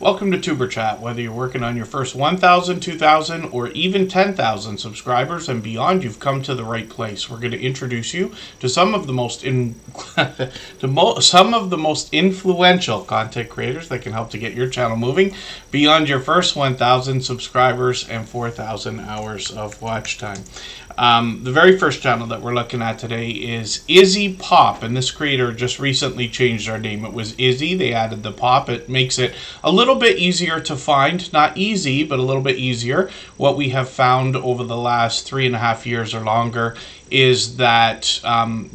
Welcome to Tuber Chat. Whether you're working on your first 1,000, 2,000, or even 10,000 subscribers and beyond, you've come to the right place. We're going to introduce you to some of the most influential content creators that can help to get your channel moving beyond your first 1,000 subscribers and 4,000 hours of watch time. The very first channel that we're looking at today is Izzy Pop, and this creator just recently changed their name. It was Izzy, they added the Pop. It makes it a little bit easier to find, not easy, but a little bit easier. What we have found over the last 3.5 years or longer is that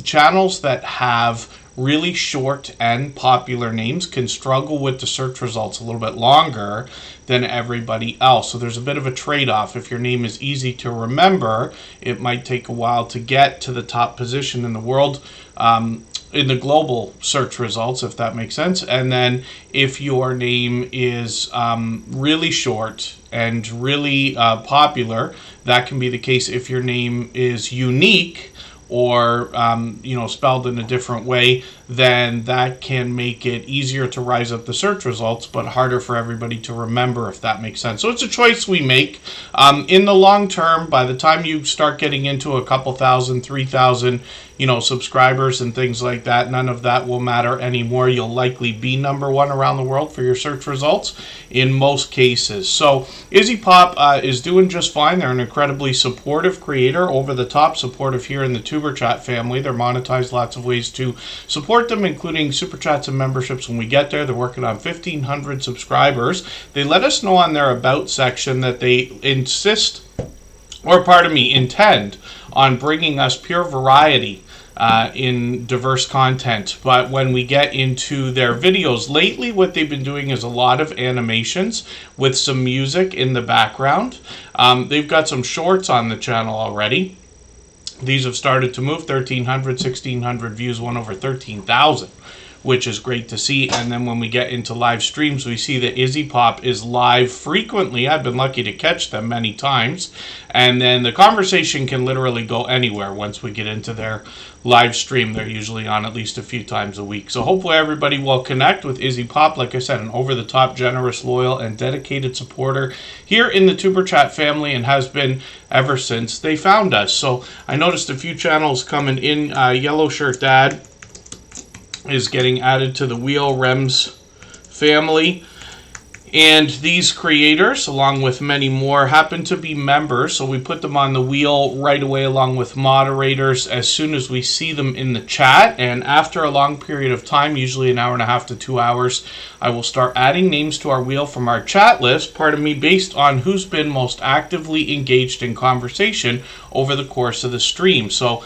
channels that have really short and popular names can struggle with the search results a little bit longer than everybody else. So there's a bit of a trade-off. If your name is easy to remember, it might take a while to get to the top position in the world, in the global search results, if that makes sense. And then if your name is really short and really popular, that can be the case if your name is unique or spelled in a different way, then that can make it easier to rise up the search results, but harder for everybody to remember, if that makes sense. So it's a choice we make. In the long term, by the time you start getting into a couple thousand, 3,000, subscribers and things like that, none of that will matter anymore. You'll likely be #1 around the world for your search results in most cases. So Izzy Pop is doing just fine. They're an incredibly supportive creator, over the top supportive here in the Tuber Chat family. They're monetized, lots of ways to support them, including super chats and memberships when we get there. They're working on 1,500 subscribers. They let us know on their About section that they intend on bringing us pure variety in diverse content. But when we get into their videos lately, what they've been doing is a lot of animations with some music in the background. They've got some shorts on the channel already. These have started to move, 1,300, 1,600 views, one over 13,000, which is great to see. And then when we get into live streams, we see that Izzy Pop is live frequently. I've been lucky to catch them many times. And then the conversation can literally go anywhere once we get into their live stream. They're usually on at least a few times a week. So hopefully everybody will connect with Izzy Pop. Like I said, an over-the-top, generous, loyal, and dedicated supporter here in the Tuber Chat family, and has been ever since they found us. So I noticed a few channels coming in. Yellow Shirt Dad is getting added to the Wheel Rems family. And these creators, along with many more, happen to be members, so we put them on the wheel right away along with moderators as soon as we see them in the chat. And after a long period of time, usually an hour and a half to 2 hours, I will start adding names to our wheel from our chat list, based on who's been most actively engaged in conversation over the course of the stream. So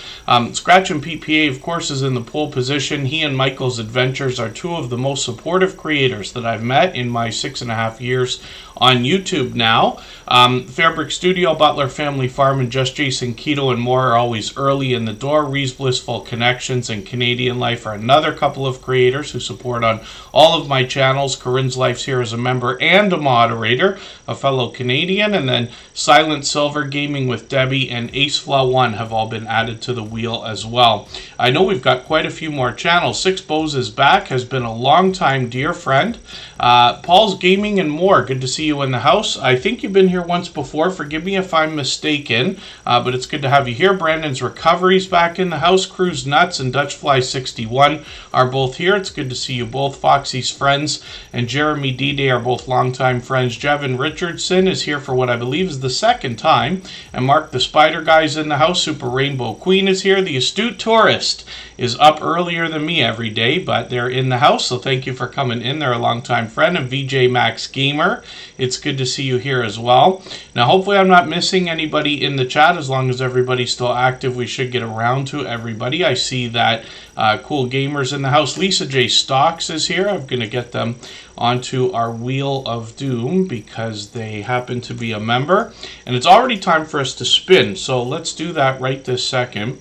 Scratch and PPA, of course, is in the pole position. He and Michael's Adventures are two of the most supportive creators that I've met in my 6.5 years on YouTube now. Fairbrick Studio, Butler Family Farm, and Just Jason Keto and more are always early in the door. Ree's Blissful Connections and Canadian Life are another couple of creators who support on all of my channels. Corinne's Life's here as a member and a moderator, a fellow Canadian. And then Silent Silver, Gaming with Debbie, and AceFlaw1 have all been added to the wheel as well. I know we've got quite a few more channels. Six Bows is back, has been a long-time dear friend. Paul's Gaming and More, good to see you in the house. I think you've been here once before. Forgive me if I'm mistaken, but it's good to have you here. Brandon's Recovery's back in the house. Cruise Nuts and Dutchfly61 are both here. It's good to see you both. Foxy's Friends and Jeremy D-Day are both longtime friends. Jevin Richardson is here for what I believe is the second time. And Mark the Spider Guy's in the house. Super Rainbow Queen is here. The Astute Tourist is up earlier than me every day, but they're in the house, so thank you for coming in. They're a longtime friend. And VJ Max Gamer, it's good to see you here as well. Now, hopefully I'm not missing anybody in the chat. As long as everybody's still active, we should get around to everybody. I see that Cool Gamers in the house. Lisa J. Stocks is here. I'm going to get them onto our Wheel of Doom because they happen to be a member. And it's already time for us to spin, so let's do that right this second.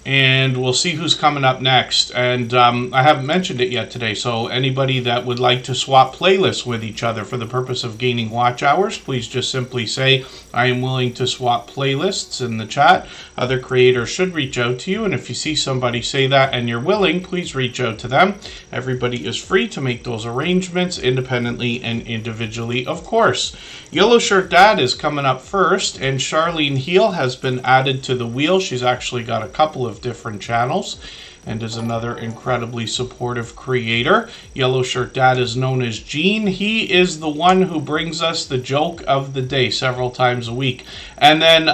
and we'll see who's coming up next. And I haven't mentioned it yet today, so anybody that would like to swap playlists with each other for the purpose of gaining watch hours, please just simply say, I am willing to swap playlists in the chat. Other creators should reach out to you, and if you see somebody say that and you're willing, please reach out to them. Everybody is free to make those arrangements independently and individually, of course. Yellow Shirt Dad is coming up first, and Charlene Heel has been added to the wheel. She's actually got a couple of different channels and is another incredibly supportive creator. Yellow Shirt Dad is known as Gene. He is the one who brings us the joke of the day several times a week. And then,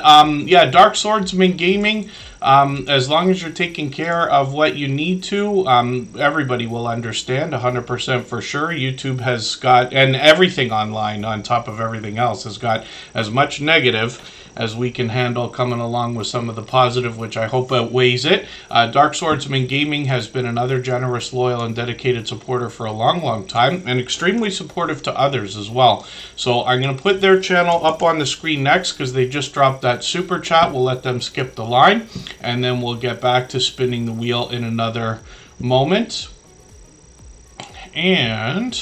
Dark Swordsman Gaming, as long as you're taking care of what you need to, everybody will understand 100% for sure. YouTube has got, and everything online on top of everything else has got as much negative as we can handle, coming along with some of the positive, which I hope outweighs it. Dark Swordsman Gaming has been another generous, loyal, and dedicated supporter for a long, long time, and extremely supportive to others as well. So I'm going to put their channel up on the screen next because they just dropped that super chat. We'll let them skip the line, and then we'll get back to spinning the wheel in another moment. And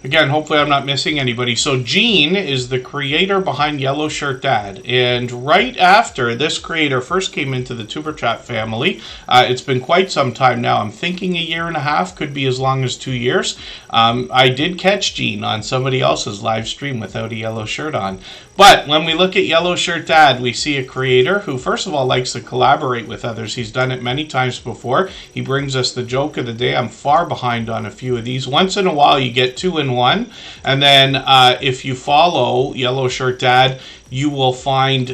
again, hopefully I'm not missing anybody. So Gene is the creator behind Yellow Shirt Dad. And right after this creator first came into the Superchat family, it's been quite some time now. I'm thinking a year and a half, could be as long as 2 years. I did catch Gene on somebody else's live stream without a yellow shirt on. But when we look at Yellow Shirt Dad, we see a creator who, first of all, likes to collaborate with others. He's done it many times before. He brings us the joke of the day. I'm far behind on a few of these. Once in a while, you get 2 in 1. And then if you follow Yellow Shirt Dad, you will find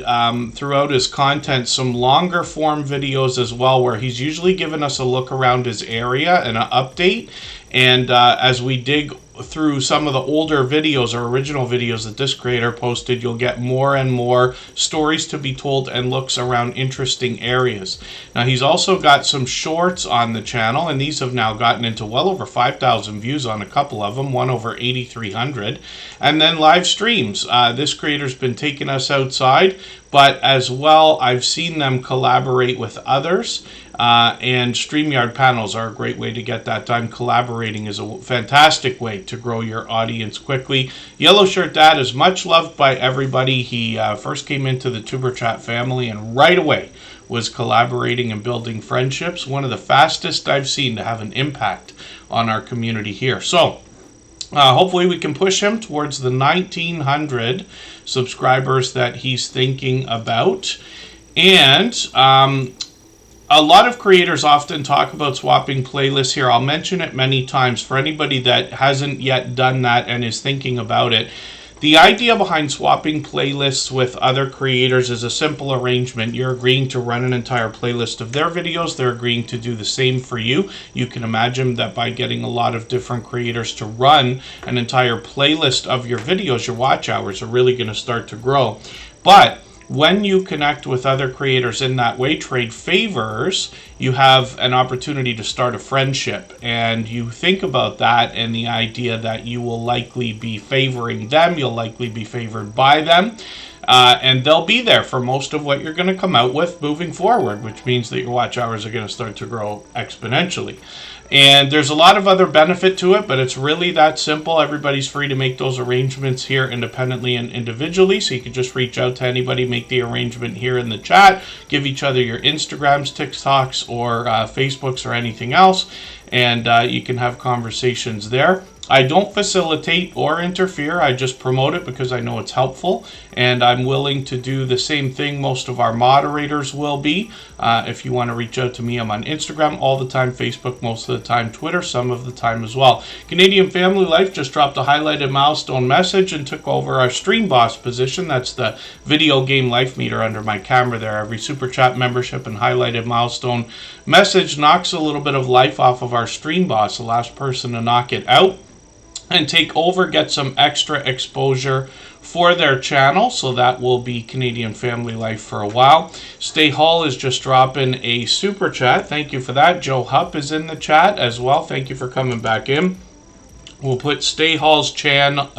throughout his content some longer form videos as well, where he's usually given us a look around his area and an update. And as we dig through some of the older videos or original videos that this creator posted, you'll get more and more stories to be told and looks around interesting areas. Now, he's also got some shorts on the channel, and these have now gotten into well over 5,000 views on a couple of them, one over 8,300. And then live streams. This creator's been taking us outside, but as well, I've seen them collaborate with others. And StreamYard panels are a great way to get that done. Collaborating is a fantastic way to grow your audience quickly. Yellow Shirt Dad is much loved by everybody. He first came into the TuberChat family and right away was collaborating and building friendships. One of the fastest I've seen to have an impact on our community here. So hopefully we can push him towards the 1,900 subscribers that he's thinking about. And a lot of creators often talk about swapping playlists here. I'll mention it many times for anybody that hasn't yet done that and is thinking about it. The idea behind swapping playlists with other creators is a simple arrangement. You're agreeing to run an entire playlist of their videos. They're agreeing to do the same for you. You can imagine that by getting a lot of different creators to run an entire playlist of your videos, your watch hours are really going to start to grow. But when you connect with other creators in that way, trade favors, you have an opportunity to start a friendship. And you think about that and the idea that you will likely be favoring them, you'll likely be favored by them, and they'll be there for most of what you're going to come out with moving forward, which means that your watch hours are going to start to grow exponentially. And there's a lot of other benefit to it, but it's really that simple. Everybody's free to make those arrangements here independently and individually. So you can just reach out to anybody, make the arrangement here in the chat, give each other your Instagrams, TikToks, or Facebooks, or anything else. And you can have conversations there. I don't facilitate or interfere. I just promote it because I know it's helpful, and I'm willing to do the same thing most of our moderators will be. If you want to reach out to me, I'm on Instagram all the time, Facebook most of the time, Twitter some of the time as well. Canadian Family Life just dropped a highlighted milestone message and took over our stream boss position. That's the video game life meter under my camera there. Every super chat membership and highlighted milestone message knocks a little bit of life off of our stream boss. The last person to knock it out and take over, get some extra exposure for their channel. So that will be Canadian Family Life for a while. Stay Hall is just dropping a super chat. Thank you for that. Joe Hupp is in the chat as well. Thank you for coming back in. We'll put Stay Hall's channel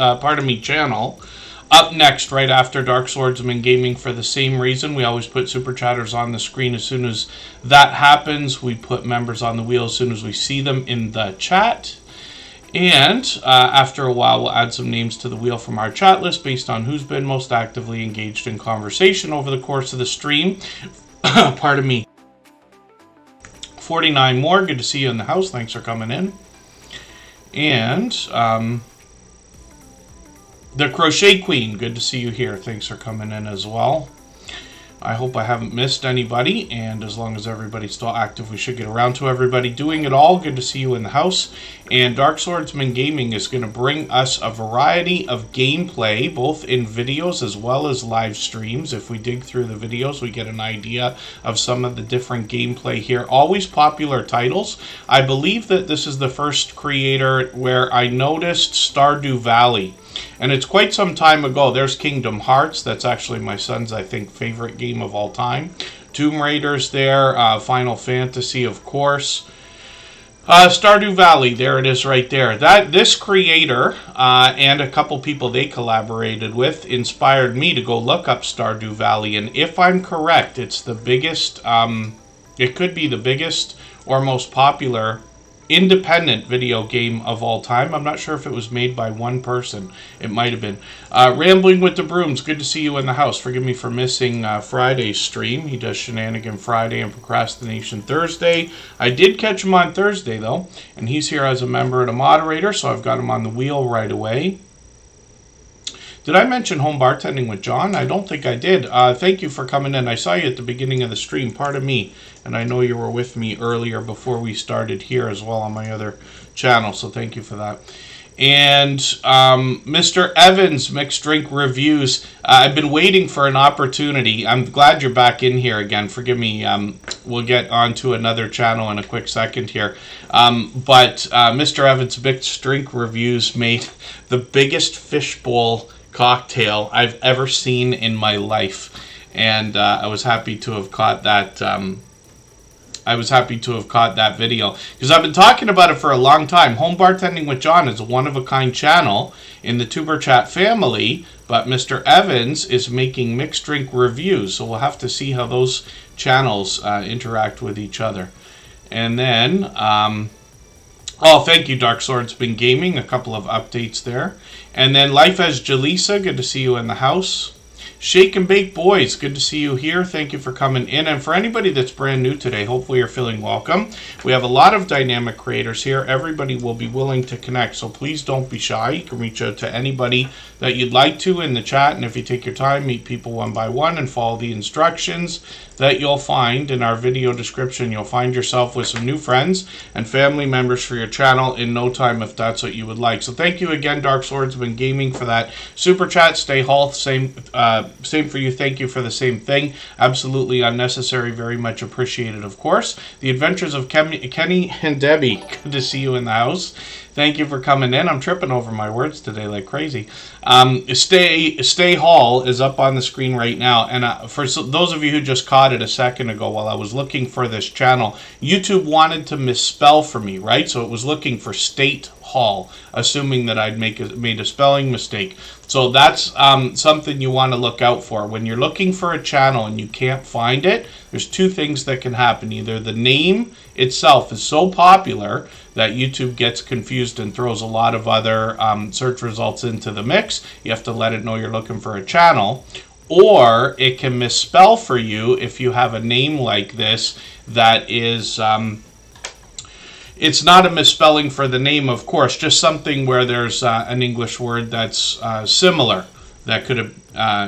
Up next, right after Dark Swordsman Gaming, for the same reason, we always put Super Chatters on the screen as soon as that happens. We put members on the wheel as soon as we see them in the chat. And after a while, we'll add some names to the wheel from our chat list based on who's been most actively engaged in conversation over the course of the stream. Pardon me. 49 more. Good to see you in the house. Thanks for coming in. And the Crochet Queen, good to see you here. Thanks for coming in as well. I hope I haven't missed anybody, and as long as everybody's still active, we should get around to everybody doing it all. Good to see you in the house. And Dark Swordsman Gaming is going to bring us a variety of gameplay, both in videos as well as live streams. If we dig through the videos, we get an idea of some of the different gameplay here. Always popular titles. I believe that this is the first creator where I noticed Stardew Valley. And it's quite some time ago. There's Kingdom Hearts. That's actually my son's, I think, favorite game of all time. Tomb Raider's there. Final Fantasy, of course. Stardew Valley, there it is right there. This creator and a couple people they collaborated with inspired me to go look up Stardew Valley. And if I'm correct, it's the biggest, it could be the biggest or most popular independent video game of all time. I'm not sure if it was made by one person. It might have been. Rambling with the Brooms, good to see you in the house. Forgive me for missing Friday's stream. He does Shenanigan Friday and Procrastination Thursday. I did catch him on Thursday, though, and he's here as a member and a moderator, so I've got him on the wheel right away. Did I mention home bartending with John? I don't think I did. Thank you for coming in. I saw you at the beginning of the stream. Pardon me. And I know you were with me earlier before we started here as well on my other channel. So thank you for that. And Mr. Evans, Mixed Drink Reviews. I've been waiting for an opportunity. I'm glad you're back in here again. Forgive me. We'll get on to another channel in a quick second here. But Mr. Evans, Mixed Drink Reviews made the biggest fishbowl cocktail I've ever seen in my life, and I was happy to have caught that. I was happy to have caught that video because I've been talking about it for a long time. Home Bartending with John is a one-of-a-kind channel in the Tuber Chat family, but Mr. Evans is making mixed drink reviews, so we'll have to see how those channels interact with each other. And then, oh, thank you, Dark Swordsman Gaming. A couple of updates there. And then Life as Jaleesa, good to see you in the house. Shake and Bake Boys, good to see you here. Thank you for coming in. And for anybody that's brand new today, hopefully you're feeling welcome. We have a lot of dynamic creators here. Everybody will be willing to connect, so please don't be shy. You can reach out to anybody that you'd like to in the chat, and if you take your time, meet people one by one and follow the instructions that you'll find in our video description. You'll find yourself with some new friends and family members for your channel in no time if that's what you would like. So thank you again, Dark Swordsman Gaming, for that super chat. Stay health, same for you. Thank you for the same thing. Absolutely unnecessary, very much appreciated, of course. The Adventures of Kenny and Debbie, good to see you in the house. Thank you for coming in. I'm tripping over my words today like crazy. Stay Hall is up on the screen right now. And for those of you who just caught it a second ago while I was looking for this channel, YouTube wanted to misspell for me, right? So it was looking for State Hall, assuming that I'd made a spelling mistake. So that's something you want to look out for. When you're looking for a channel and you can't find it, there's two things that can happen. Either the name itself is so popular that YouTube gets confused and throws a lot of other search results into the mix. You have to let it know you're looking for a channel. Or it can misspell for you if you have a name like this that is... it's not a misspelling for the name, of course, just something where there's an English word that's similar that could have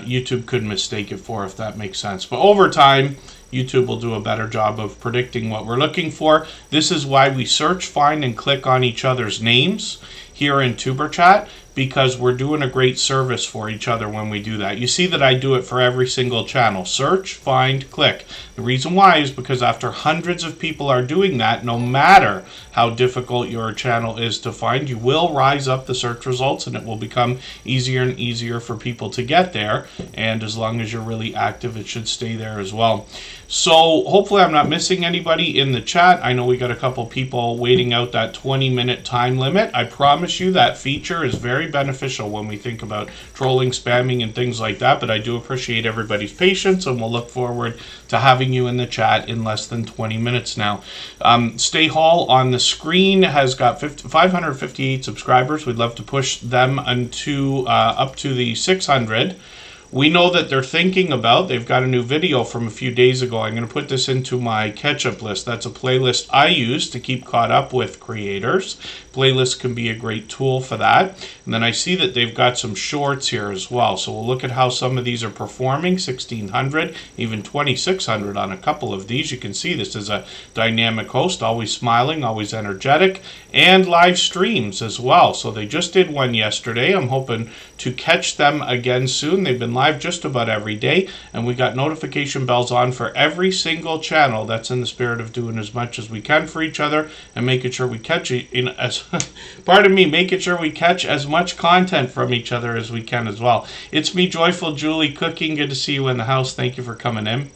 YouTube could mistake it for, if that makes sense. But over time, YouTube will do a better job of predicting what we're looking for. This is why we search, find, and click on each other's names here in Tuber Chat, because we're doing a great service for each other when we do that. You see that I do it for every single channel. Search, find, click. The reason why is because after hundreds of people are doing that, no matter how difficult your channel is to find, you will rise up the search results and it will become easier and easier for people to get there. And as long as you're really active, it should stay there as well. So hopefully I'm not missing anybody in the chat. I know we got a couple people waiting out that 20-minute time limit. I promise you that feature is very very beneficial when we think about trolling, spamming, and things like that. But I do appreciate everybody's patience, and we'll look forward to having you in the chat in less than 20 minutes now. Stay Hall on the screen has got 558 subscribers. We'd love to push them up to the 600. We know that they're thinking about, they've got a new video from a few days ago. I'm going to put this into my catch-up list. That's a playlist I use to keep caught up with creators. Playlists can be a great tool for that. And then I see that they've got some shorts here as well. So we'll look at how some of these are performing. 1,600, even 2,600 on a couple of these. You can see this is a dynamic host, always smiling, always energetic, and live streams as well. So they just did one yesterday. I'm hoping to catch them again soon. They've been live just about every day, and we got notification bells on for every single channel. That's in the spirit of doing as much as we can for each other and making sure we catch making sure we catch as much content from each other as we can as well. It's me, Joyful Julie Cooking. Good to see you in the house. Thank you for coming in.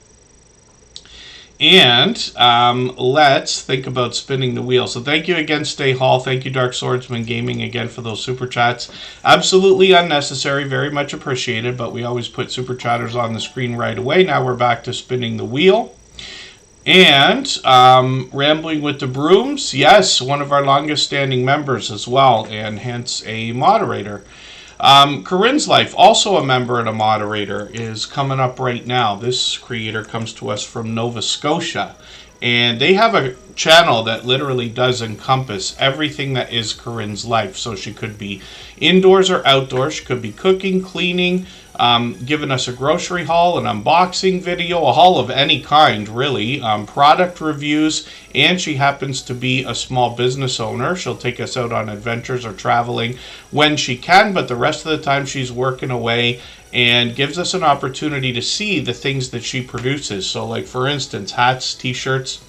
And let's think about spinning the wheel. So thank you again, Stay Hall. Thank you, Dark Swordsman Gaming, again for those super chats. Absolutely unnecessary, very much appreciated, but we always put super chatters on the screen right away. Now we're back to spinning the wheel. And Rambling with the Brooms, yes, one of our longest standing members as well, and hence a moderator. Corinne's Life, also a member and a moderator, is coming up right now. This creator comes to us from Nova Scotia, and they have a channel that literally does encompass everything that is Corinne's life. So she could be indoors or outdoors. She could be cooking, cleaning, giving us a grocery haul, an unboxing video, a haul of any kind, really, product reviews, and she happens to be a small business owner. She'll take us out on adventures or traveling when she can, but the rest of the time she's working away and gives us an opportunity to see the things that she produces. So like, for instance, hats, t-shirts,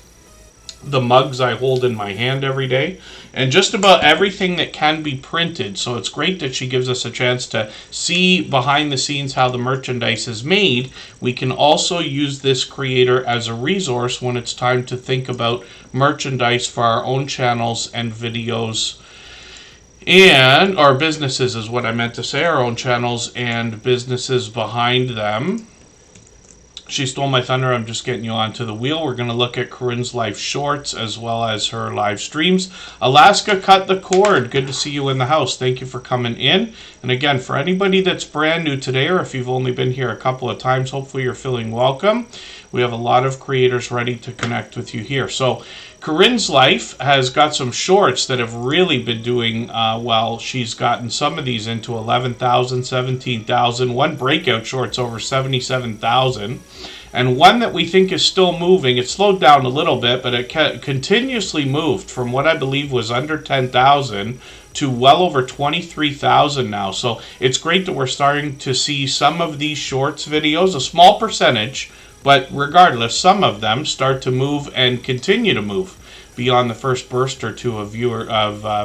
the mugs I hold in my hand every day, and just about everything that can be printed. So it's great that she gives us a chance to see behind the scenes how the merchandise is made. We can also use this creator as a resource when it's time to think about merchandise for our own channels and videos, and our businesses is what I meant to say, our own channels and businesses behind them. She stole my thunder. I'm just getting you onto the wheel. We're going to look at Corinne's Life shorts as well as her live streams. Alaska Cut the Cord. Good to see you in the house. Thank you for coming in. And again, for anybody that's brand new today, or if you've only been here a couple of times, hopefully you're feeling welcome. We have a lot of creators ready to connect with you here. So Corinne's Life has got some shorts that have really been doing well. She's gotten some of these into 11,000, 17,000. One breakout short's over 77,000. And one that we think is still moving. It slowed down a little bit, but it continuously moved from what I believe was under 10,000 to well over 23,000 now. So it's great that we're starting to see some of these shorts videos, a small percentage, but regardless, some of them start to move and continue to move beyond the first burst or two of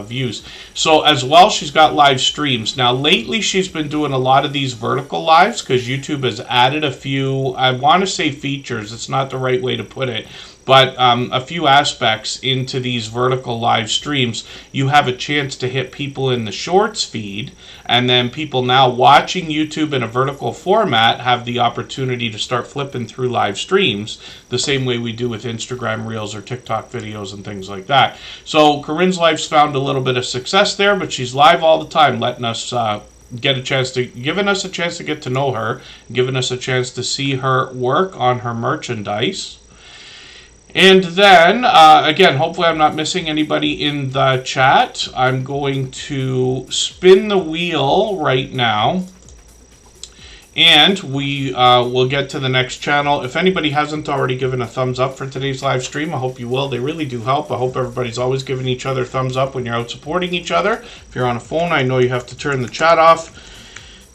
views. So as well, she's got live streams. Now, lately, she's been doing a lot of these vertical lives because YouTube has added a few, I want to say features. It's not the right way to put it, but a few aspects into these vertical live streams. You have a chance to hit people in the shorts feed, and then people now watching YouTube in a vertical format have the opportunity to start flipping through live streams the same way we do with Instagram Reels or TikTok videos and things like that. So Corinne's Life's found a little bit of success there, but she's live all the time, letting us giving us a chance to get to know her, giving us a chance to see her work on her merchandise. And then, again, hopefully I'm not missing anybody in the chat. I'm going to spin the wheel right now, and we will get to the next channel. If anybody hasn't already given a thumbs up for today's live stream, I hope you will. They really do help. I hope everybody's always giving each other thumbs up when you're out supporting each other. If you're on a phone, I know you have to turn the chat off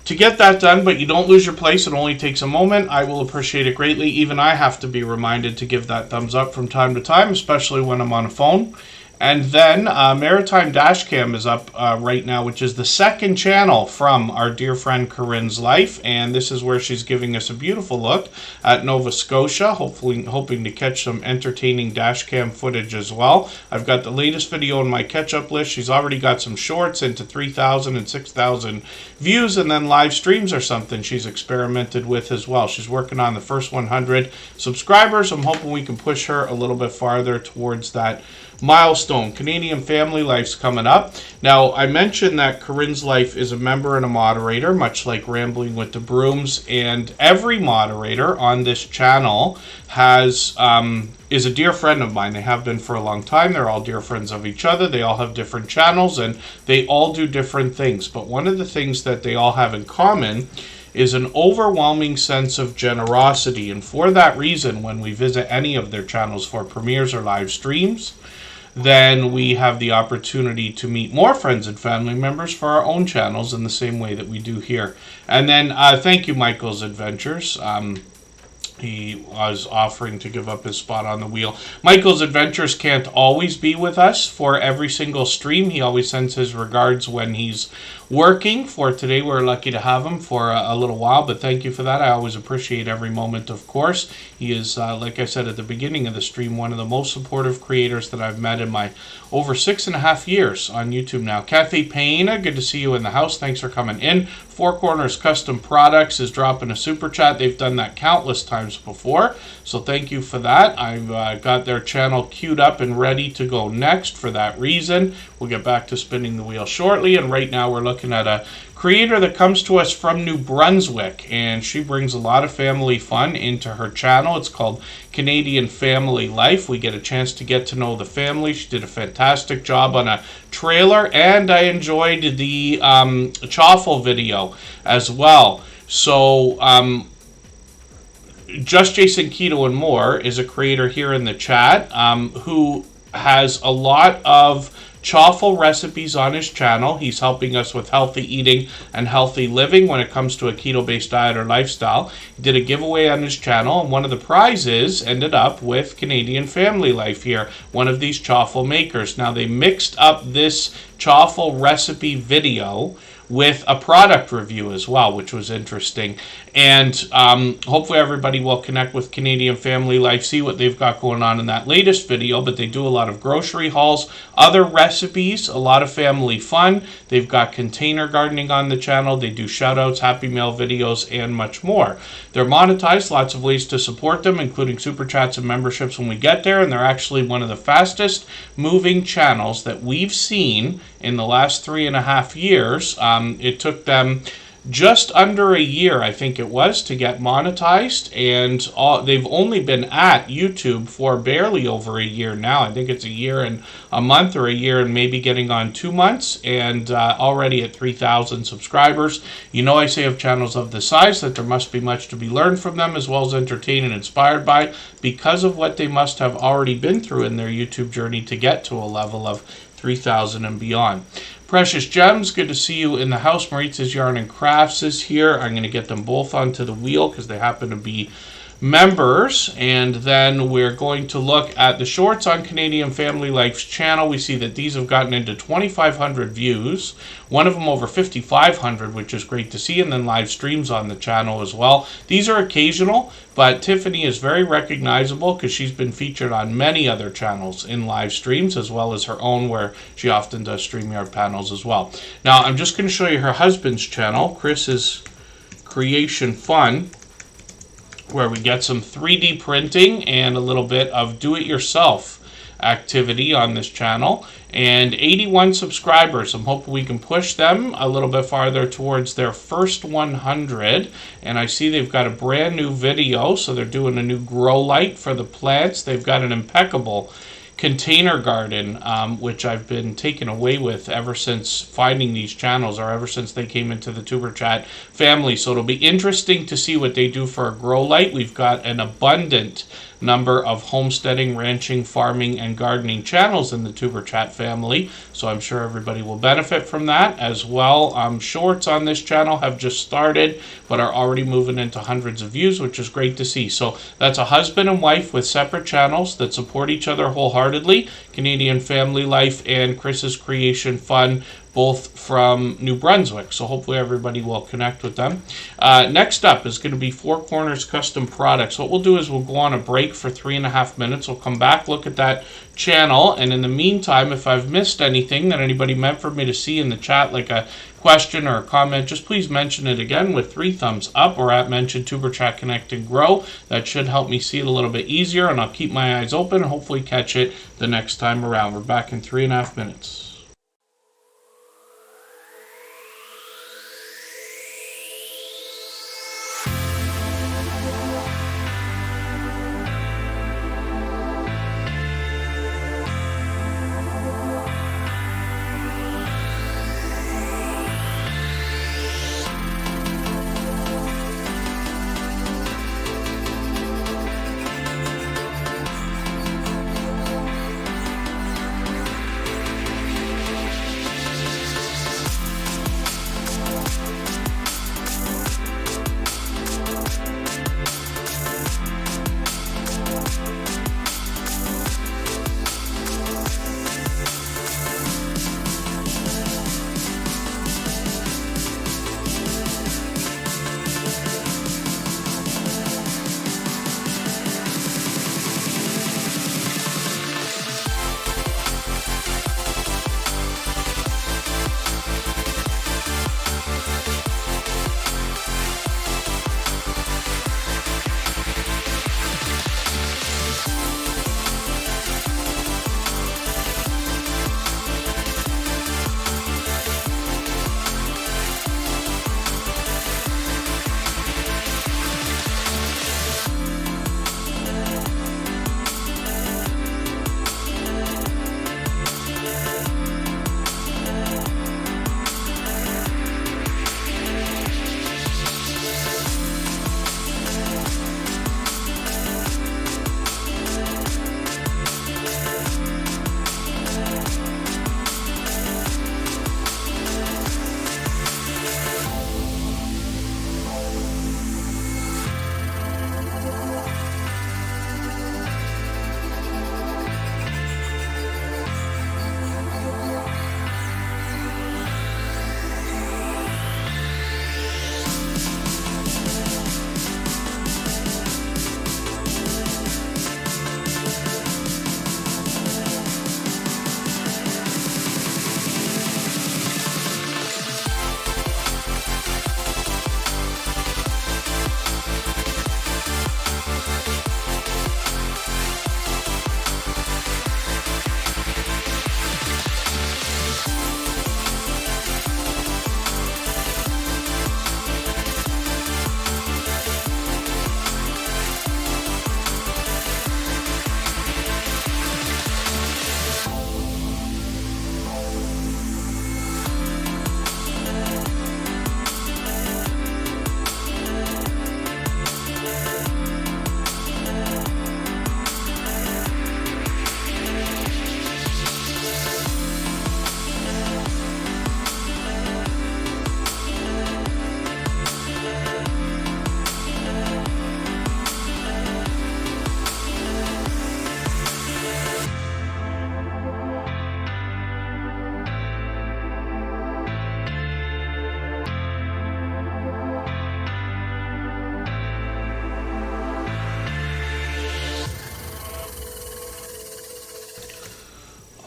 to get that done, but you don't lose your place. It only takes a moment. I will appreciate it greatly. Even I have to be reminded to give that thumbs up from time to time, especially when I'm on a phone. And then Maritime Dashcam is up right now, which is the second channel from our dear friend Corinne's life. And this is where she's giving us a beautiful look at Nova Scotia, hopefully hoping to catch some entertaining dashcam footage as well. I've got the latest video on my catch-up list. She's already got some shorts into 3,000 and 6,000 views, and then live streams are something she's experimented with as well. She's working on the first 100 subscribers. I'm hoping we can push her a little bit farther towards that milestone. Canadian Family Life's coming up. Now, I mentioned that Corinne's Life is a member and a moderator, much like Rambling with the Brooms, and every moderator on this channel is a dear friend of mine. They have been for a long time. They're all dear friends of each other. They all have different channels, and they all do different things. But one of the things that they all have in common is an overwhelming sense of generosity. And for that reason, when we visit any of their channels for premieres or live streams, then we have the opportunity to meet more friends and family members for our own channels in the same way that we do here. And then thank you, Michael's Adventures. He was offering to give up his spot on the wheel. Michael's Adventures can't always be with us for every single stream. He always sends his regards when he's working. For today, we're lucky to have him for a little while, but thank you for that. I always appreciate every moment, of course. He is, like I said at the beginning of the stream, one of the most supportive creators that I've met in my over 6.5 years on YouTube now. Kathy Payne, good to see you in the house. Thanks for coming in. Four Corners Custom Products is dropping a super chat. They've done that countless times before, so thank you for that. I've got their channel queued up and ready to go next for that reason. We'll get back to spinning the wheel shortly, and right now we're looking at a creator that comes to us from New Brunswick, and she brings a lot of family fun into her channel. It's called Canadian Family Life. We get a chance to get to know the family. She did a fantastic job on a trailer, and I enjoyed the Chaffle video as well. So Just Jason Keto and More is a creator here in the chat who has a lot of Chaffle recipes on his channel. He's helping us with healthy eating and healthy living when it comes to a keto-based diet or lifestyle. He did a giveaway on his channel, and one of the prizes ended up with Canadian Family Life here, one of these Chaffle makers. Now, they mixed up this Chaffle recipe video with a product review as well, which was interesting. And hopefully everybody will connect with Canadian Family Life, see what they've got going on in that latest video. But they do a lot of grocery hauls, other recipes, a lot of family fun. They've got container gardening on the channel. They do shout-outs, Happy Mail videos, and much more. They're monetized, lots of ways to support them, including super chats and memberships when we get there. And they're actually one of the fastest moving channels that we've seen in the last 3.5 years. It took them just under a year, I think it was, to get monetized, and they've only been at YouTube for barely over a year now. I think it's a year and a month, or a year and maybe getting on 2 months, and already at 3,000 subscribers. You know, I say of channels of this size that there must be much to be learned from them, as well as entertained and inspired by, because of what they must have already been through in their YouTube journey to get to a level of 3,000 and beyond. Precious Gems, good to see you in the house. Maritz's Yarn and Crafts is here. I'm going to get them both onto the wheel because they happen to be members. And then we're going to look at the shorts on Canadian Family Life's channel. We see that these have gotten into 2,500 views. One of them over 5,500, which is great to see. And then live streams on the channel as well. These are occasional, but Tiffany is very recognizable because she's been featured on many other channels in live streams, as well as her own, where she often does StreamYard panels as well. Now, I'm just going to show you her husband's channel, Chris's Creation Fun, where we get some 3D printing and a little bit of do-it-yourself activity on this channel. And 81 subscribers. I'm hoping we can push them a little bit farther towards their first 100. And I see they've got a brand new video, so they're doing a new grow light for the plants. They've got an impeccable container garden, which I've been taken away with ever since finding these channels, or ever since they came into the Tuber Chat family. So it'll be interesting to see what they do for a grow light. We've got an abundant number of homesteading, ranching, farming, and gardening channels in the Tuber Chat family, so I'm sure everybody will benefit from that as well. Shorts on this channel have just started, but are already moving into hundreds of views, which is great to see. So that's a husband and wife with separate channels that support each other wholeheartedly. Canadian Family Life and Chris's Creation Fun, both from New Brunswick. So hopefully everybody will connect with them. Next up is going to be Four Corners Custom Products. What we'll do is we'll go on a break for 3.5 minutes. We'll come back, look at that channel, and in the meantime, if I've missed anything that anybody meant for me to see in the chat, like a question or a comment, just please mention it again with 3 thumbs up, or at mention Tuber Chat Connect and Grow. That should help me see it a little bit easier, and I'll keep my eyes open and hopefully catch it the next time around. We're back in 3.5 minutes.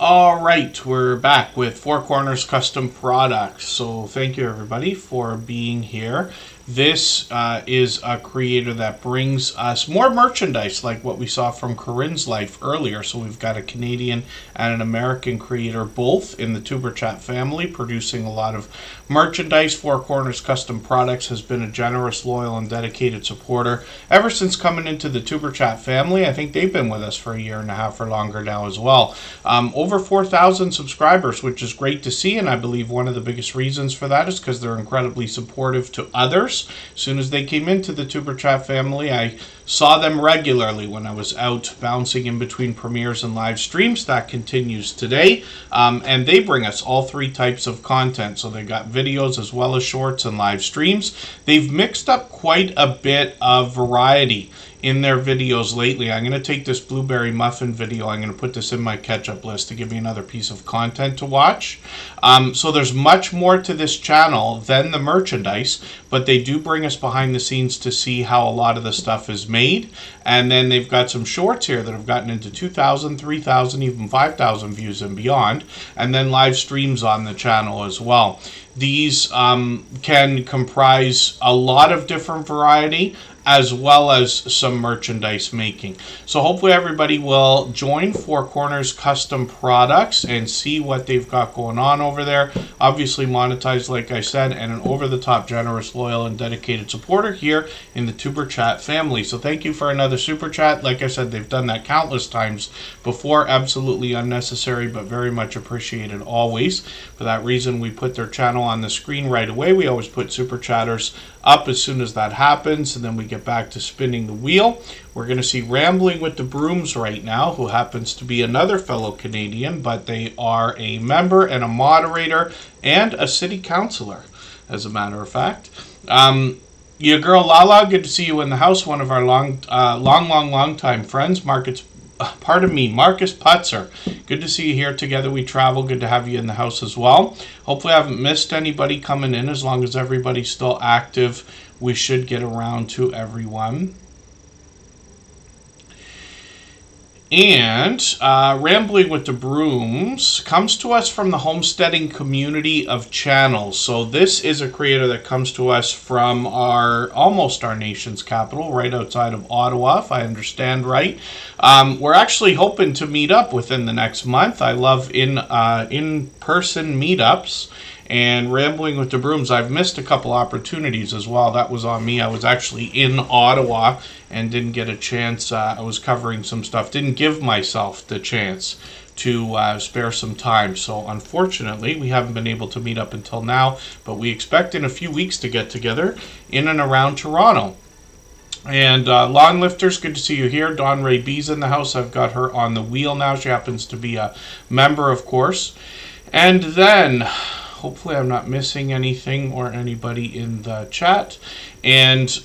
All right, we're back with Four Corners Custom Products. So thank you everybody for being here. This is a creator that brings us more merchandise like what we saw from Corinne's life earlier. So we've got a Canadian and an American creator both in the Tuber Chat family producing a lot of merchandise. Four Corners Custom Products has been a generous, loyal, and dedicated supporter ever since coming into the Tuber Chat family. I think they've been with us for 1.5 years or longer now as well. Over over 4,000 subscribers, which is great to see, and I believe one of the biggest reasons for that is because they're incredibly supportive to others. As soon as they came into the Tuber Chat family, I saw them regularly when I was out bouncing in between premieres and live streams. That continues today, and they bring us all three types of content. So they got videos as well as shorts and live streams. They've mixed up quite a bit of variety in their videos lately. I'm going to take this blueberry muffin video, I'm going to put this in my catch-up list to give me another piece of content to watch. So there's much more to this channel than the merchandise, but they do bring us behind the scenes to see how a lot of the stuff is made. And then they've got some shorts here that have gotten into 2,000, 3,000, even 5,000 views and beyond, and then live streams on the channel as well. These can comprise a lot of different variety, as well as some merchandise making. So hopefully everybody will join Four Corners Custom Products and see what they've got going on over there. Obviously monetized, like I said, and an over-the-top generous, loyal, and dedicated supporter here in the Tuber Chat family. So thank you for another Super Chat. Like I said, they've done that countless times before. Absolutely unnecessary, but very much appreciated always. For that reason, we put their channel on the screen right away. We always put Super Chatters up as soon as that happens, and then we get back to spinning the wheel. We're going to see Rambling with the Brooms right now, who happens to be another fellow Canadian, but they are a member and a moderator and a city councillor, as a matter of fact. Your girl Lala, good to see you in the house. One of our long time friends, Marcus Putzer. Good to see you here together. We travel. Good to have you in the house as well. Hopefully I haven't missed anybody coming in. As long as everybody's still active, we should get around to everyone. And Rambling with the Brooms comes to us from the homesteading community of channels. So this is a creator that comes to us from almost our nation's capital, right outside of Ottawa, if I understand right. We're actually hoping to meet up within the next month. I love in-person meetups. And Rambling with the Brooms, I've missed a couple opportunities as well. That was on me. I was actually in Ottawa and didn't get a chance. I was covering some stuff. Didn't give myself the chance to spare some time. So unfortunately, we haven't been able to meet up until now. But we expect in a few weeks to get together in and around Toronto. And Lawn Lifters, good to see you here. Dawn Ray B's in the house. I've got her on the wheel now. She happens to be a member, of course. And then hopefully I'm not missing anything or anybody in the chat. And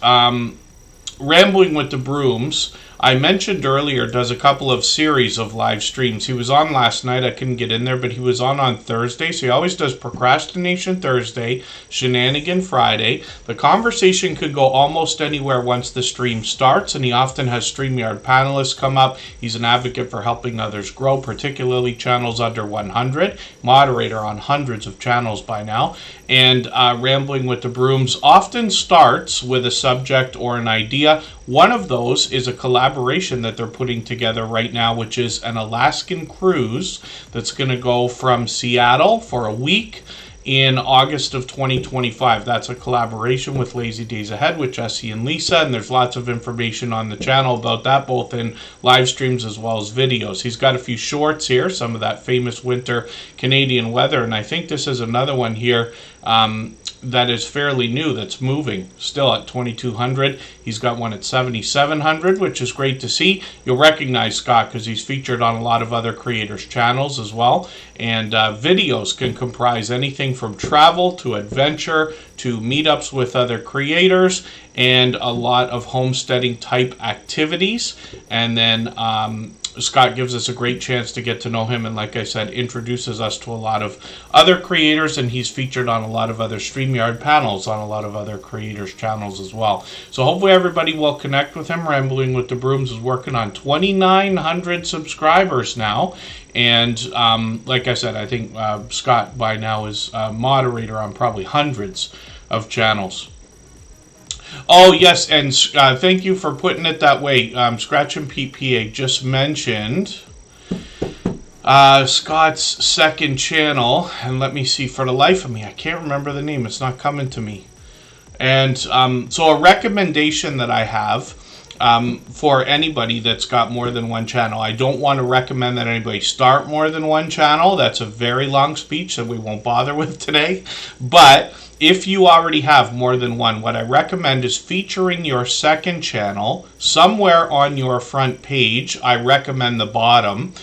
Rambling with the Brooms, I mentioned earlier, does a couple of series of live streams. He was on last night. I couldn't get in there, but he was on Thursday. So he always does Procrastination Thursday, Shenanigan Friday. The conversation could go almost anywhere once the stream starts, and he often has StreamYard panelists come up. He's an advocate for helping others grow, particularly channels under 100. Moderator on hundreds of channels by now. And Rambling with the Brooms often starts with a subject or an idea. One of those is a collaboration that they're putting together right now, which is an Alaskan cruise that's going to go from Seattle for a week in August of 2025. That's a collaboration with Lazy Days Ahead with Jesse and Lisa, and there's lots of information on the channel about that, both in live streams as well as videos. He's got a few shorts here, some of that famous winter Canadian weather, and I think this is another one here that is fairly new, that's moving still at 2200. He's got one at 7700, which is great to see. You'll recognize Scott because he's featured on a lot of other creators' channels as well. And videos can comprise anything from travel to adventure to meetups with other creators and a lot of homesteading type activities. And then Scott gives us a great chance to get to know him, and like I said, introduces us to a lot of other creators, and he's featured on a lot of other StreamYard panels on a lot of other creators' channels as well. So hopefully everybody will connect with him. Rambling with the Brooms is working on 2,900 subscribers now, and like I said, I think Scott by now is moderator on probably hundreds of channels. Oh, yes, and thank you for putting it that way. Scratch and PPA just mentioned Scott's second channel, and let me see, for the life of me, I can't remember the name. It's not coming to me. And so a recommendation that I have, for anybody that's got more than one channel. I don't want to recommend that anybody start more than one channel. That's a very long speech that we won't bother with today. But if you already have more than one, what I recommend is featuring your second channel somewhere on your front page. I recommend the bottom,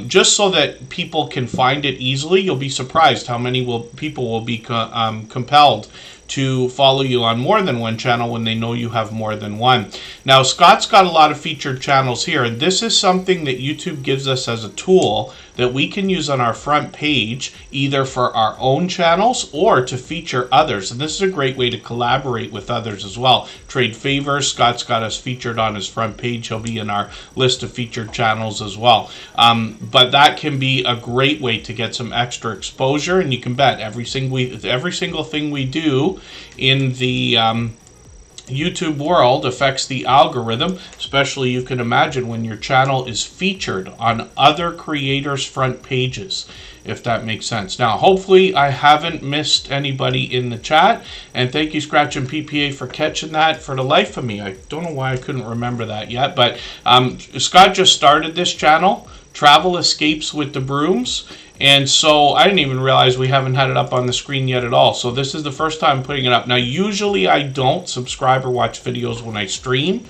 just so that people can find it easily. You'll be surprised how many people will be compelled to follow you on more than one channel when they know you have more than one. Now, Scott's got a lot of featured channels here, and this is something that YouTube gives us as a tool that we can use on our front page, either for our own channels or to feature others. And this is a great way to collaborate with others as well. Trade favors. Scott's got us featured on his front page. He'll be in our list of featured channels as well. But that can be a great way to get some extra exposure, and you can bet every single thing we do in the YouTube world affects the algorithm, especially you can imagine when your channel is featured on other creators' front pages, if that makes sense. Now, hopefully I haven't missed anybody in the chat, and thank you, Scratch and PPA, for catching that. For the life of me, I don't know why I couldn't remember that yet, but Scott just started this channel, Travel Escapes with the Brooms. And so I didn't even realize we haven't had it up on the screen yet at all. So this is the first time putting it up. Now, usually I don't subscribe or watch videos when I stream.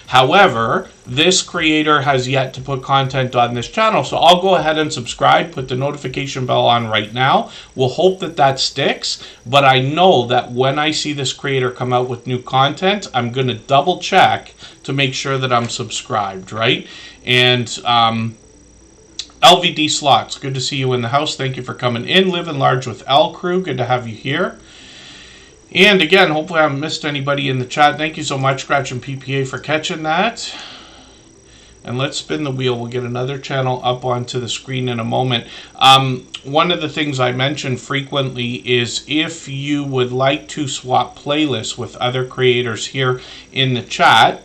However, this creator has yet to put content on this channel. So I'll go ahead and subscribe, put the notification bell on right now. We'll hope that that sticks. But I know that when I see this creator come out with new content, I'm going to double check to make sure that I'm subscribed, right? And LVD Slots, good to see you in the house. Thank you for coming in. Living Large with L Crew, good to have you here. And again, hopefully I haven't missed anybody in the chat. Thank you so much, Scratch and PPA, for catching that. And let's spin the wheel. We'll get another channel up onto the screen in a moment. One of the things I mention frequently is if you would like to swap playlists with other creators here in the chat,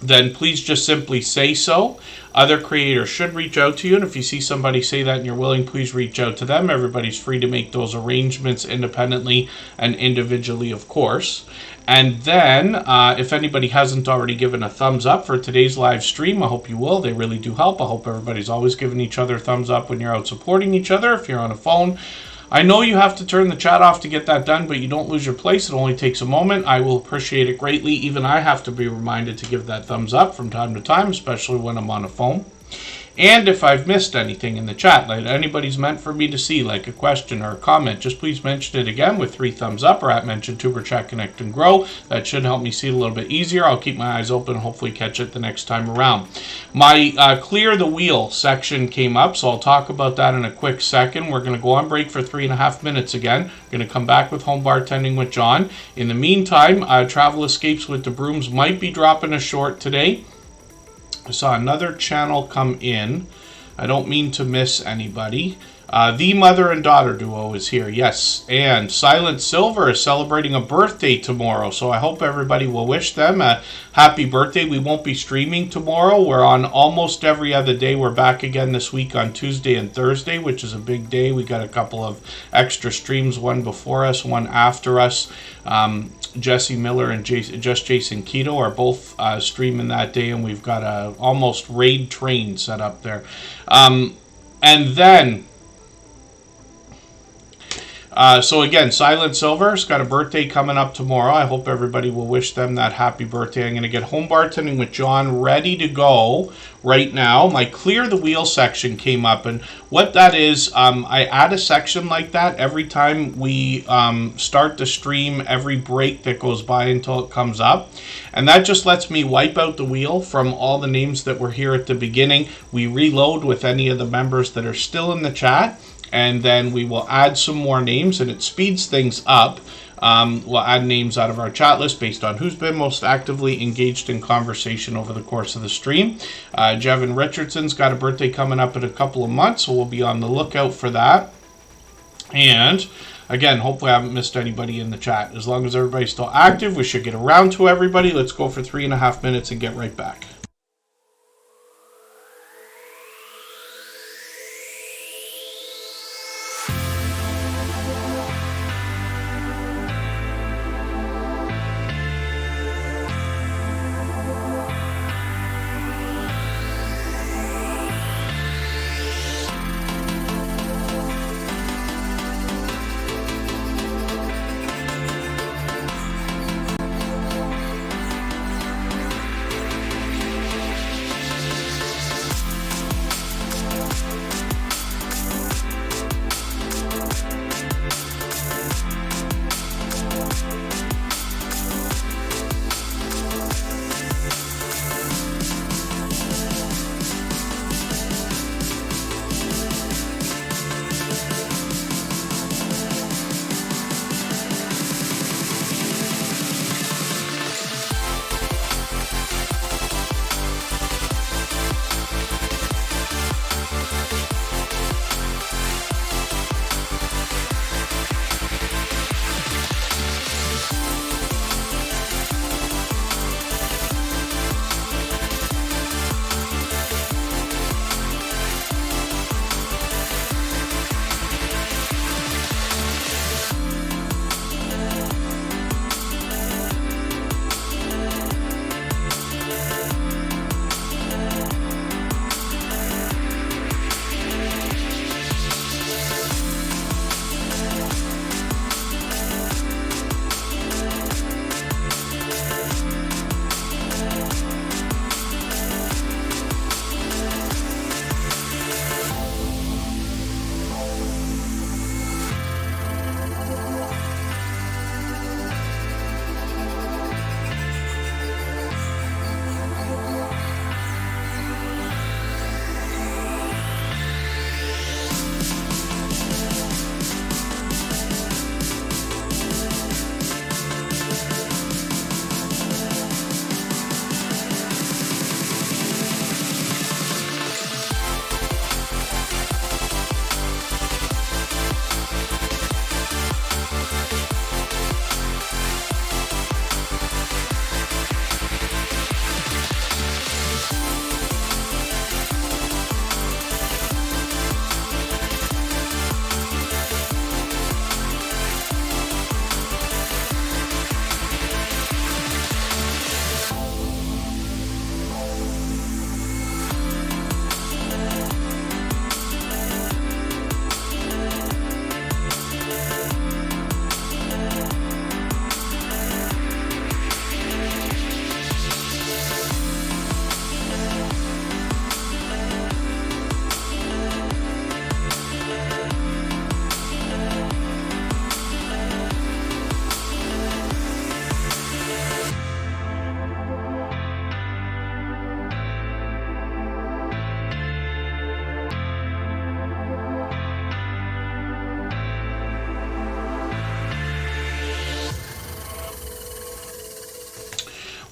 then please just simply say so. Other creators should reach out to you, and if you see somebody say that and you're willing, please reach out to them. Everybody's free to make those arrangements independently and individually, of course. And then, if anybody hasn't already given a thumbs up for today's live stream, I hope you will. They really do help. I hope everybody's always giving each other thumbs up when you're out supporting each other. If you're on a phone, I know you have to turn the chat off to get that done, but you don't lose your place. It only takes a moment. I will appreciate it greatly. Even I have to be reminded to give that thumbs up from time to time, especially when I'm on a phone. And if I've missed anything in the chat, like anybody's meant for me to see, like a question or a comment, just please mention it again with 3 thumbs up or at mention Superchat Connect and Grow. That should help me see it a little bit easier. I'll keep my eyes open and hopefully catch it the next time around. My Clear the Wheel section came up, so I'll talk about that in a quick second. We're going to go on break for 3.5 minutes again. We're going to come back with Home Bartending with John. In the meantime, Travel Escapes with the Brooms might be dropping a short today. I saw another channel come in. I don't mean to miss anybody. The mother and daughter duo is here, yes. And Silent Silver is celebrating a birthday tomorrow, so I hope everybody will wish them a happy birthday. We won't be streaming tomorrow. We're on almost every other day. We're back again this week on Tuesday and Thursday, which is a big day. We got a couple of extra streams, one before us, one after us. Jesse Miller and Just Jason Keto are both streaming that day, and we've got a almost raid train set up there. And then so again, Silent Silver's got a birthday coming up tomorrow. I hope everybody will wish them that happy birthday. I'm going to get Home Bartending with John ready to go right now. My Clear the Wheel section came up, and what that is, I add a section like that every time we start the stream, every break that goes by until it comes up. And that just lets me wipe out the wheel from all the names that were here at the beginning. We reload with any of the members that are still in the chat, and then we will add some more names, and it speeds things up. We'll add names out of our chat list based on who's been most actively engaged in conversation over the course of the stream. Jevin Richardson's got a birthday coming up in a couple of months, so we'll be on the lookout for that. And again, hopefully I haven't missed anybody in the chat. As long as everybody's still active, we should get around to everybody. Let's go for 3.5 minutes and get right back.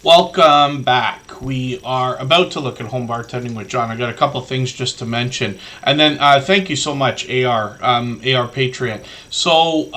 Welcome back. We are about to look at home bartending with John. I got a couple things just to mention, and then thank you so much, AR Patriot. So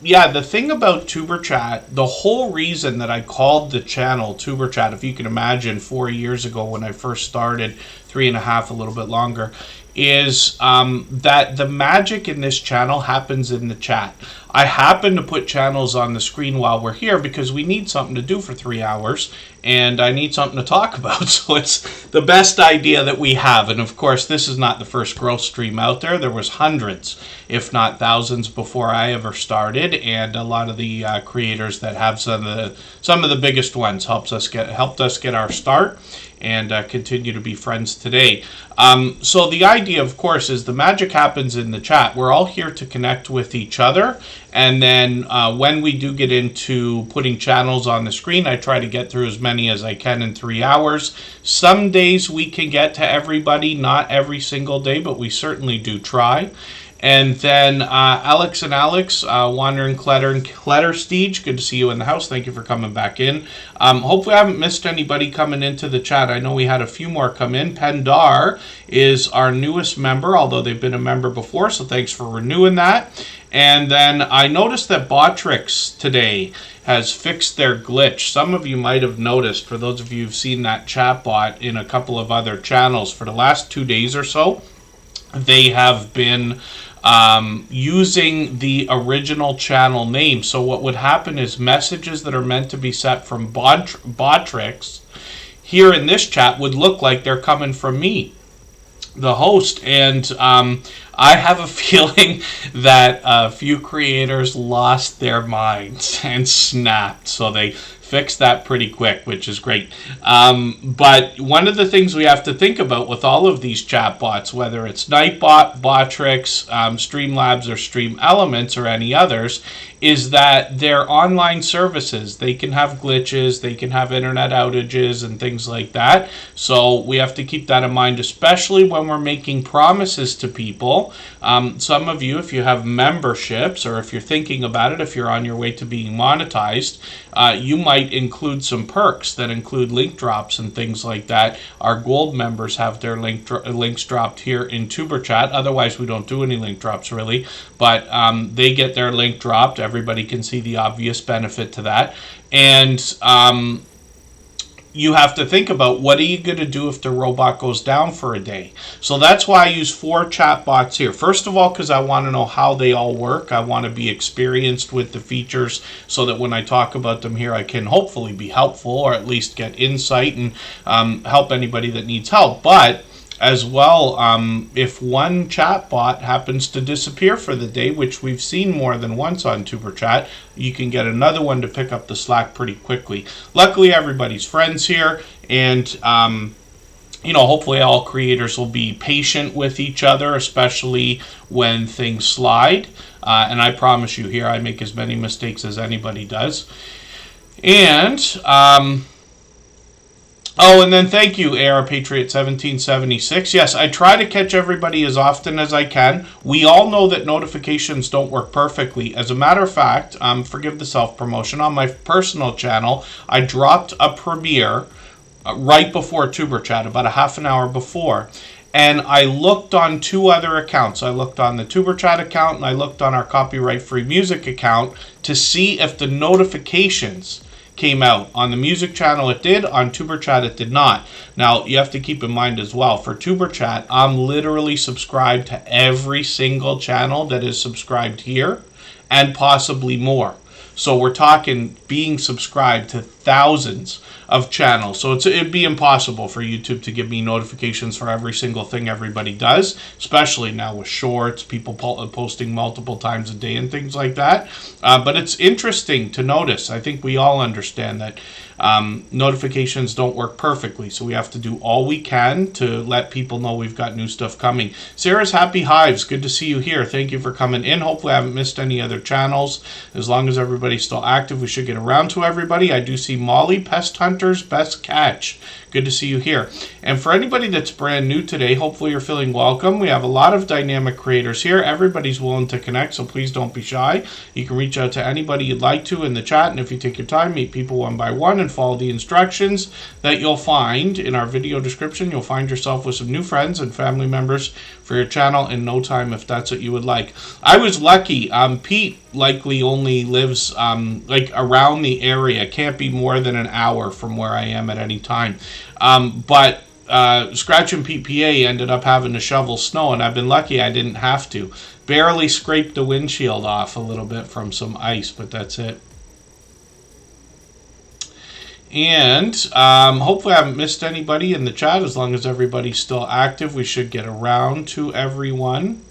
yeah, the thing about Superchat, the whole reason that I called the channel Superchat, if you can imagine, 4 years ago when I first started, 3.5, a little bit longer, is that the magic in this channel happens in the chat. I happen to put channels on the screen while we're here because we need something to do for 3 hours, and I need something to talk about. So it's the best idea that we have. And of course, this is not the first growth stream out there. There was hundreds, if not thousands, before I ever started, and a lot of the creators that have some of the biggest ones helped us get our start, and continue to be friends today. So the idea, of course, is the magic happens in the chat. We're all here to connect with each other, and then when we do get into putting channels on the screen, I try to get through as many as I can in 3 hours. Some days we can get to everybody, not every single day, but we certainly do try. And then Alex and Alex, Wandering Kletterstige, good to see you in the house. Thank you for coming back in. Hopefully I haven't missed anybody coming into the chat. I know we had a few more come in. Pendar is our newest member, although they've been a member before, so thanks for renewing that. And then I noticed that Botrix today has fixed their glitch. Some of you might have noticed, for those of you who've seen that ChatBot in a couple of other channels, for the last 2 days or so, they have been using the original channel name. So what would happen is messages that are meant to be set from Botrix here in this chat would look like they're coming from me, the host. And I have a feeling that a few creators lost their minds and snapped. So they fixed that pretty quick, which is great. But one of the things we have to think about with all of these chatbots, whether it's Nightbot, Botrix, Streamlabs, or Stream Elements, or any others, is that they're online services. They can have glitches, they can have internet outages and things like that. So we have to keep that in mind, especially when we're making promises to people. Some of you, if you have memberships, or if you're thinking about it, if you're on your way to being monetized, you might include some perks that include link drops and things like that. Our gold members have their links dropped here in Superchat. Otherwise, we don't do any link drops really, but they get their link dropped. Everybody can see the obvious benefit to that. And you have to think about, what are you going to do if the robot goes down for a day? So that's why I use 4 chatbots here. First of all, because I want to know how they all work. I want to be experienced with the features so that when I talk about them here, I can hopefully be helpful, or at least get insight and help anybody that needs help. But as well, if one chatbot happens to disappear for the day, which we've seen more than once on TuberChat, you can get another one to pick up the slack pretty quickly. Luckily, everybody's friends here, and you know, hopefully all creators will be patient with each other, especially when things slide. And I promise you here, I make as many mistakes as anybody does. And oh, and then thank you, AR Patriot 1776. Yes, I try to catch everybody as often as I can. We all know that notifications don't work perfectly. As a matter of fact, forgive the self-promotion, on my personal channel, I dropped a premiere right before TuberChat, about a half an hour before. And I looked on 2 other accounts. I looked on the TuberChat account, and I looked on our copyright-free music account to see if the notifications came out. On the music channel it did, on TuberChat it did not. Now you have to keep in mind as well, for TuberChat I'm literally subscribed to every single channel that is subscribed here, and possibly more. So we're talking being subscribed to thousands of channels. So it'd be impossible for YouTube to give me notifications for every single thing everybody does, especially now with shorts, people posting multiple times a day and things like that. But it's interesting to notice. I think we all understand that notifications don't work perfectly, so we have to do all we can to let people know we've got new stuff coming. Sarah's Happy Hives, good to see you here. Thank you for coming in. Hopefully I haven't missed any other channels. As long as everybody's still active, we should get around to everybody. I do see see Molly, Pest Hunters, Best Catch. Good to see you here. And for anybody that's brand new today, hopefully you're feeling welcome. We have a lot of dynamic creators here. Everybody's willing to connect, so please don't be shy. You can reach out to anybody you'd like to in the chat, and if you take your time, meet people one by one and follow the instructions that you'll find in our video description. You'll find yourself with some new friends and family members for your channel in no time if that's what you would like. I was lucky. Pete likely only lives like around the area. Can't be more than an hour from where I am at any time. But Scratch and PPA ended up having to shovel snow, and I've been lucky I didn't have to. Barely scraped the windshield off a little bit from some ice, but that's it. And hopefully I haven't missed anybody in the chat. As long as everybody's still active, we should get around to everyone.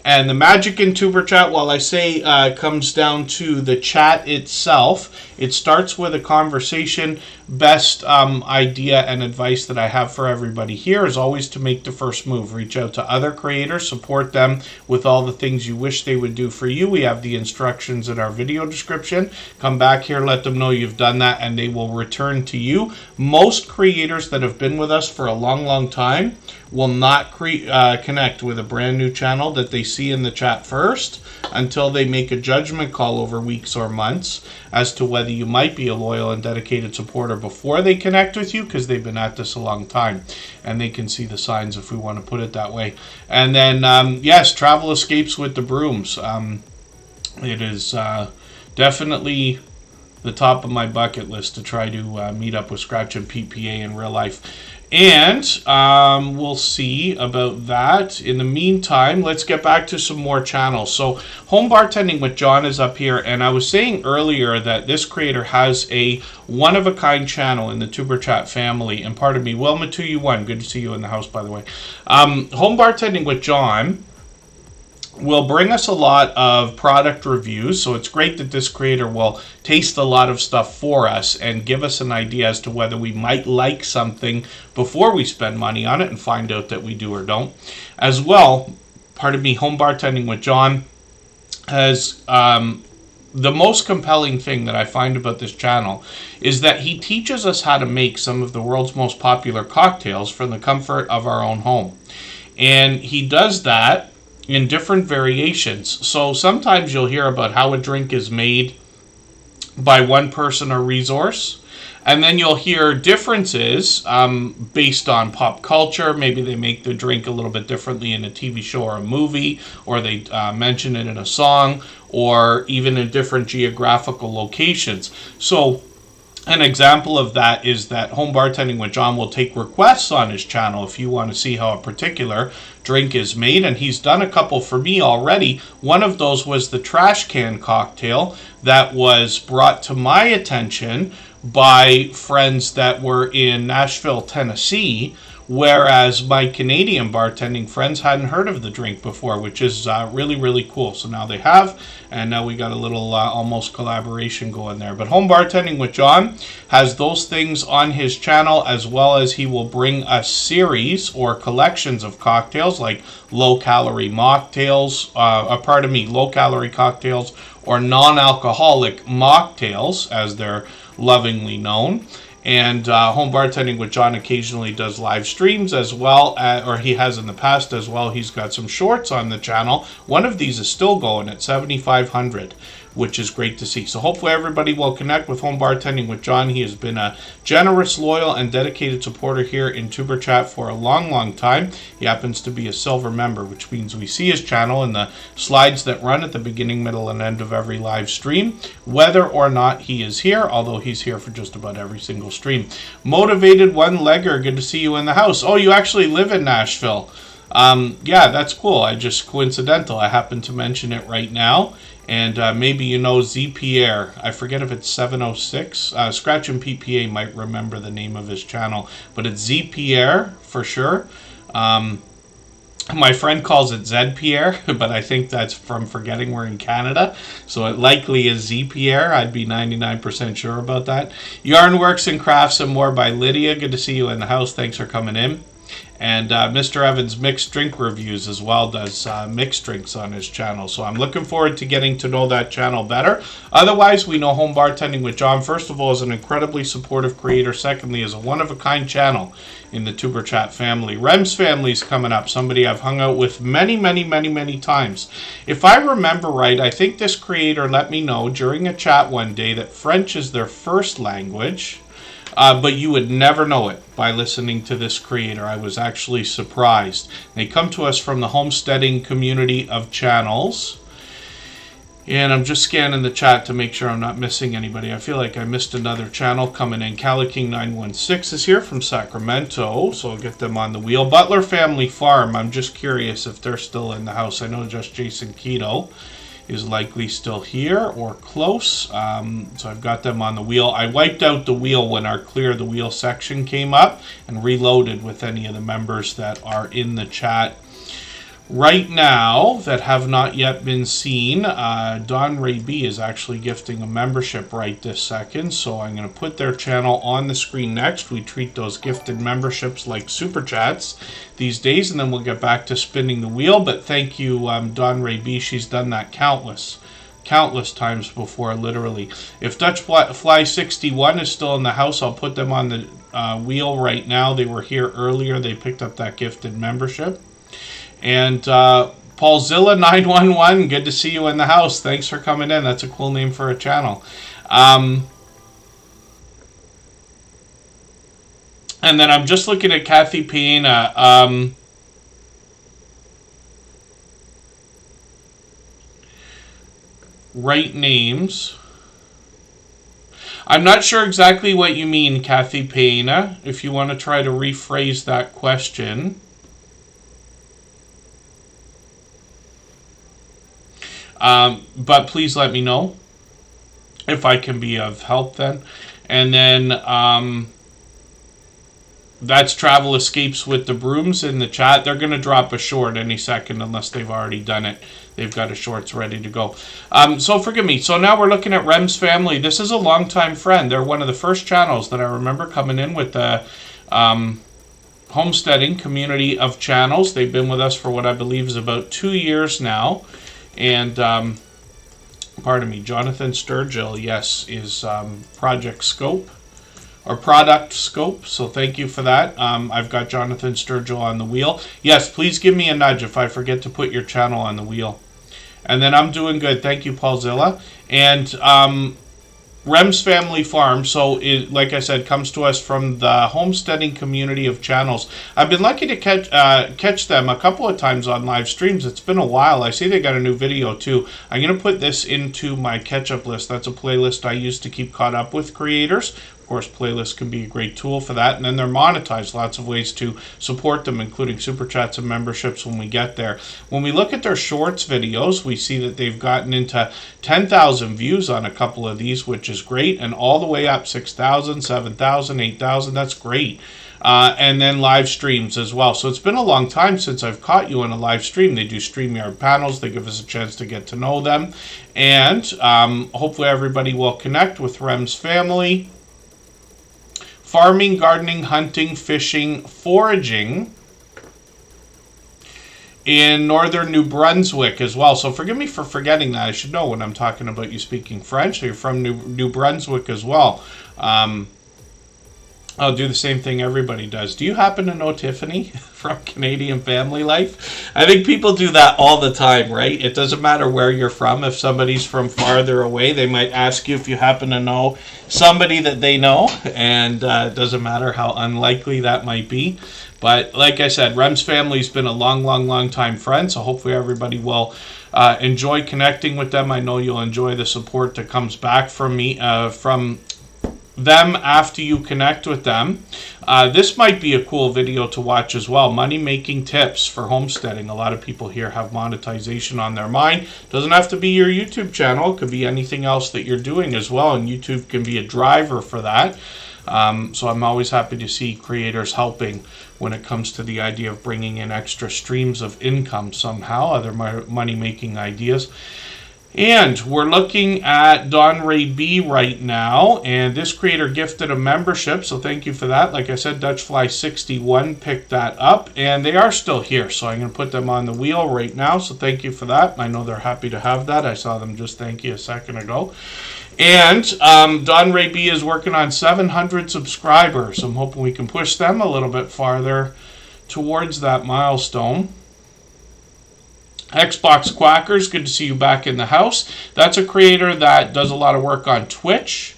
And the magic in Tuber Chat, while I say comes down to the chat itself, it starts with a conversation. Best idea and advice that I have for everybody here is always to make the first move. Reach out to other creators, support them with all the things you wish they would do for you. We have the instructions in our video description. Come back here, let them know you've done that, and they will return to you. Most creators that have been with us for a long, long time will not connect with a brand new channel that they see in the chat first until they make a judgment call over weeks or months as to whether you might be a loyal and dedicated supporter before they connect with you, because they've been at this a long time and they can see the signs, if we want to put it that way. And then yes, travel escapes with the brooms. It is definitely the top of my bucket list to try to meet up with Scratch and PPA in real life. And we'll see about that. In the meantime, let's get back to some more channels. So Home Bartending with John is up here. And I was saying earlier that this creator has a one-of-a-kind channel in the Tuber Chat family. And pardon me, Wilma 2U1, good to see you in the house, by the way. Home Bartending with John will bring us a lot of product reviews, so it's great that this creator will taste a lot of stuff for us and give us an idea as to whether we might like something before we spend money on it and find out that we do or don't. As well, pardon me, Home Bartending with John has the most compelling thing that I find about this channel is that he teaches us how to make some of the world's most popular cocktails from the comfort of our own home. And he does that in different variations. So sometimes you'll hear about how a drink is made by one person or resource, and then you'll hear differences based on pop culture. Maybe they make the drink a little bit differently in a TV show or a movie, or they mention it in a song, or even in different geographical locations. So an example of that is that Home Bartending with John will take requests on his channel if you want to see how a particular drink is made, and he's done a couple for me already. One of those was the trash can cocktail that was brought to my attention by friends that were in Nashville, Tennessee, whereas my Canadian bartending friends hadn't heard of the drink before, which is really, really cool. So now they have, and now we got a little almost collaboration going there. But Home Bartending with John has those things on his channel, as well as he will bring a series or collections of cocktails like low-calorie mocktails, low-calorie cocktails, or non-alcoholic mocktails, as they're lovingly known. And Home Bartending with John occasionally does live streams as well, or he has in the past as well. He's got some shorts on the channel. One of these is still going at 7,500, which is great to see. So hopefully everybody will connect with Home Bartending with John. He has been a generous, loyal, and dedicated supporter here in Tuber Chat for a long, long time. He happens to be a silver member, which means we see his channel in the slides that run at the beginning, middle, and end of every live stream, whether or not he is here, although he's here for just about every single stream. Motivated One-Legger, good to see you in the house. Oh, you actually live in Nashville. Yeah, that's cool. I just coincidental. I happen to mention it right now. And maybe you know Z Pierre. I forget if it's 706. Scratch and PPA might remember the name of his channel, but it's Z Pierre for sure. My friend calls it Zed Pierre, but I think that's from forgetting we're in Canada. So it likely is Z Pierre. I'd be 99% sure about that. Yarn Works and Crafts and More by Lydia. Good to see you in the house. Thanks for coming in. And Mr. Evans Mixed Drink Reviews as well does mixed drinks on his channel. So I'm looking forward to getting to know that channel better. Otherwise, we know Home Bartending with John, first of all, is an incredibly supportive creator. Secondly, is a one-of-a-kind channel in the Tuber Chat family. Rem's family's coming up. Somebody I've hung out with many, many, many, many times. If I remember right, I think this creator let me know during a chat one day that French is their first language. But you would never know it by listening to this creator. I was actually surprised. They come to us from the homesteading community of channels. And I'm just scanning the chat to make sure I'm not missing anybody. I feel like I missed another channel coming in. Cali King 916 is here from Sacramento, so I'll get them on the wheel. Butler Family Farm, I'm just curious if they're still in the house. I know just Jason Keto is likely still here or close, so I've got them on the wheel. I wiped out the wheel when our clear the wheel section came up and reloaded with any of the members that are in the chat right now that have not yet been seen. Don Ray B is actually gifting a membership right this second, so I'm going to put their channel on the screen next. We treat those gifted memberships like Super Chats these days, and then we'll get back to spinning the wheel. But thank you, Don Ray B. She's done that countless times before, literally. If Dutch Fly 61 is still in the house, I'll put them on the wheel right now. They were here earlier. They picked up that gifted membership. And Paulzilla 911, good to see you in the house. Thanks for coming in. That's a cool name for a channel. And then I'm just looking at Kathy Piena. Right names. I'm not sure exactly what you mean, Kathy Piena. If you want to try to rephrase that question. But please let me know if I can be of help then. And then that's Travel Escapes with the Brooms in the chat. They're going to drop a short any second unless they've already done it. They've got a shorts ready to go. So forgive me. So now we're looking at Rem's family. This is a longtime friend. They're one of the first channels that I remember coming in with the homesteading community of channels. They've been with us for what I believe is about 2 years now. And, pardon me, Jonathan Sturgill, yes, is Project Scope, or Product Scope, so thank you for that. I've got Jonathan Sturgill on the wheel. Yes, please give me a nudge if I forget to put your channel on the wheel. And then I'm doing good. Thank you, Paulzilla. And Rem's Family Farm, so it, like I said, comes to us from the homesteading community of channels. I've been lucky to catch them a couple of times on live streams. It's been a while. I see they got a new video too. I'm going to put this into my catch-up list. That's a playlist I use to keep caught up with creators. Of course, playlists can be a great tool for that. And then they're monetized. Lots of ways to support them, including Super Chats and memberships when we get there. When we look at their shorts videos, we see that they've gotten into 10,000 views on a couple of these, which is great. And all the way up 6,000, 7,000, 8,000. That's great. And then live streams as well. So it's been a long time since I've caught you on a live stream. They do StreamYard panels. They give us a chance to get to know them. And hopefully everybody will connect with Rem's family. Farming, gardening, hunting, fishing, foraging in northern New Brunswick as well. So forgive me for forgetting that. I should know when I'm talking about you speaking French. So you're from New Brunswick as well. I'll do the same thing everybody does. Do you happen to know Tiffany from Canadian Family Life? I think people do that all the time, right? It doesn't matter where you're from. If somebody's from farther away, they might ask you if you happen to know somebody that they know, and it doesn't matter how unlikely that might be. But like I said, Rem's family's been a long time friend, so hopefully everybody will enjoy connecting with them. I know you'll enjoy the support that comes back from me, from them after you connect with them. This might be a cool video to watch as well. Money making tips for homesteading. A lot of people here have monetization on their mind. Doesn't have to be your YouTube channel. It could be anything else that you're doing as well, and YouTube can be a driver for that. So I'm always happy to see creators helping when it comes to the idea of bringing in extra streams of income somehow, other money making ideas. And we're looking at Don Ray B right now, and this creator gifted a membership, so thank you for that. Like I said, Dutchfly61 picked that up, and they are still here, so I'm going to put them on the wheel right now, so thank you for that. I know they're happy to have that. I saw them just thank you a second ago. And Don Ray B is working on 700 subscribers. I'm hoping we can push them a little bit farther towards that milestone. Xbox Quackers, good to see you back in the house. That's a creator that does a lot of work on Twitch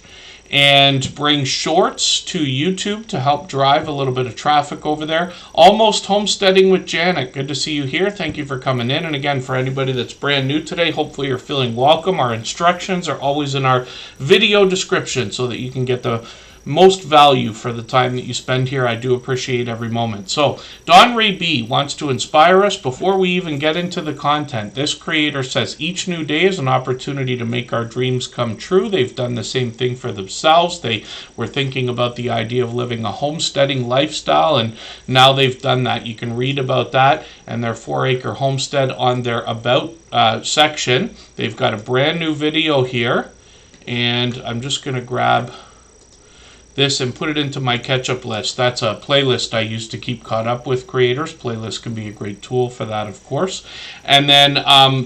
and brings shorts to YouTube to help drive a little bit of traffic over there. Almost Homesteading with Janet, good to see you here. Thank you for coming in. And again, for anybody that's brand new today, hopefully you're feeling welcome. Our instructions are always in our video description so that you can get the most value for the time that you spend here. I do appreciate every moment. So, Don Ray B wants to inspire us before we even get into the content. This creator says each new day is an opportunity to make our dreams come true. They've done the same thing for themselves. They were thinking about the idea of living a homesteading lifestyle, and now they've done that. You can read about that and their 4-acre homestead on their About section. They've got a brand new video here, and I'm just going to grab this and put it into my catch-up list. That's a playlist I use to keep caught up with creators. Playlists can be a great tool for that, of course. And then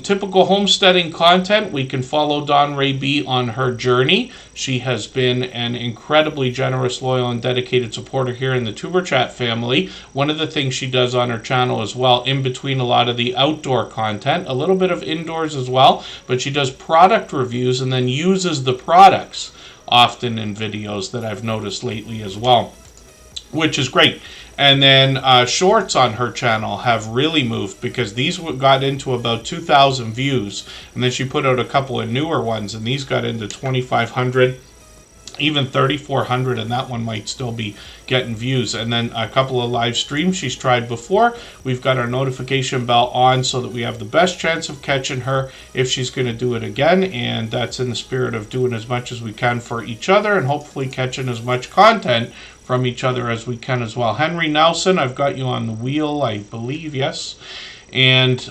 typical homesteading content, we can follow Don Ray B on her journey. She has been an incredibly generous, loyal, and dedicated supporter here in the Superchat family. One of the things she does on her channel as well, in between a lot of the outdoor content, a little bit of indoors as well, but she does product reviews and then uses the products often in videos that I've noticed lately as well, which is great. And then shorts on her channel have really moved because these got into about 2,000 views, and then she put out a couple of newer ones, and these got into 2,500, even 3,400, and that one might still be getting views. And then a couple of live streams she's tried before. We've got our notification bell on so that we have the best chance of catching her if she's going to do it again, and that's in the spirit of doing as much as we can for each other and hopefully catching as much content from each other as we can as well. Henry Nelson, I've got you on the wheel, I believe, yes. And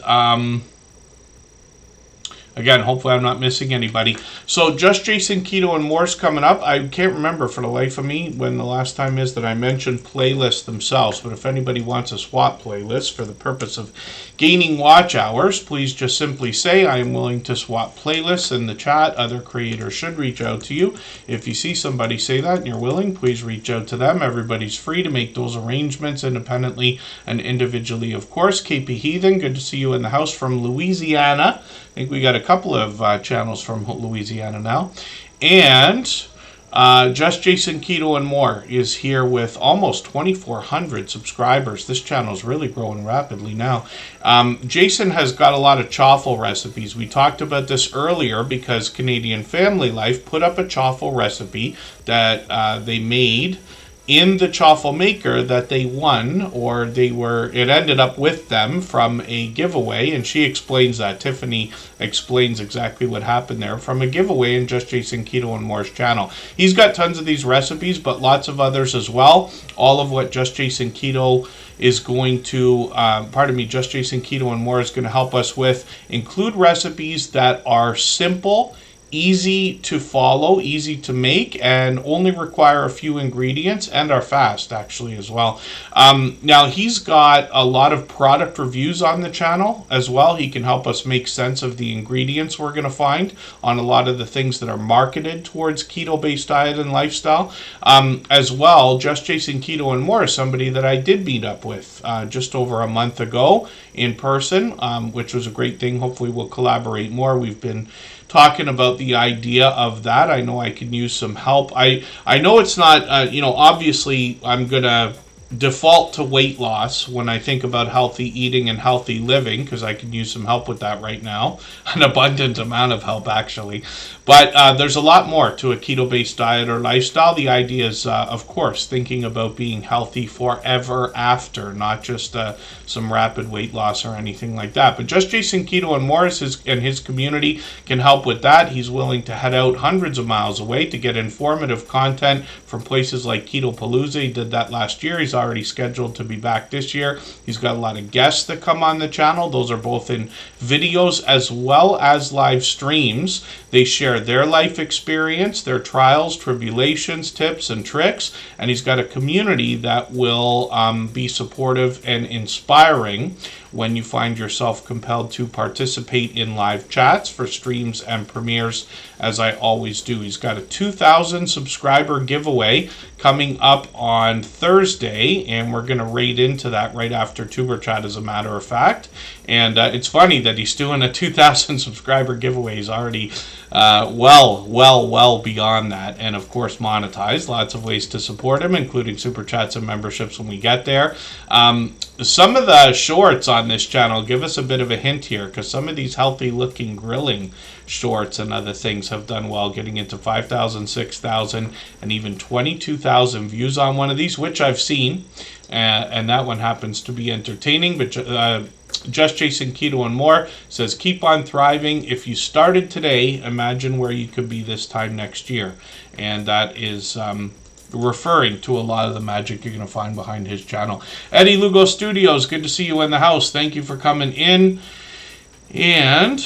again, hopefully I'm not missing anybody. So Just Jason Keto and More's coming up. I can't remember for the life of me when the last time is that I mentioned playlists themselves, but if anybody wants a swap playlist for the purpose of gaining watch hours, please just simply say I am willing to swap playlists in the chat. Other creators should reach out to you. If you see somebody say that and you're willing, please reach out to them. Everybody's free to make those arrangements independently and individually, of course. KP Heathen, good to see you in the house from Louisiana. I think we got a couple of channels from Louisiana now. And Just Jason Keto and More is here with almost 2,400 subscribers. This channel is really growing rapidly now. Jason has got a lot of chaffle recipes. We talked about this earlier because Canadian Family Life put up a chaffle recipe that they made in the chaffle maker that they won, or it ended up with them from a giveaway, and she explains that. Tiffany explains exactly what happened there from a giveaway in Just Jason Keto and More's channel. He's got tons of these recipes, but lots of others as well. All of what Just Jason Keto is going to, Just Jason Keto and More is going to help us with, include recipes that are simple, easy to follow, easy to make, and only require a few ingredients, and are fast actually as well. Now he's got a lot of product reviews on the channel as well. He can help us make sense of the ingredients we're going to find on a lot of the things that are marketed towards keto-based diet and lifestyle. As well, Just Jason Keto and More is somebody that I did meet up with just over a month ago in person, which was a great thing. Hopefully we'll collaborate more. We've been talking about the idea of that. I know I can use some help. I know it's not, obviously I'm going to default to weight loss when I think about healthy eating and healthy living, because I can use some help with that right now. An abundant amount of help, actually. But there's a lot more to a keto-based diet or lifestyle. The idea is, of course, thinking about being healthy forever after, not just some rapid weight loss or anything like that. But Just Jason Keto and more and his community can help with that. He's willing to head out hundreds of miles away to get informative content from places like Keto Palooza. He did that last year. He's already scheduled to be back this year. He's got a lot of guests that come on the channel. Those are both in videos as well as live streams. They share their life experience, their trials, tribulations, tips, and tricks. And he's got a community that will be supportive and inspiring when you find yourself compelled to participate in live chats for streams and premieres, as I always do. He's got a 2,000 subscriber giveaway coming up on Thursday, and we're going to raid into that right after Tuber Chat, as a matter of fact. And it's funny that he's doing a 2,000 subscriber giveaway. He's already well beyond that, and of course monetized. Lots of ways to support him, including super chats and memberships when we get there. Some of the shorts on this channel give us a bit of a hint here, because some of these healthy looking grilling shorts and other things have done well, getting into 5,000, 6,000, and even 22,000 views on one of these, which I've seen, and that one happens to be entertaining. But Just Jason Keto and more says, keep on thriving. If you started today, imagine where you could be this time next year. And that is referring to a lot of the magic you're going to find behind his channel. Eddie Lugo Studios, good to see you in the house. Thank you for coming in. And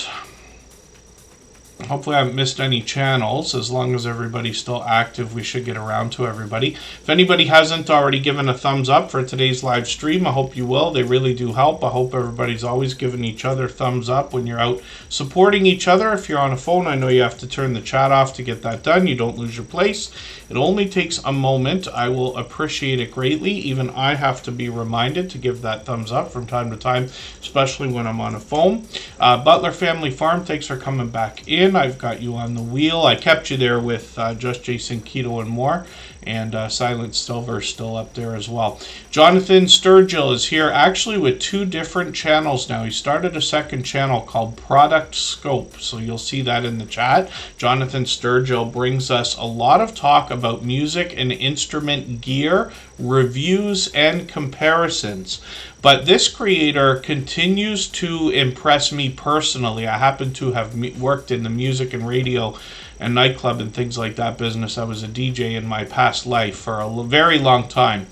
hopefully I haven't missed any channels. As long as everybody's still active, we should get around to everybody. If anybody hasn't already given a thumbs up for today's live stream, I hope you will. They really do help. I hope everybody's always giving each other thumbs up when you're out supporting each other. If you're on a phone, I know you have to turn the chat off to get that done. You don't lose your place. It only takes a moment. I will appreciate it greatly. Even I have to be reminded to give that thumbs up from time to time, especially when I'm on a phone. Butler Family Farm, thanks for coming back in. I've got you on the wheel. I kept you there with Just Jason Keto and more. And Silent Silver still up there as well. Jonathan Sturgill is here, actually with 2 different channels now. He started a second channel called Product Scope, so you'll see that in the chat. Jonathan Sturgill brings us a lot of talk about music and instrument gear, reviews, and comparisons. But this creator continues to impress me personally. I happen to have worked in the music and radio and nightclub and things like that business. I was a DJ in my past life for a very long time.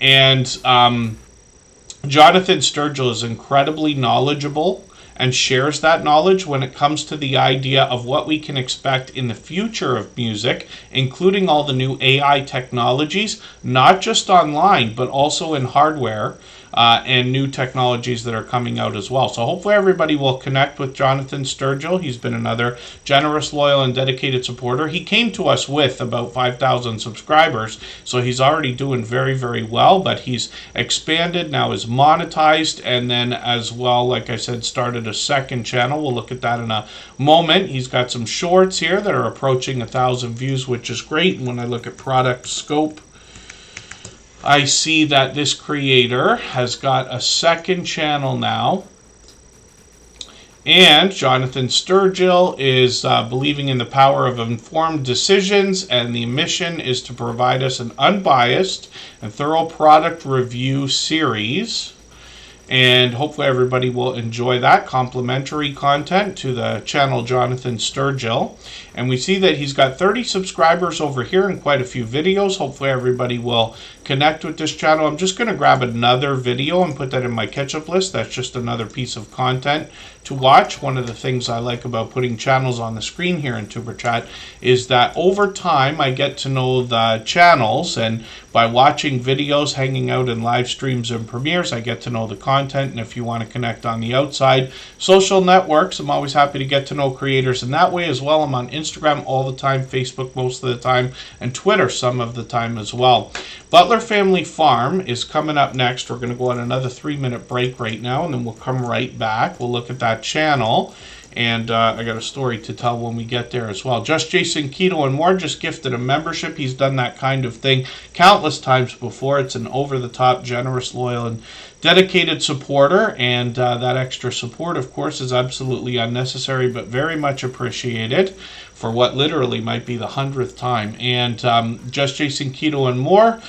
And Jonathan Sturgill is incredibly knowledgeable and shares that knowledge when it comes to the idea of what we can expect in the future of music, including all the new AI technologies, not just online, but also in hardware. And new technologies that are coming out as well. So hopefully everybody will connect with Jonathan Sturgill. He's been another generous, loyal, and dedicated supporter. He came to us with about 5,000 subscribers, so he's already doing very, very well, but he's expanded, now is monetized, and then as well, like I said, started a second channel. We'll look at that in a moment. He's got some shorts here that are approaching 1,000 views, which is great. And when I look at Product Scope, I see that this creator has got a second channel now. And Jonathan Sturgill is believing in the power of informed decisions, and the mission is to provide us an unbiased and thorough product review series. And hopefully everybody will enjoy that complimentary content to the channel Jonathan Sturgill. And we see that he's got 30 subscribers over here and quite a few videos. Hopefully everybody will connect with this channel. I'm just going to grab another video and put that in my catch-up list. That's just another piece of content to watch. One of the things I like about putting channels on the screen here in Tuber Chat is that over time I get to know the channels, and by watching videos, hanging out in live streams and premieres, I get to know the content. And if you want to connect on the outside social networks, I'm always happy to get to know creators in that way as well. I'm on Instagram all the time, Facebook most of the time, and Twitter some of the time as well. Butler Family Farm is coming up next. We're going to go on another 3-minute break right now, and then we'll come right back. We'll look at that channel. And I got a story to tell when we get there as well. Just Jason Keto and More just gifted a membership. He's done that kind of thing countless times before. It's an over-the-top, generous, loyal, and dedicated supporter. And that extra support, of course, is absolutely unnecessary, but very much appreciated for what literally might be the 100th time. And Just Jason Keto and More,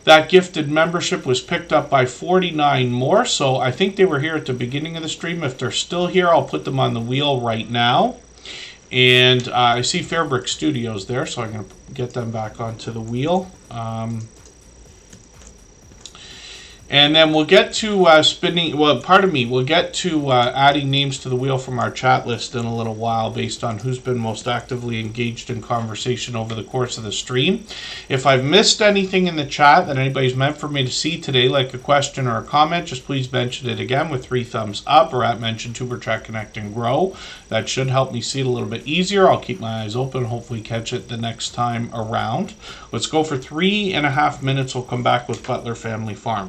that gifted membership was picked up by 49 more, so I think they were here at the beginning of the stream. If they're still here, I'll put them on the wheel right now. And I see Fairbrick Studios there, so I'm going to get them back onto the wheel. And then we'll get to we'll get to adding names to the wheel from our chat list in a little while based on who's been most actively engaged in conversation over the course of the stream. If I've missed anything in the chat that anybody's meant for me to see today, like a question or a comment, just please mention it again with 3 thumbs up or at mention Superchat Connect and Grow. That should help me see it a little bit easier. I'll keep my eyes open, hopefully catch it the next time around. Let's go for 3.5 minutes. We'll come back with Butler Family Farm.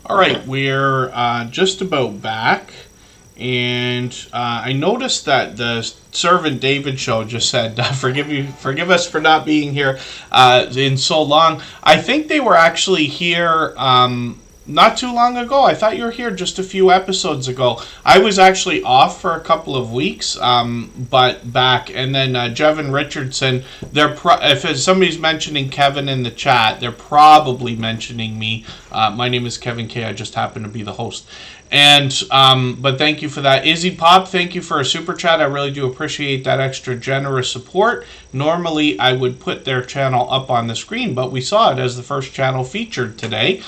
All right, we're just about back, and I noticed that the Servant David show just said, forgive us for not being here in so long. I think they were actually here not too long ago. I thought you were here just a few episodes ago. I was actually off for a couple of weeks, but back. And then Jevin Richardson, if somebody's mentioning Kevin in the chat, they're probably mentioning me. My name is Kevin K. I just happen to be the host. And but thank you for that. Izzy Pop, thank you for a super chat. I really do appreciate that extra generous support. Normally I would put their channel up on the screen, but we saw it as the first channel featured today.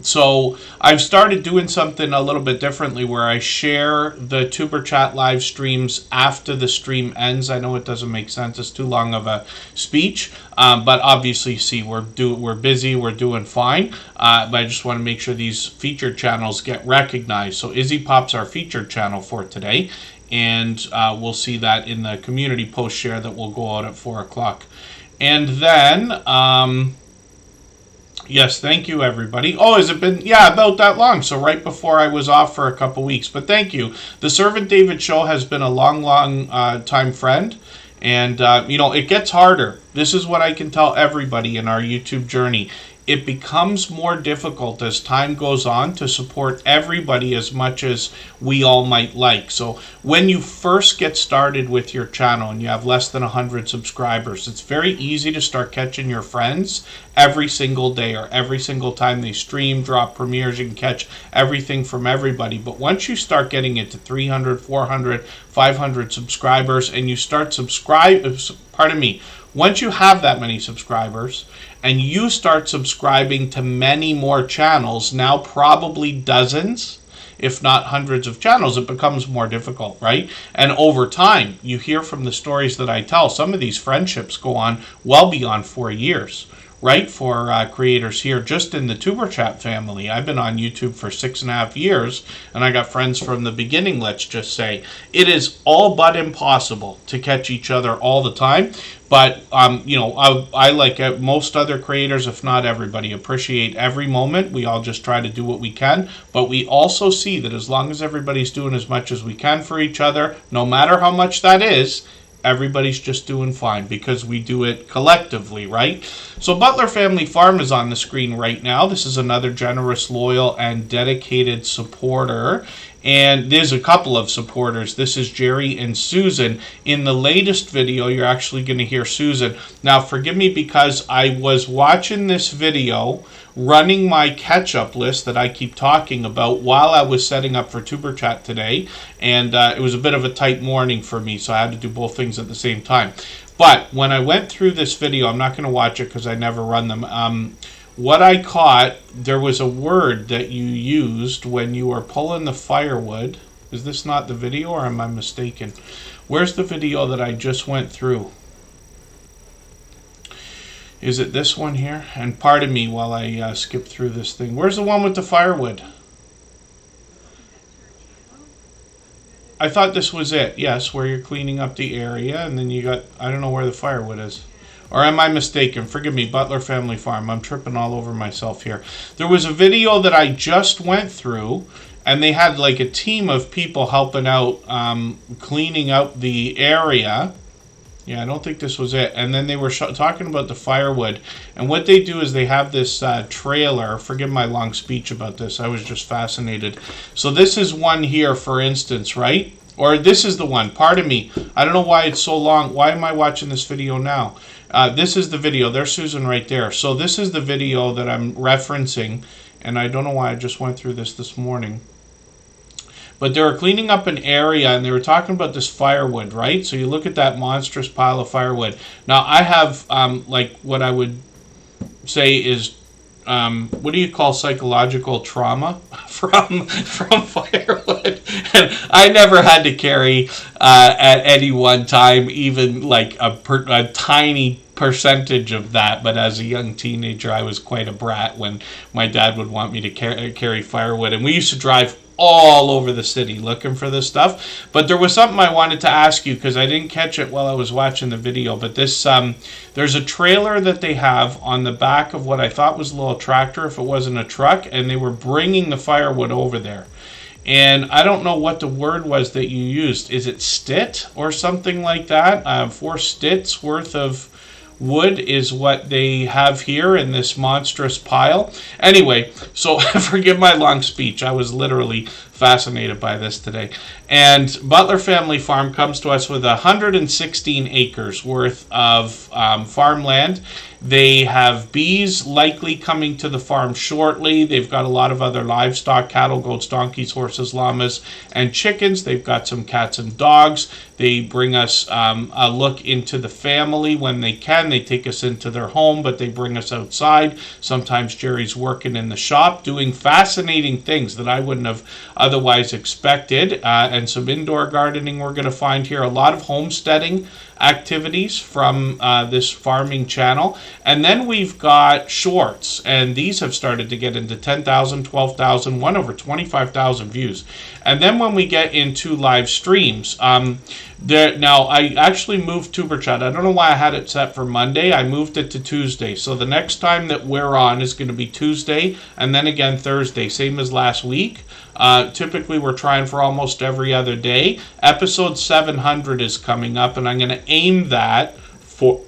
So I've started doing something a little bit differently where I share the Tuber Chat live streams after the stream ends. I know it doesn't make sense. It's too long of a speech. But obviously, see, we're busy. We're doing fine. But I just want to make sure these featured channels get recognized. So Izzy Pop's our featured channel for today. And we'll see that in the community post share that will go out at 4 o'clock. And then... yes, thank you, everybody. Oh, has it been, yeah, about that long. So right before I was off for a couple weeks. But thank you. The Servant David Show has been a long time friend. And, it gets harder. This is what I can tell everybody in our YouTube journey. It becomes more difficult as time goes on to support everybody as much as we all might like. So when you first get started with your channel and you have less than 100 subscribers, it's very easy to start catching your friends every single day or every single time they stream, drop premieres. You can catch everything from everybody. But once you start getting it to 300, 400, 500 subscribers and you start once you have that many subscribers and you start subscribing to many more channels, now probably dozens, if not hundreds of channels, it becomes more difficult, right? And over time, you hear from the stories that I tell, some of these friendships go on well beyond 4 years, right? For creators here, just in the Tuber Chat family. I've been on YouTube for 6.5 years, and I got friends from the beginning, let's just say. It is all but impossible to catch each other all the time. But, I like most other creators, if not everybody, appreciate every moment. We all just try to do what we can. But we also see that as long as everybody's doing as much as we can for each other, no matter how much that is, everybody's just doing fine because we do it collectively, right? So Butler Family Farm is on the screen right now. This is another generous, loyal, and dedicated supporter. And there's a couple of supporters. This is Jerry and Susan. In the latest video, you're actually going to hear Susan. Now, forgive me because I was watching this video running my catch-up list that I keep talking about while I was setting up for Tuber Chat today. And it was a bit of a tight morning for me, so I had to do both things at the same time. But when I went through this video, I'm not going to watch it because I never run them. What I caught, there was a word that you used when you were pulling the firewood. Is this not the video or am I mistaken? Where's the video that I just went through? Is it this one here? And pardon me while I skip through this thing. Where's the one with the firewood? I thought this was it. Yes, where you're cleaning up the area and then you got, I don't know where the firewood is. Or am I mistaken? Forgive me, Butler Family Farm. I'm tripping all over myself here. There was a video that I just went through, and they had like a team of people helping out, cleaning out the area. Yeah, I don't think this was it. And then they were talking about the firewood. And what they do is they have this trailer. Forgive my long speech about this. I was just fascinated. So this is one here, for instance, right? Or this is the one. Pardon me. I don't know why it's so long. Why am I watching this video now? This is the video. There's Susan right there. So this is the video that I'm referencing. And I don't know why I just went through this morning. But they were cleaning up an area and they were talking about this firewood, right? So you look at that monstrous pile of firewood. Now I have like what I would say is what do you call psychological trauma from firewood? And I never had to carry at any one time even like a tiny percentage of that, but as a young teenager I was quite a brat when my dad would want me to carry firewood, and we used to drive all over the city looking for this stuff. But there was something I wanted to ask you because I didn't catch it while I was watching the video. But this there's a trailer that they have on the back of what I thought was a little tractor, if it wasn't a truck, and they were bringing the firewood over there. And I don't know what the word was that you used. Is it stit or something like that? 4 stits worth of wood is what they have here in this monstrous pile. Anyway, so forgive my long speech. I was literally fascinated by this today. And Butler Family Farm comes to us with 116 acres worth of farmland. They have bees likely coming to the farm shortly. They've got a lot of other livestock, cattle, goats, donkeys, horses, llamas, and chickens. They've got some cats and dogs. They bring us a look into the family when they can. They take us into their home, but they bring us outside. Sometimes Jerry's working in the shop, doing fascinating things that I wouldn't have otherwise expected. And some indoor gardening we're going to find here. A lot of homesteading activities from this farming channel. And then we've got shorts, and these have started to get into 10,000, 12,000, one over 25,000 views. And then when we get into live streams, now I actually moved Superchat. I don't know why I had it set for Monday. I moved it to Tuesday. So the next time that we're on is going to be Tuesday, and then again Thursday, same as last week. Typically we're trying for almost every other day. Episode 700 is coming up, and I'm going to aim that for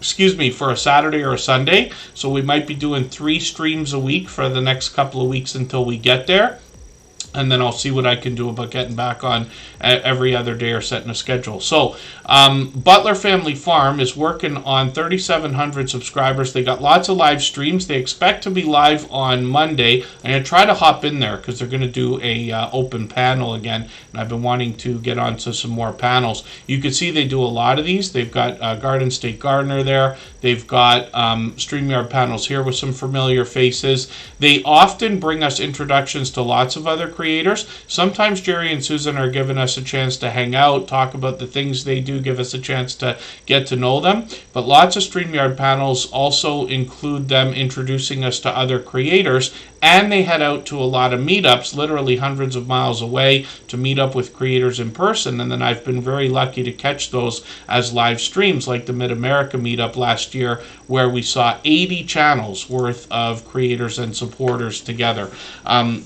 a Saturday or a Sunday. So we might be doing 3 streams a week for the next couple of weeks until we get there. And then I'll see what I can do about getting back on every other day or setting a schedule. So Butler Family Farm is working on 3,700 subscribers. They got lots of live streams. They expect to be live on Monday. I'm going to try to hop in there because they're going to do a open panel again. And I've been wanting to get onto some more panels. You can see they do a lot of these. They've got Garden State Gardener there. They've got StreamYard panels here with some familiar faces. They often bring us introductions to lots of other creators. Sometimes Jerry and Susan are giving us a chance to hang out, talk about the things they do, give us a chance to get to know them. But lots of StreamYard panels also include them introducing us to other creators, and they head out to a lot of meetups, literally hundreds of miles away, to meet up with creators in person. And then I've been very lucky to catch those as live streams, like the Mid-America meetup last year, where we saw 80 channels worth of creators and supporters together.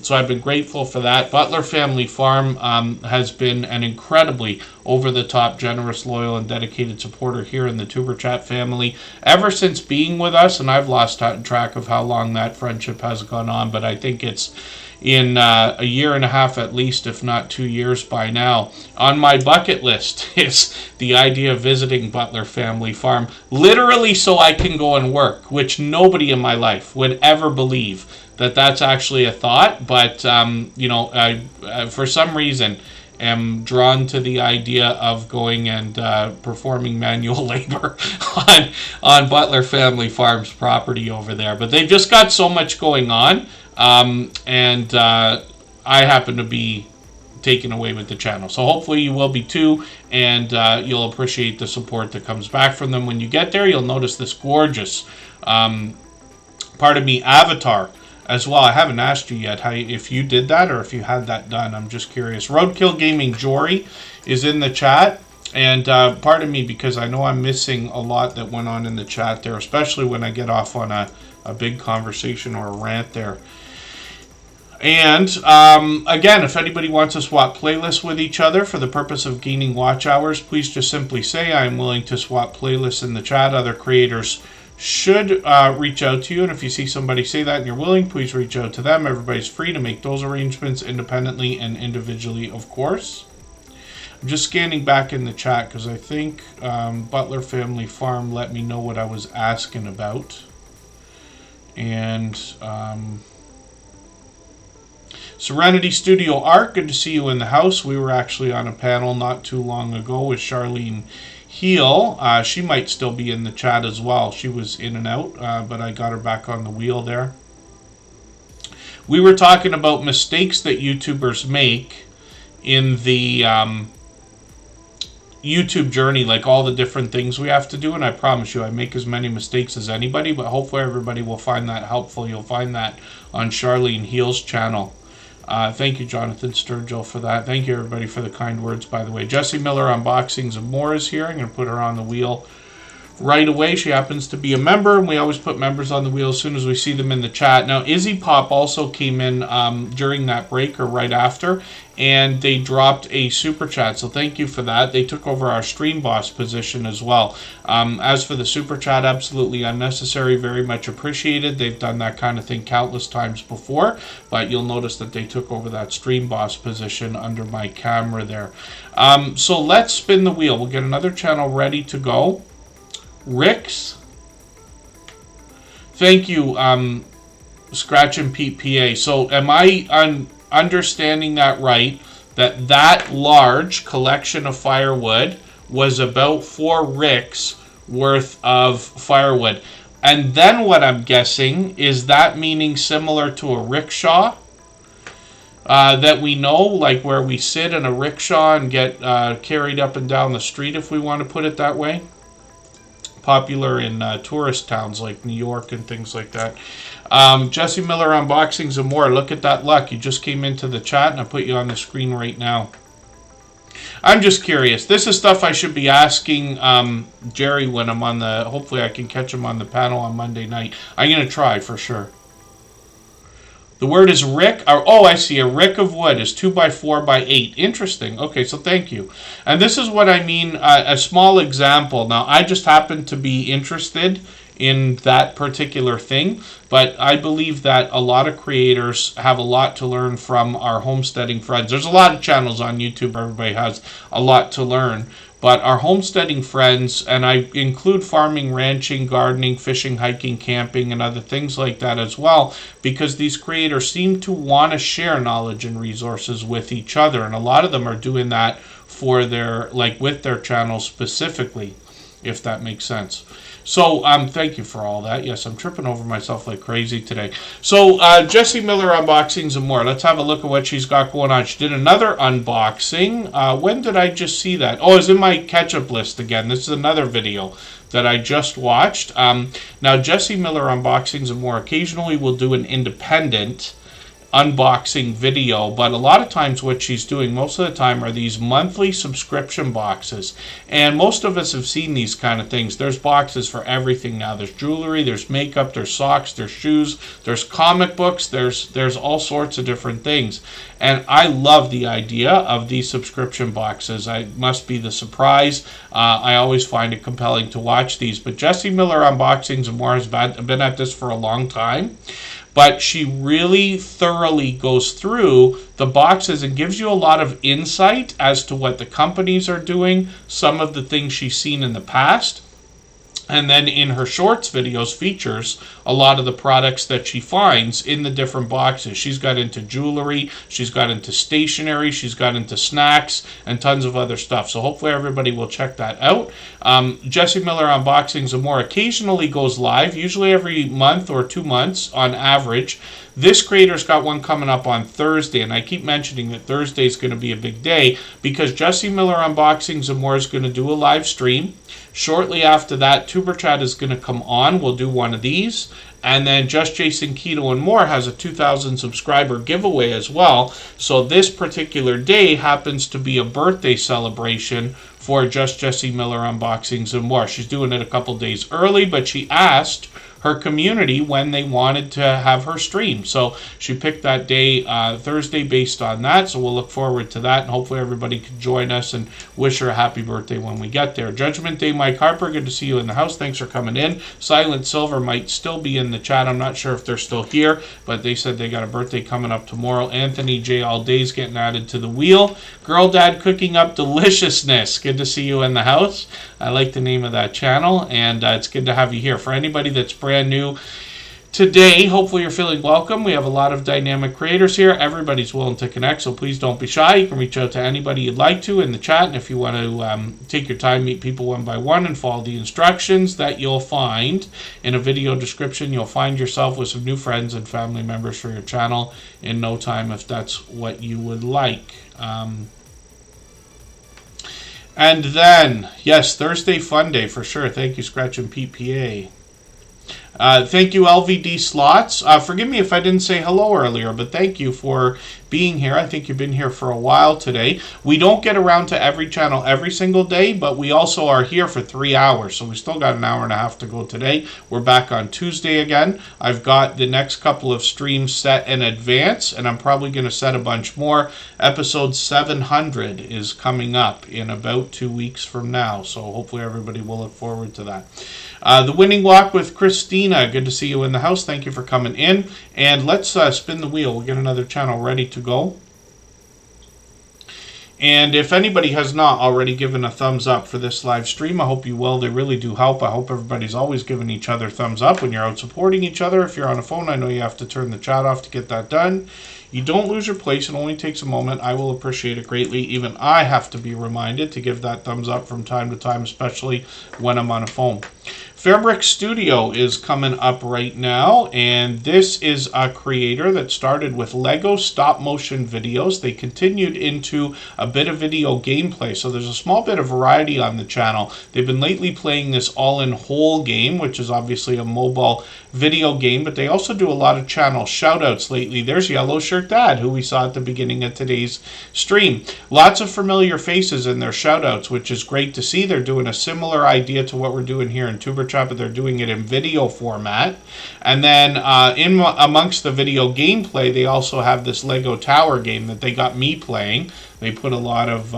So I've been grateful for that. Butler Family Farm has been an incredibly over-the-top, generous, loyal, and dedicated supporter here in the Tuber Chat family ever since being with us, and I've lost track of how long that friendship has gone on, but I think it's in a year and a half at least, if not 2 years by now. On my bucket list is the idea of visiting Butler Family Farm, literally so I can go and work, which nobody in my life would ever believe that that's actually a thought, but I for some reason am drawn to the idea of going and performing manual labor on Butler Family Farm's property over there. But they've just got so much going on, and I happen to be taken away with the channel. So hopefully you will be too, and you'll appreciate the support that comes back from them. When you get there, you'll notice this gorgeous, avatar as well. I haven't asked you yet if you did that or if you had that done. I'm just curious. Roadkill Gaming Jory is in the chat. And pardon me, because I know I'm missing a lot that went on in the chat there, especially when I get off on a big conversation or a rant there. And again, if anybody wants to swap playlists with each other for the purpose of gaining watch hours, please just simply say I'm willing to swap playlists in the chat. Other creators should reach out to you, and if you see somebody say that and you're willing, please reach out to them. Everybody's free to make those arrangements independently and individually, of course. I'm just scanning back in the chat because I think Butler Family Farm let me know what I was asking about. And Serenity Studio Art, good to see you in the house. We were actually on a panel not too long ago with Charlene Heel. She might still be in the chat as well. She was in and out, but I got her back on the wheel there. We were talking about mistakes that YouTubers make in the YouTube journey, like all the different things we have to do, and I promise you I make as many mistakes as anybody, but hopefully everybody will find that helpful. You'll find that on Charlene Heel's channel. Thank you, Jonathan Sturgill, for that. Thank you, everybody, for the kind words, by the way. Jessie Miller Unboxings and More is here. I'm going to put her on the wheel right away. She happens to be a member, and we always put members on the wheel as soon as we see them in the chat. Now, Izzy Pop also came in during that break or right after, and they dropped a super chat, so thank you for that. They took over our stream boss position as well. As for the super chat, absolutely unnecessary, very much appreciated. They've done that kind of thing countless times before, but you'll notice that they took over that stream boss position under my camera there. So let's spin the wheel. We'll get another channel ready to go. Ricks, thank you, Scratch and Pete PA. So am I understanding that right, that large collection of firewood was about 4 ricks worth of firewood? And then what I'm guessing is that meaning similar to a rickshaw that we know, like where we sit in a rickshaw and get carried up and down the street, if we want to put it that way. Popular in tourist towns like New York and things like that. Jesse Miller Unboxings and More. Look at that luck. You just came into the chat and I put you on the screen right now. I'm just curious. This is stuff I should be asking Jerry when I'm on the... Hopefully I can catch him on the panel on Monday night. I'm going to try for sure. The word is rick. Oh, I see. A rick of wood is 2 by 4 by 8. Interesting. Okay, so thank you. And this is what I mean, a small example. Now, I just happen to be interested in that particular thing, but I believe that a lot of creators have a lot to learn from our homesteading friends. There's a lot of channels on YouTube. Everybody has a lot to learn. But our homesteading friends, and I include farming, ranching, gardening, fishing, hiking, camping, and other things like that as well, because these creators seem to want to share knowledge and resources with each other, and a lot of them are doing that for their, like with their channels specifically, if that makes sense. So, thank you for all that. Yes, I'm tripping over myself like crazy today. So, Jesse Miller Unboxings and More. Let's have a look at what she's got going on. She did another unboxing. When did I just see that? Oh, it's in my catch-up list again. This is another video that I just watched. Now, Jesse Miller Unboxings and More occasionally will do an independent unboxing video, but a lot of times what she's doing most of the time are these monthly subscription boxes, and most of us have seen these kind of things. There's boxes for everything now. There's jewelry, there's makeup, there's socks, there's shoes, there's comic books, there's all sorts of different things, and I love the idea of these subscription boxes. I must be the surprise. I always find it compelling to watch these, but Jesse Miller Unboxings and More has been at this for a long time. But she really thoroughly goes through the boxes and gives you a lot of insight as to what the companies are doing, some of the things she's seen in the past. And then in her shorts videos features a lot of the products that she finds in the different boxes. She's got into jewelry, she's got into stationery, she's got into snacks, and tons of other stuff. So hopefully everybody will check that out. Jesse Miller Unboxings and More occasionally goes live, usually every month or 2 months on average. This creator's got one coming up on Thursday, and I keep mentioning that Thursday is going to be a big day because Jesse Miller Unboxings and More is going to do a live stream. Shortly after that, Superchatters is going to come on. We'll do one of these. And then Just Jason Keto and More has a 2,000 subscriber giveaway as well. So this particular day happens to be a birthday celebration for Just Jesse Miller Unboxings and More. She's doing it a couple days early, but she asked her community when they wanted to have her stream. So she picked that day, Thursday, based on that. So we'll look forward to that, and hopefully everybody can join us and wish her a happy birthday when we get there. Judgment Day, Mike Harper, good to see you in the house. Thanks for coming in. Silent Silver might still be in the chat. I'm not sure if they're still here, but they said they got a birthday coming up tomorrow. Anthony J. All Day's getting added to the wheel. Girl Dad Cooking Up Deliciousness. Good to see you in the house. I like the name of that channel, and it's good to have you here. For anybody that's brand new today, hopefully you're feeling welcome. We have a lot of dynamic creators here. Everybody's willing to connect, so please don't be shy. You can reach out to anybody you'd like to in the chat, and if you want to take your time, meet people one by one, and follow the instructions that you'll find in a video description, you'll find yourself with some new friends and family members for your channel in no time if that's what you would like. And then, yes, Thursday Fun Day for sure. Thank you, Scratch and Pete PA. Thank you, LVD Slots. Forgive me if I didn't say hello earlier, but thank you for being here. I think you've been here for a while today. We don't get around to every channel every single day, but we also are here for 3 hours, so we still got an hour and a half to go today. We're back on Tuesday again. I've got the next couple of streams set in advance, and I'm probably going to set a bunch more. Episode 700 is coming up in about 2 weeks from now, so hopefully everybody will look forward to that. The Winning Walk with Christina. Good to see you in the house. Thank you for coming in. And let's spin the wheel. We'll get another channel ready to go. And if anybody has not already given a thumbs up for this live stream, I hope you will. They really do help. I hope everybody's always giving each other thumbs up when you're out supporting each other. If you're on a phone, I know you have to turn the chat off to get that done. You don't lose your place. It only takes a moment. I will appreciate it greatly. Even I have to be reminded to give that thumbs up from time to time, especially when I'm on a phone. Fairbrick Studio is coming up right now, and this is a creator that started with Lego stop motion videos. They continued into a bit of video gameplay, so there's a small bit of variety on the channel. They've been lately playing this all-in-whole game, which is obviously a mobile video game, but they also do a lot of channel shout-outs lately. There's Yellow Shirt Dad, who we saw at the beginning of today's stream. Lots of familiar faces in their shout-outs, which is great to see. They're doing a similar idea to what we're doing here in Superchat, but they're doing it in video format. And then amongst the video gameplay, they also have this Lego Tower game that they got me playing. They put a lot of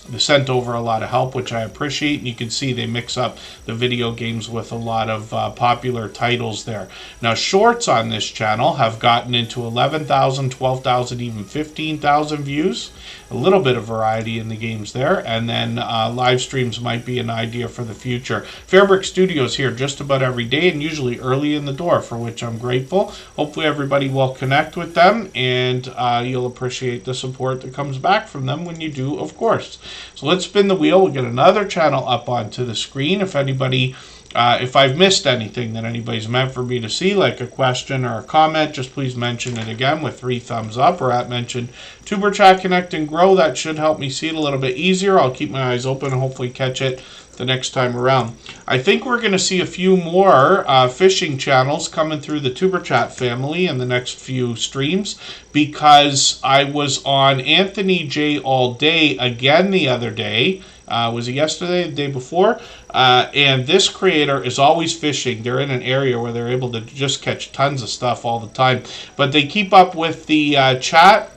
they sent over a lot of help, which I appreciate. And you can see they mix up the video games with a lot of popular titles there. Now, shorts on this channel have gotten into 11,000, 12,000, even 15,000 views. A little bit of variety in the games there. And then live streams might be an idea for the future. Fairbrick Studios here just about every day and usually early in the door, for which I'm grateful. Hopefully everybody will connect with them, and you'll appreciate the support that comes back from them when you do, of course. So let's spin the wheel. We'll get another channel up onto the screen. If anybody, if I've missed anything that anybody's meant for me to see, like a question or a comment, just please mention it again with 3 thumbs up, or at mention Tuber Chat Connect and Grow. That should help me see it a little bit easier. I'll keep my eyes open and hopefully catch it the next time around. I think we're going to see a few more fishing channels coming through the Tuber Chat family in the next few streams, because I was on Anthony J all day again the other day. Was it yesterday, the day before? And this creator is always fishing. They're in an area where they're able to just catch tons of stuff all the time. But they keep up with the chat,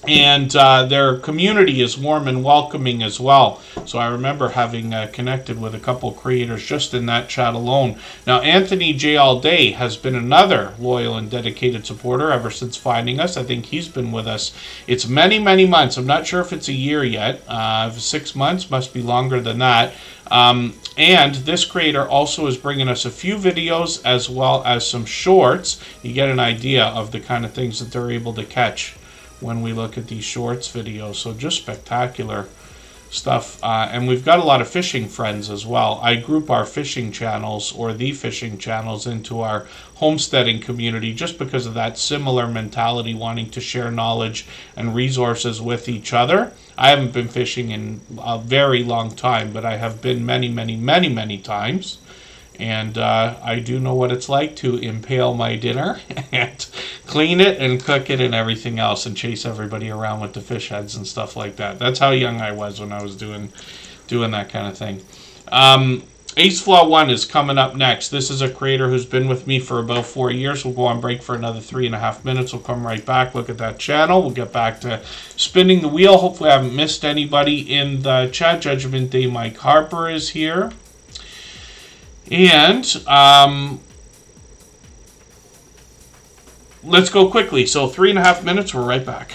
and their community is warm and welcoming as well. So I remember having connected with a couple creators just in that chat alone. Now, Anthony J. All Day has been another loyal and dedicated supporter ever since finding us. I think he's been with us. It's many, many months. I'm not sure if it's a year yet. 6 months, must be longer than that. And this creator also is bringing us a few videos as well as some shorts. You get an idea of the kind of things that they're able to catch when we look at these shorts videos. So just spectacular stuff. And we've got a lot of fishing friends as well. I group our fishing channels, or the fishing channels, into our homesteading community just because of that similar mentality, wanting to share knowledge and resources with each other. I haven't been fishing in a very long time, but I have been many, many, many, many times. And I do know what it's like to impale my dinner and clean it and cook it and everything else, and chase everybody around with the fish heads and stuff like that. That's how young I was when I was doing that kind of thing. Ace Flaw 1 is coming up next. This is a creator who's been with me for about 4 years. We'll go on break for another 3.5 minutes. We'll come right back, look at that channel. We'll get back to spinning the wheel. Hopefully I haven't missed anybody in the chat. Judgment Day Mike Harper is here. And let's go quickly. So 3.5 minutes, we're right back.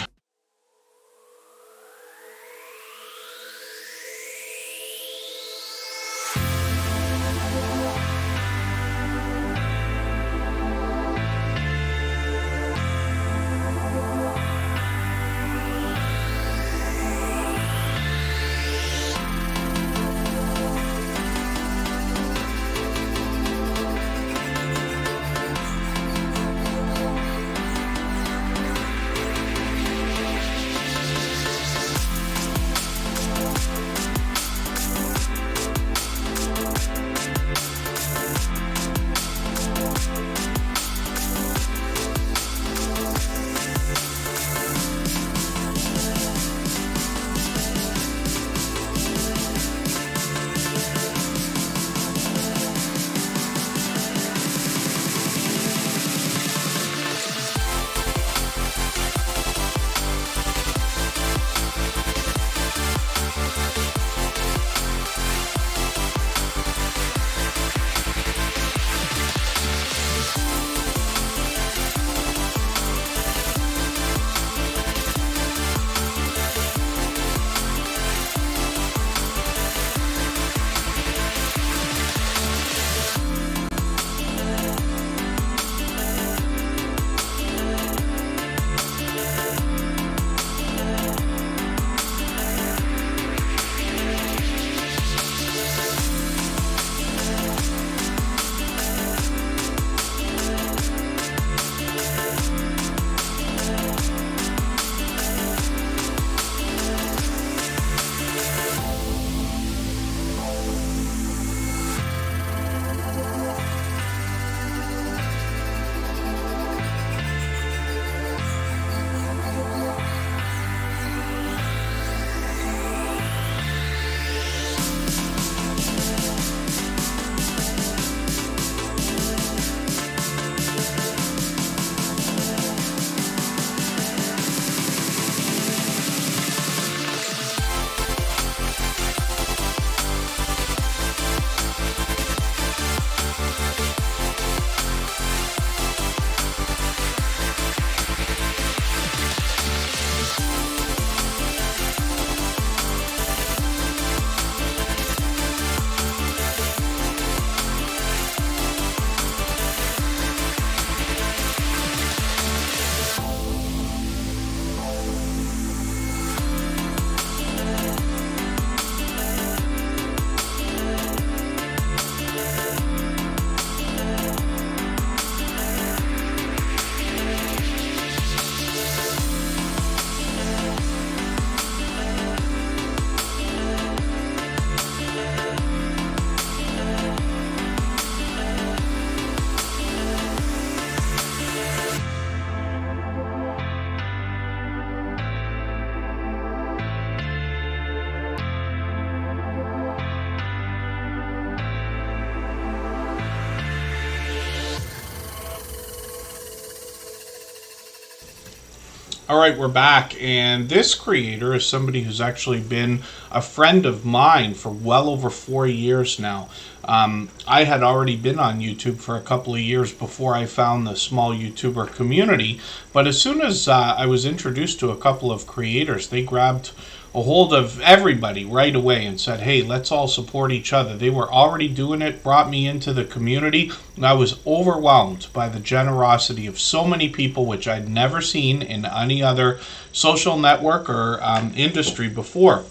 All right, we're back, and this creator is somebody who's actually been a friend of mine for well over 4 years now. I had already been on YouTube for a couple of years before I found the small YouTuber community, but as soon as I was introduced to a couple of creators, they grabbed a hold of everybody right away and said, hey, let's all support each other. They were already doing it, brought me into the community, and I was overwhelmed by the generosity of so many people, which I'd never seen in any other social network or industry before.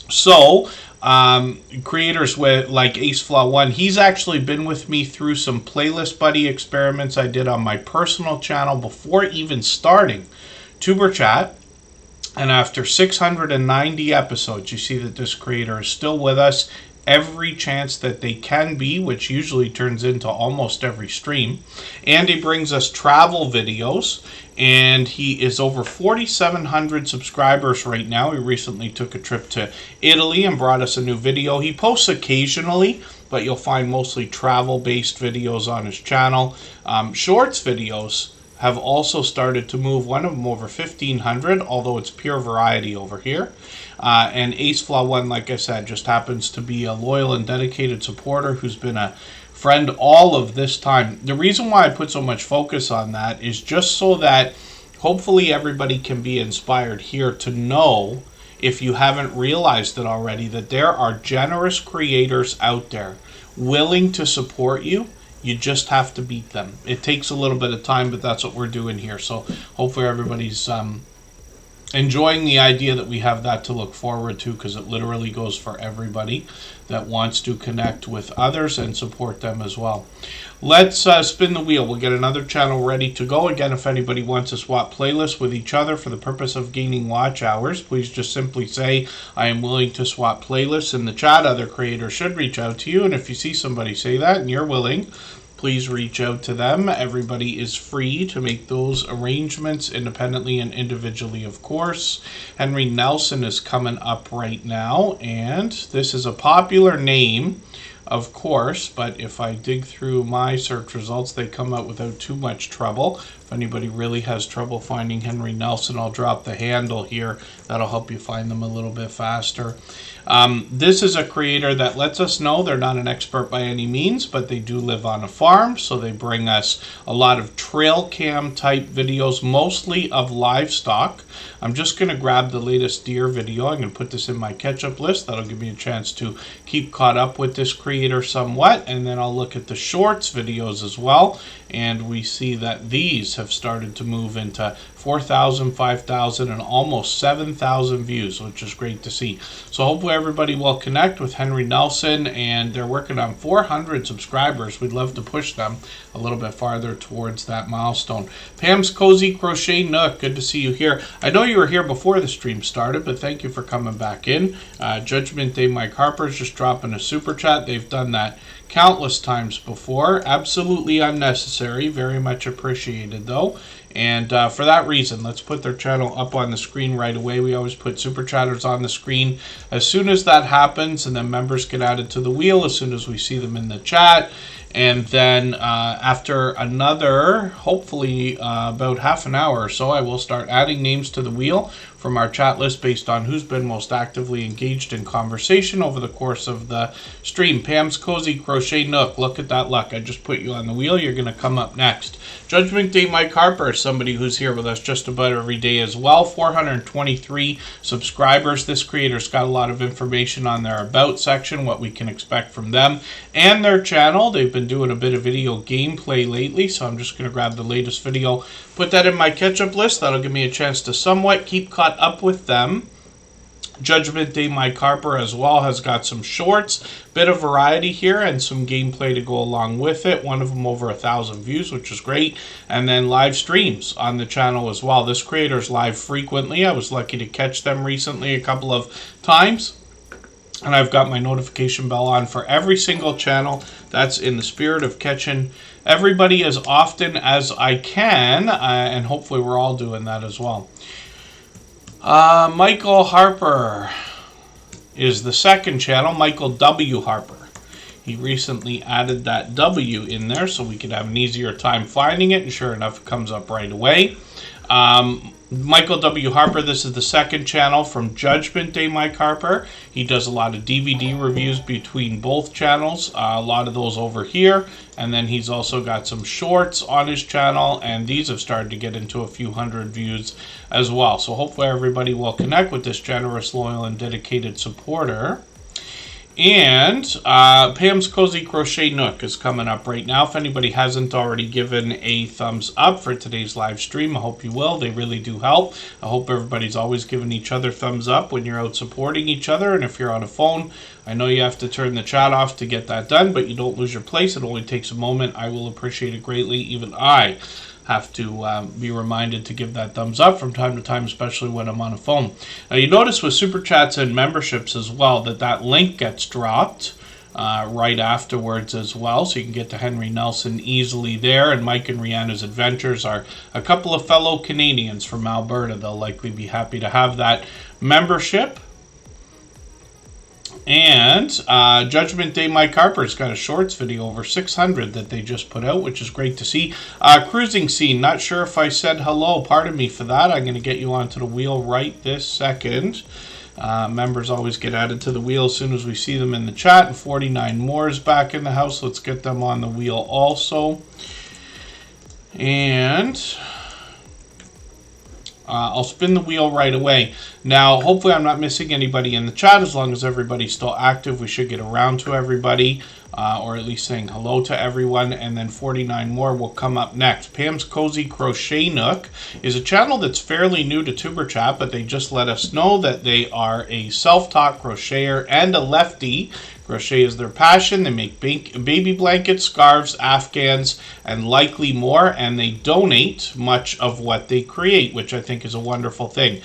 So, creators with like AceFlaw1, he's actually been with me through some playlist buddy experiments I did on my personal channel before even starting Superchat. And after 690 episodes, you see that this creator is still with us every chance that they can be, which usually turns into almost every stream. And he brings us travel videos, and he is over 4,700 subscribers right now. He recently took a trip to Italy and brought us a new video. He posts occasionally, but you'll find mostly travel-based videos on his channel. Shorts videos have also started to move, one of them over 1,500, although it's pure variety over here. And AceFlaw1, like I said, just happens to be a loyal and dedicated supporter who's been a friend all of this time. The reason why I put so much focus on that is just so that hopefully everybody can be inspired here to know, if you haven't realized it already, that there are generous creators out there willing to support you. You just have to beat them. It takes a little bit of time, but that's what we're doing here. So hopefully everybody's enjoying the idea that we have that to look forward to, because it literally goes for everybody that wants to connect with others and support them as well. Let's spin the wheel. We'll get another channel ready to go. Again, if anybody wants to swap playlists with each other for the purpose of gaining watch hours, please just simply say, I am willing to swap playlists in the chat. Other creators should reach out to you. And if you see somebody say that and you're willing, please reach out to them. Everybody is free to make those arrangements independently and individually, of course. Henry Nelson is coming up right now, and this is a popular name, of course, but if I dig through my search results, they come out without too much trouble. If anybody really has trouble finding Henry Nelson, I'll drop the handle here. That'll help you find them a little bit faster. This is a creator that lets us know they're not an expert by any means, but they do live on a farm, so they bring us a lot of trail cam type videos, mostly of livestock. I'm just going to grab the latest deer video. I'm going to put this in my catch-up list. That'll give me a chance to keep caught up with this creator somewhat, and then I'll look at the shorts videos as well, and we see that these have started to move into 4,000, 5,000, and almost 7,000 views, which is great to see. So hopefully everybody will connect with Henry Nelson, and they're working on 400 subscribers. We'd love to push them a little bit farther towards that milestone. Pam's Cozy Crochet Nook, good to see you here. I know you were here before the stream started, but thank you for coming back in. Judgment Day Mike Harper's just dropping a super chat. They've done that countless times before. Absolutely unnecessary. Very much appreciated, though. And for that reason, let's put their channel up on the screen right away. We always put Superchatters on the screen as soon as that happens, and then members get added to the wheel as soon as we see them in the chat. And then after another, hopefully about half an hour or so, I will start adding names to the wheel from our chat list based on who's been most actively engaged in conversation over the course of the stream. Pam's Cozy Crochet Nook, look at that luck. I just put you on the wheel. You're going to come up next. Judgment Day Mike Harper, somebody who's here with us just about every day as well. 423 subscribers. This creator's got a lot of information on their About section, what we can expect from them and their channel. They've been doing a bit of video gameplay lately, so I'm just going to grab the latest video, put that in my catch-up list. That'll give me a chance to somewhat keep caught up with them. Judgment Day Mike Harper as well has got some shorts, bit of variety here, and some gameplay to go along with it. One of them over 1,000 views, which is great. And then live streams on the channel as well. This creator's live frequently. I was lucky to catch them recently a couple of times. And I've got my notification bell on for every single channel. That's in the spirit of catching everybody as often as I can. And hopefully we're all doing that as well. Michael Harper is the second channel. Michael W. Harper. He recently added that W in there so we could have an easier time finding it, and sure enough, it comes up right away. Michael W. Harper, this is the second channel from Judgment Day Mike Harper. He does a lot of DVD reviews between both channels, a lot of those over here, and then he's also got some shorts on his channel, and these have started to get into a few hundred views as well. So hopefully everybody will connect with this generous, loyal, and dedicated supporter. And Pam's Cozy Crochet Nook is coming up right now. If anybody hasn't already given a thumbs up for today's live stream, I hope you will. They really do help. I hope everybody's always giving each other thumbs up when you're out supporting each other. And if you're on a phone, I know you have to turn the chat off to get that done, but you don't lose your place. It only takes a moment. I will appreciate it greatly. Even I have to be reminded to give that thumbs up from time to time, especially when I'm on a phone. Now, you notice with Super Chats and memberships as well that link gets dropped right afterwards as well, so you can get to Henry Nelson easily there. And Mike and Rihanna's Adventures are a couple of fellow Canadians from Alberta. They'll likely be happy to have that membership. And Judgment Day Mike Harper's got a shorts video, over 600 that they just put out, which is great to see. Cruising Scene, not sure if I said hello. Pardon me for that. I'm going to get you onto the wheel right this second. Members always get added to the wheel as soon as we see them in the chat. And 49 more is back in the house. Let's get them on the wheel also. And I'll spin the wheel right away. Now, hopefully I'm not missing anybody in the chat. As long as everybody's still active, we should get around to everybody, or at least saying hello to everyone. And then 49 more will come up next. Pam's Cozy Crochet Nook is a channel that's fairly new to Tuber Chat, but they just let us know that they are a self-taught crocheter and a lefty. Crochet is their passion. They make baby blankets, scarves, afghans, and likely more, and they donate much of what they create, which I think is a wonderful thing.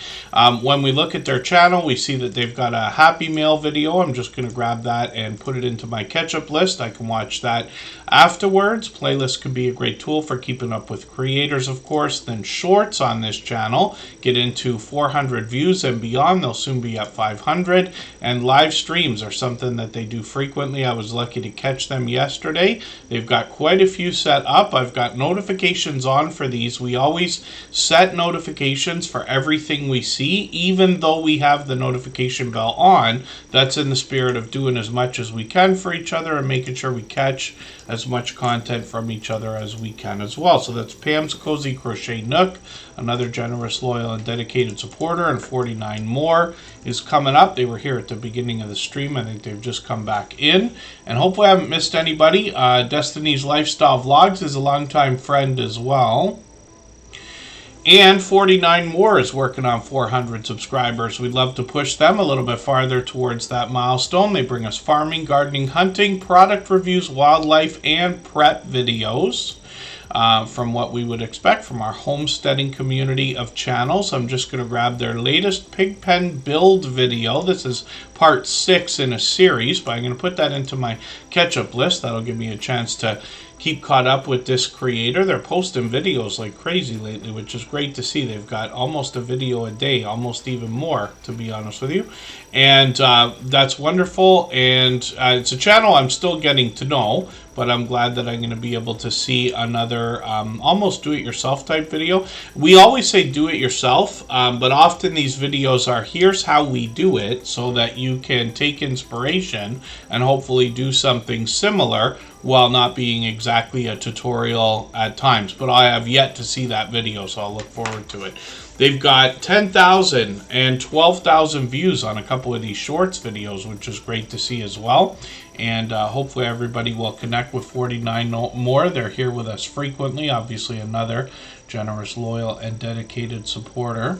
When we look at their channel, we see that they've got a Happy Mail video. I'm just going to grab that and put it into my catch-up list. I can watch that afterwards. Playlist can be a great tool for keeping up with creators, of course. Then shorts on this channel get into 400 views and beyond. They'll soon be at 500. And live streams are something that they do frequently. I was lucky to catch them yesterday. They've got quite a few set up. I've got notifications on for these. We always set notifications for everything we see, even though we have the notification bell on. That's in the spirit of doing as much as we can for each other and making sure we catch as much content from each other as we can as well. So that's Pam's Cozy Crochet Nook, another generous, loyal, and dedicated supporter, and 49 more is coming up. They were here at the beginning of the stream. I think they've just come back in, and hopefully I haven't missed anybody. Destiny's Lifestyle Vlogs is a longtime friend as well. And 49 more is working on 400 subscribers. We'd love to push them a little bit farther towards that milestone. They bring us farming, gardening, hunting, product reviews, wildlife, and prep videos. From what we would expect from our homesteading community of channels. I'm just going to grab their latest pig pen build video. This is part 6 in a series, but I'm going to put that into my catch-up list. That'll give me a chance to keep caught up with this creator. They're posting videos like crazy lately, which is great to see. They've got almost a video a day, almost even more, to be honest with you. And that's wonderful. And it's a channel I'm still getting to know, but I'm glad that I'm going to be able to see another almost do-it-yourself type video. We always say do-it-yourself, but often these videos are here's how we do it, so that you can take inspiration and hopefully do something similar while not being exactly a tutorial at times. But I have yet to see that video, so I'll look forward to it. They've got 10,000 and 12,000 views on a couple of these shorts videos, which is great to see as well. And hopefully everybody will connect with 49 more. They're here with us frequently. Obviously another generous, loyal, and dedicated supporter.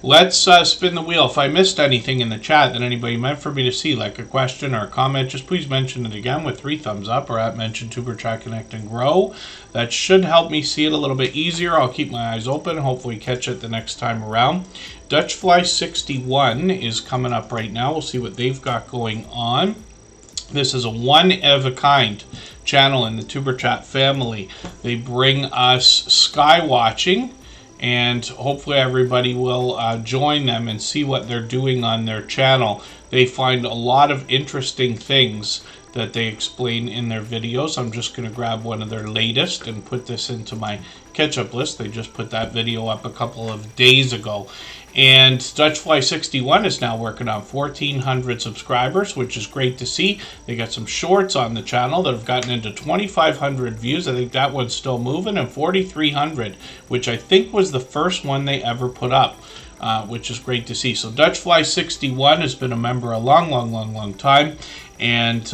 Let's spin the wheel. If I missed anything in the chat that anybody meant for me to see, like a question or a comment, just please mention it again with 3 thumbs up, or at mention Tuber Chat Connect and Grow. That should help me see it a little bit easier. I'll keep my eyes open, hopefully catch it the next time around. Dutchfly 61 is coming up right now. We'll see what they've got going on. This is a one-of-a-kind channel in the Tuber Chat family. They bring us sky watching, and hopefully everybody will join them and see what they're doing on their channel. They find a lot of interesting things that they explain in their videos. I'm just going to grab one of their latest and put this into my catch-up list. They just put that video up a couple of days ago. And Dutchfly61 is now working on 1,400 subscribers, which is great to see. They got some shorts on the channel that have gotten into 2,500 views. I think that one's still moving, and 4,300, which I think was the first one they ever put up, which is great to see. So Dutchfly61 has been a member a long time, and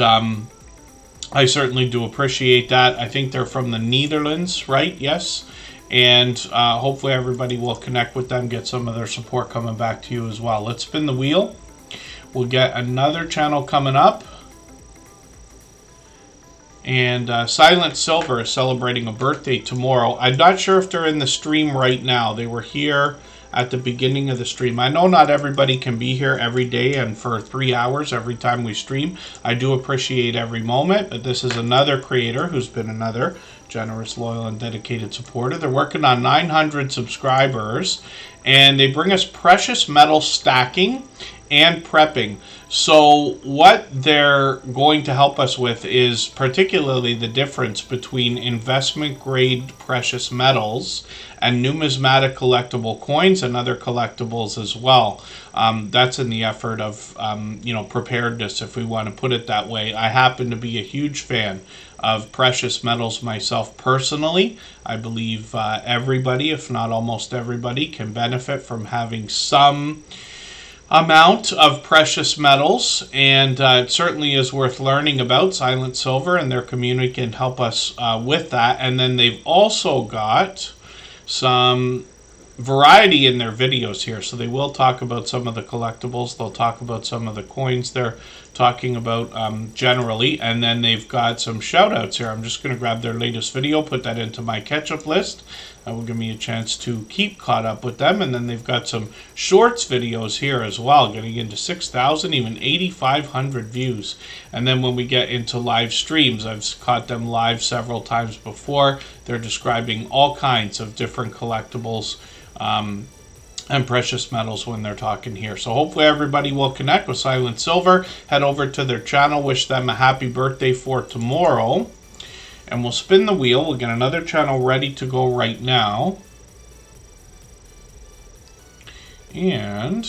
I certainly do appreciate that. I think they're from the Netherlands, right? Yes. And hopefully everybody will connect with them, get some of their support coming back to you as well. Let's spin the wheel. We'll get another channel coming up. And Silent Silver is celebrating a birthday tomorrow. I'm not sure if they're in the stream right now. They were here at the beginning of the stream. I know not everybody can be here every day and for 3 hours every time we stream. I do appreciate every moment, but this is another creator who's been another generous, loyal, and dedicated supporter. They're working on 900 subscribers, and they bring us precious metal stacking and prepping. So what they're going to help us with is particularly the difference between investment grade precious metals and numismatic collectible coins and other collectibles as well. That's in the effort of preparedness, if we want to put it that way. I happen to be a huge fan of precious metals myself personally. I believe everybody, if not almost everybody, can benefit from having some amount of precious metals, and it certainly is worth learning about. Silent Silver and their community can help us with that. And then they've also got some variety in their videos here, so they will talk about some of the collectibles, they'll talk about some of the coins they're talking about generally, and then they've got some shout outs here. I'm just going to grab their latest video, put that into my catch-up list. That will give me a chance to keep caught up with them. And then they've got some shorts videos here as well, getting into 6,000, even 8,500 views. And then when we get into live streams, I've caught them live several times before. They're describing all kinds of different collectibles and precious metals when they're talking here. So hopefully everybody will connect with Silent Silver. Head over to their channel, wish them a happy birthday for tomorrow. And we'll spin the wheel. We'll get another channel ready to go right now. And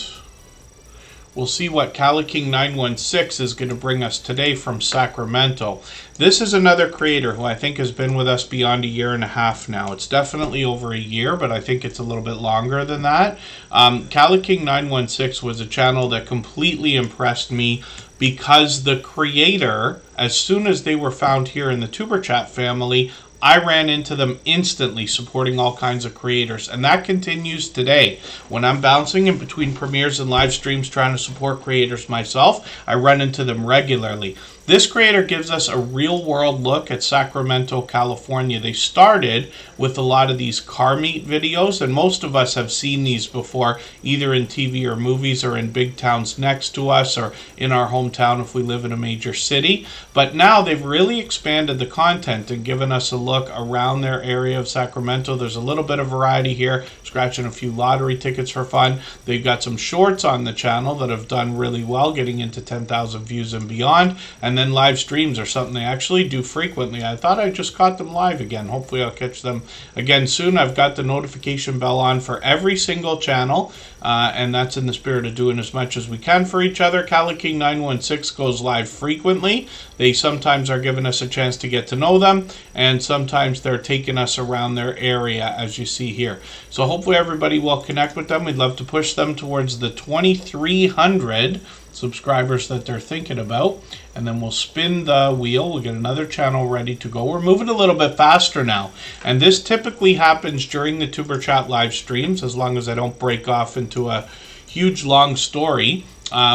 we'll see what CaliKing916 is going to bring us today from Sacramento. This is another creator who I think has been with us beyond a year and a half now. It's definitely over a year, but I think it's a little bit longer than that. CaliKing916 was a channel that completely impressed me because the creator, as soon as they were found here in the Superchat family, I ran into them instantly supporting all kinds of creators, and that continues today. When I'm bouncing in between premieres and live streams trying to support creators myself, I run into them regularly. This creator gives us a real-world look at Sacramento, California. They started with a lot of these car meet videos, and most of us have seen these before, either in TV or movies or in big towns next to us or in our hometown if we live in a major city. But now they've really expanded the content and given us a look around their area of Sacramento. There's a little bit of variety here, scratching a few lottery tickets for fun. They've got some shorts on the channel that have done really well, getting into 10,000 views and beyond. And then live streams are something they actually do frequently. I thought I just caught them live again. Hopefully I'll catch them again soon. I've got the notification bell on for every single channel, and that's in the spirit of doing as much as we can for each other. CaliKing916 goes live frequently. They sometimes are giving us a chance to get to know them, and sometimes they're taking us around their area, as you see here. So hopefully everybody will connect with them. We'd love to push them towards the 2,300 subscribers that they're thinking about, and then we'll spin the wheel. We'll get another channel ready to go. We're moving a little bit faster now, and this typically happens during the Tuber Chat live streams, as long as I don't break off into a huge long story.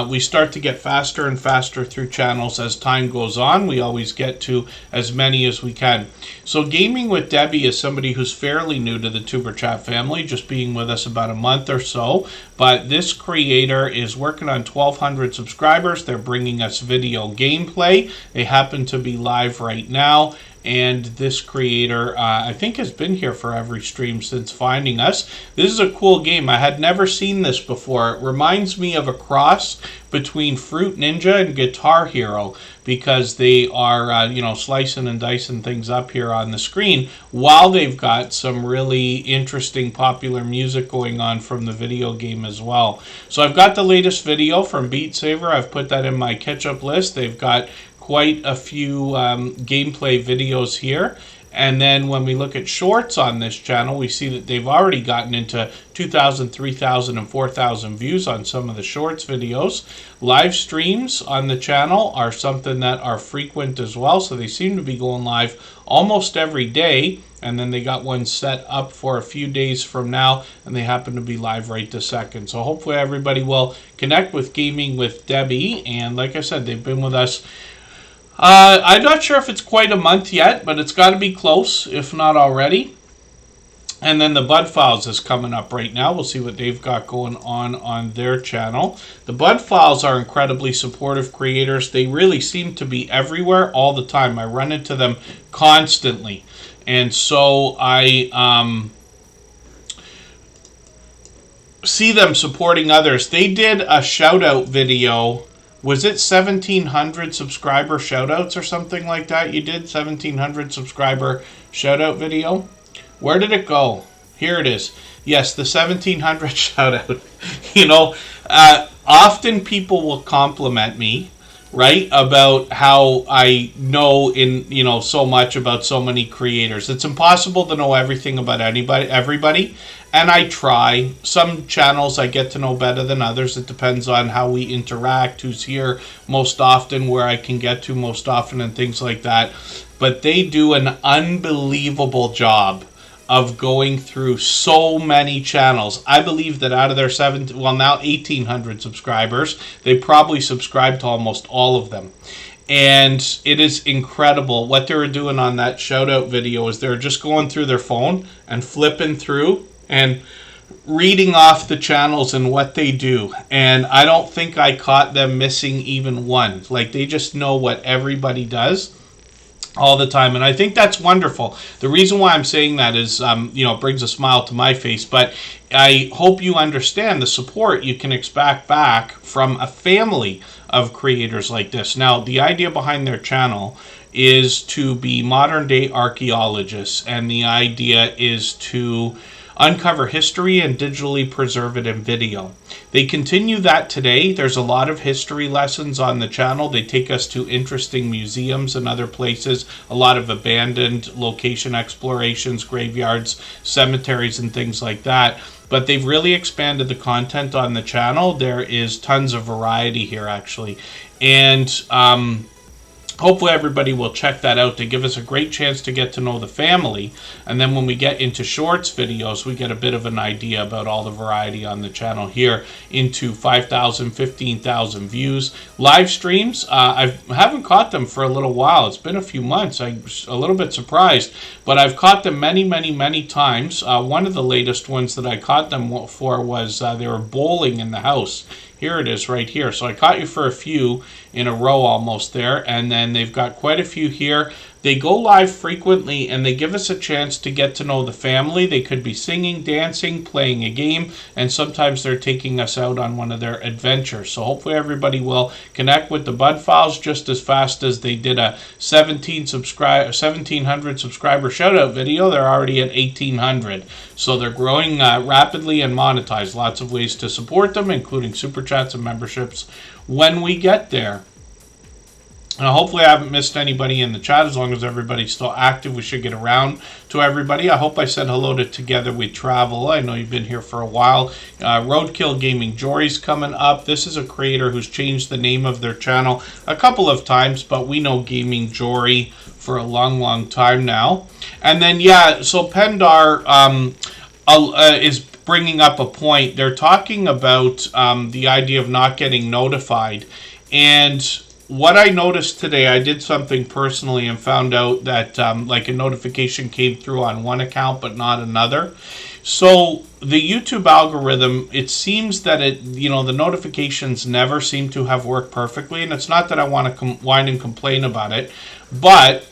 We start to get faster and faster through channels as time goes on. We always get to as many as we can. So Gaming with Debbie is somebody who's fairly new to the Tuber Chat family, just being with us about a month or so. But this creator is working on 1,200 subscribers. They're bringing us video gameplay. They happen to be live right now. And this creator, I think, has been here for every stream since finding us. This is a cool game. I had never seen this before. It reminds me of a cross between Fruit Ninja and Guitar Hero, because they are, slicing and dicing things up here on the screen while they've got some really interesting popular music going on from the video game as well. So I've got the latest video from Beat Saber. I've put that in my catch-up list. They've got quite a few gameplay videos here. And then when we look at shorts on this channel, we see that they've already gotten into 2,000, 3,000, and 4,000 views on some of the shorts videos. Live streams on the channel are something that are frequent as well, so they seem to be going live almost every day. And then they got one set up for a few days from now, and they happen to be live right this second. So hopefully everybody will connect with Gaming with Debbie. And like I said, they've been with us. I'm not sure if it's quite a month yet, but it's got to be close, if not already. And then the Bud Files is coming up right now. We'll see what they've got going on their channel. The Bud Files are incredibly supportive creators. They really seem to be everywhere all the time. I run into them constantly. And so I see them supporting others. They did a shout-out video. Was it 1,700 subscriber shoutouts or something like that? You did 1,700 subscriber shoutout video? Where did it go? Here it is. Yes, the 1,700 shoutout. Often people will compliment me, right, about how I know so much about so many creators. It's impossible to know everything about everybody. And I try. Some channels I get to know better than others. It depends on how we interact, who's here most often, where I can get to most often, and things like that. But they do an unbelievable job of going through so many channels. I believe that out of their now 1,800 subscribers, they probably subscribe to almost all of them. And it is incredible. What they were doing on that shout out video is they're just going through their phone and flipping through and reading off the channels and what they do. And I don't think I caught them missing even one. Like, they just know what everybody does all the time. And I think that's wonderful. The reason why I'm saying that is, it brings a smile to my face. But I hope you understand the support you can expect back from a family of creators like this. Now, the idea behind their channel is to be modern day archaeologists. And the idea is to uncover history and digitally preserve it in video. They continue that today. There's a lot of history lessons on the channel. They take us to interesting museums and other places, a lot of abandoned location explorations, graveyards, cemeteries, and things like that. But they've really expanded the content on the channel. There is tons of variety here, actually. And hopefully everybody will check that out to give us a great chance to get to know the family. And then when we get into shorts videos, we get a bit of an idea about all the variety on the channel here, into 5,000, 15,000 views. Live streams, I haven't caught them for a little while. It's been a few months. I'm a little bit surprised, but I've caught them many, many, many times. One of the latest ones that I caught them for was they were bowling in the house. Here it is right here. So I caught you for a few in a row almost there, and then they've got quite a few here. They go live frequently, and they give us a chance to get to know the family. They could be singing, dancing, playing a game, and sometimes they're taking us out on one of their adventures. So hopefully everybody will connect with the Bud Files just as fast as they did a 1,700 subscriber shout-out video. They're already at 1,800. So they're growing rapidly and monetized. Lots of ways to support them, including Super Chats and memberships when we get there. And hopefully I haven't missed anybody in the chat. As long as everybody's still active, we should get around to everybody. I hope I said hello to Together We Travel. I know you've been here for a while. Roadkill Gaming Jory's coming up. This is a creator who's changed the name of their channel a couple of times, but we know Gaming Jory for a long, long time now. And then, so Pendar is bringing up a point. They're talking about the idea of not getting notified. And what I noticed today, I did something personally and found out that like a notification came through on one account but not another. So the YouTube algorithm, it seems that the notifications never seem to have worked perfectly. And it's not that I want to whine and complain about it, but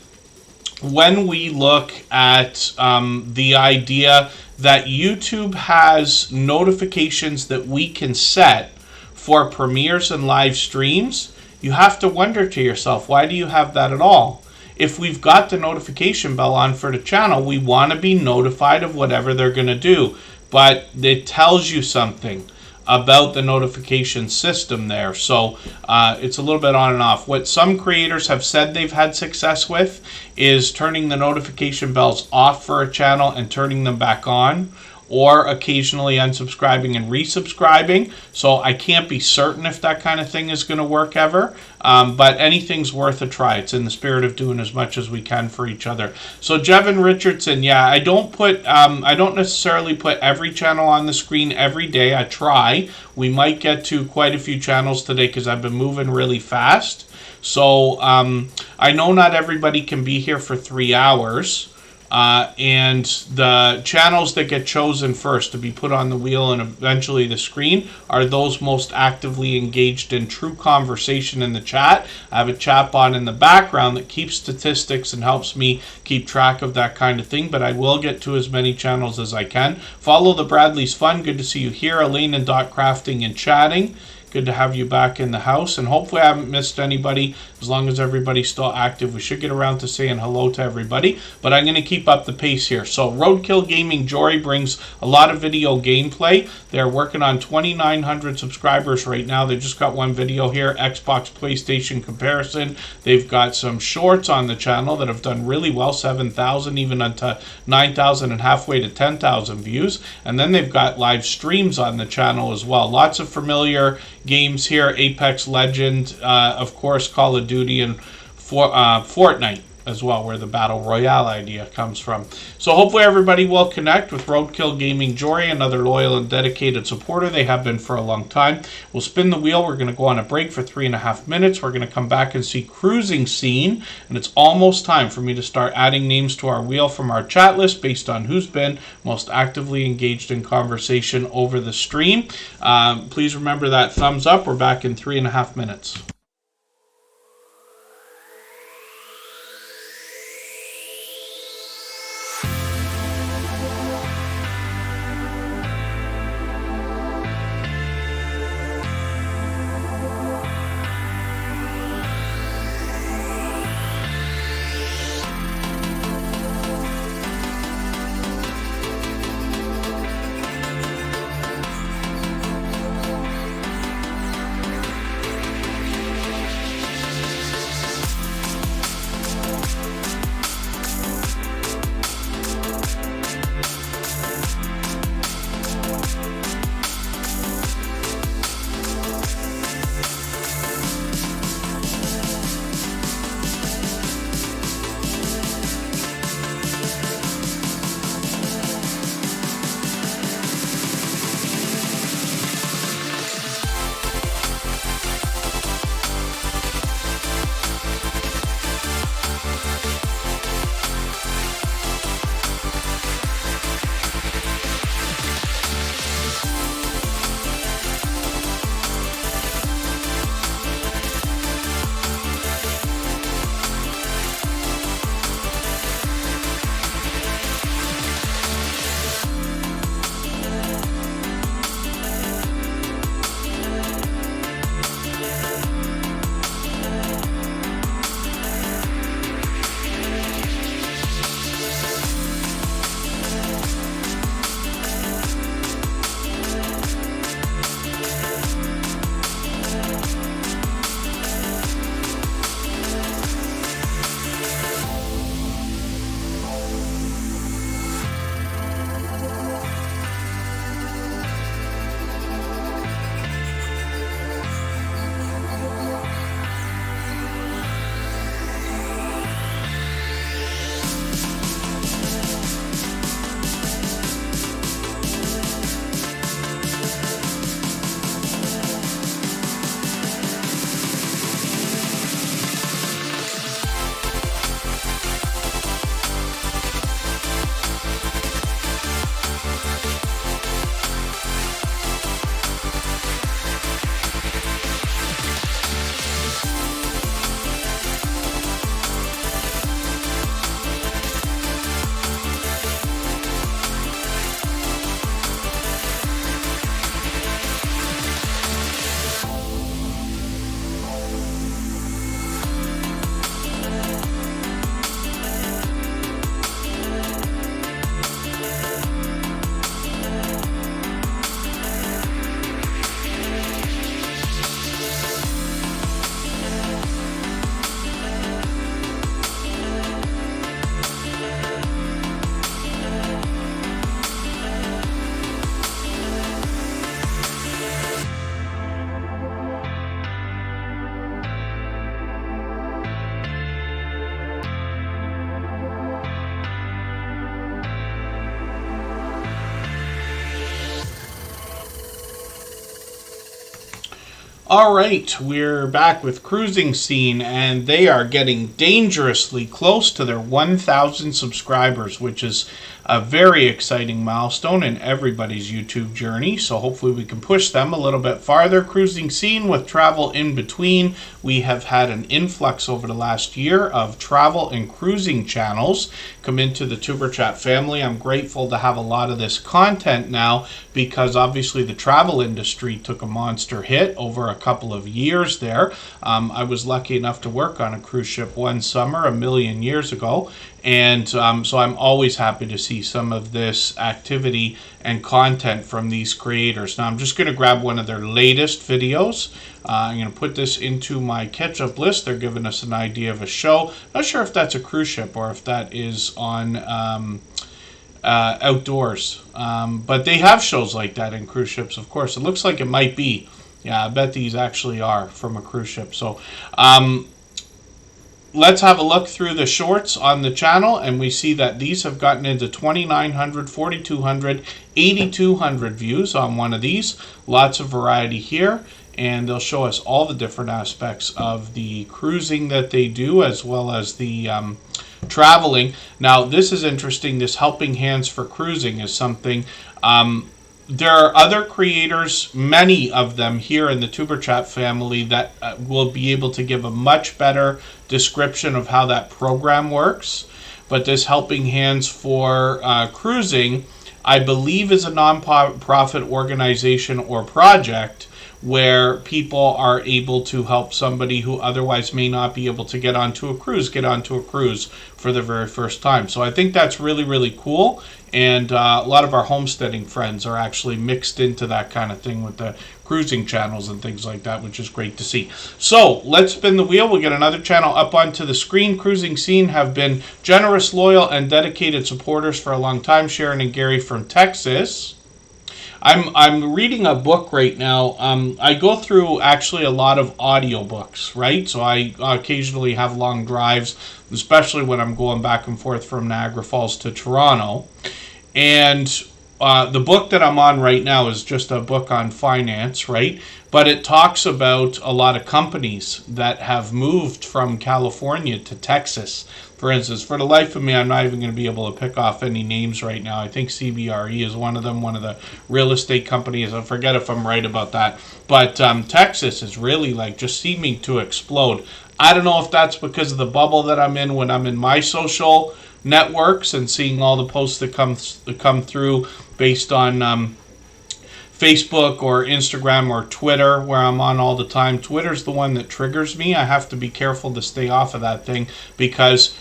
when we look at the idea that YouTube has notifications that we can set for premieres and live streams, you have to wonder to yourself, why do you have that at all? If we've got the notification bell on for the channel, we want to be notified of whatever they're going to do. But it tells you something about the notification system there. So it's a little bit on and off. What some creators have said they've had success with is turning the notification bells off for a channel and turning them back on, or occasionally unsubscribing and resubscribing. So I can't be certain if that kind of thing is going to work ever, but anything's worth a try. It's in the spirit of doing as much as we can for each other. So Jevin Richardson, yeah, I don't necessarily put every channel on the screen every day. I try. We might get to quite a few channels today because I've been moving really fast. So I know not everybody can be here for 3 hours. And the channels that get chosen first to be put on the wheel and eventually the screen are those most actively engaged in true conversation in the chat. I have a chatbot in the background that keeps statistics and helps me keep track of that kind of thing, but I will get to as many channels as I can. Follow the Bradley's Fun. Good to see you here. Elaine and Dot Crafting and chatting. Good to have you back in the house, and hopefully I haven't missed anybody. As long as everybody's still active, we should get around to saying hello to everybody, but I'm going to keep up the pace here. So Roadkill Gaming Jory brings a lot of video gameplay. They're working on 2,900 subscribers right now. They just got one video here, Xbox PlayStation comparison. They've got some shorts on the channel that have done really well, 7,000 even unto 9,000 and halfway to 10,000 views, and then they've got live streams on the channel as well. Lots of familiar games here, Apex Legends, of course, Call of Duty, and Fortnite as well, where the Battle Royale idea comes from. So hopefully everybody will connect with Roadkill Gaming Jory, another loyal and dedicated supporter. They have been for a long time. We'll spin the wheel. We're going to go on a break for 3.5 minutes. We're going to come back and see Cruising Scene, and it's almost time for me to start adding names to our wheel from our chat list based on who's been most actively engaged in conversation over the stream. Please remember that thumbs up. We're back in 3.5 minutes. All right, we're back with Cruising Scene, and they are getting dangerously close to their 1,000 subscribers, which is a very exciting milestone in everybody's YouTube journey. So hopefully we can push them a little bit farther. Cruising Scene with travel in between. We have had an influx over the last year of travel and cruising channels come into the Superchat family. I'm grateful to have a lot of this content now because obviously the travel industry took a monster hit over a couple of years there. I was lucky enough to work on a cruise ship one summer a million years ago, and so I'm always happy to see some of this activity and content from these creators. Now I'm just going to grab one of their latest videos. I'm going to put this into my catch-up list. They're giving us an idea of a show. Not sure if that's a cruise ship or if that is on outdoors. But they have shows like that in cruise ships, of course. It looks like it might be. Yeah, I bet these actually are from a cruise ship. So let's have a look through the shorts on the channel, and we see that these have gotten into 2,900, 4,200, 8,200 views on one of these. Lots of variety here, and they'll show us all the different aspects of the cruising that they do, as well as the traveling. Now, this is interesting. This Helping Hands for Cruising is something... there are other creators, many of them here in the Tuberchat family, that will be able to give a much better description of how that program works. But this Helping Hands for Cruising, I believe, is a non-profit organization or project where people are able to help somebody who otherwise may not be able to get onto a cruise for the very first time. So I think that's really, really cool. And a lot of our homesteading friends are actually mixed into that kind of thing with the cruising channels and things like that, which is great to see. So let's spin the wheel. We'll get another channel up onto the screen. Cruising Scene have been generous, loyal, and dedicated supporters for a long time. Sharon and Gary from Texas. I'm reading a book right now. I go through actually a lot of audiobooks, right? So I occasionally have long drives, especially when I'm going back and forth from Niagara Falls to Toronto. And the book that I'm on right now is just a book on finance, right? But it talks about a lot of companies that have moved from California to Texas. For instance, for the life of me, I'm not even going to be able to pick off any names right now. I think CBRE is one of them, one of the real estate companies. I forget if I'm right about that. But Texas is really like just seeming to explode. I don't know if that's because of the bubble that I'm in when I'm in my social networks and seeing all the posts that come through based on Facebook or Instagram or Twitter, where I'm on all the time. Twitter's the one that triggers me. I have to be careful to stay off of that thing because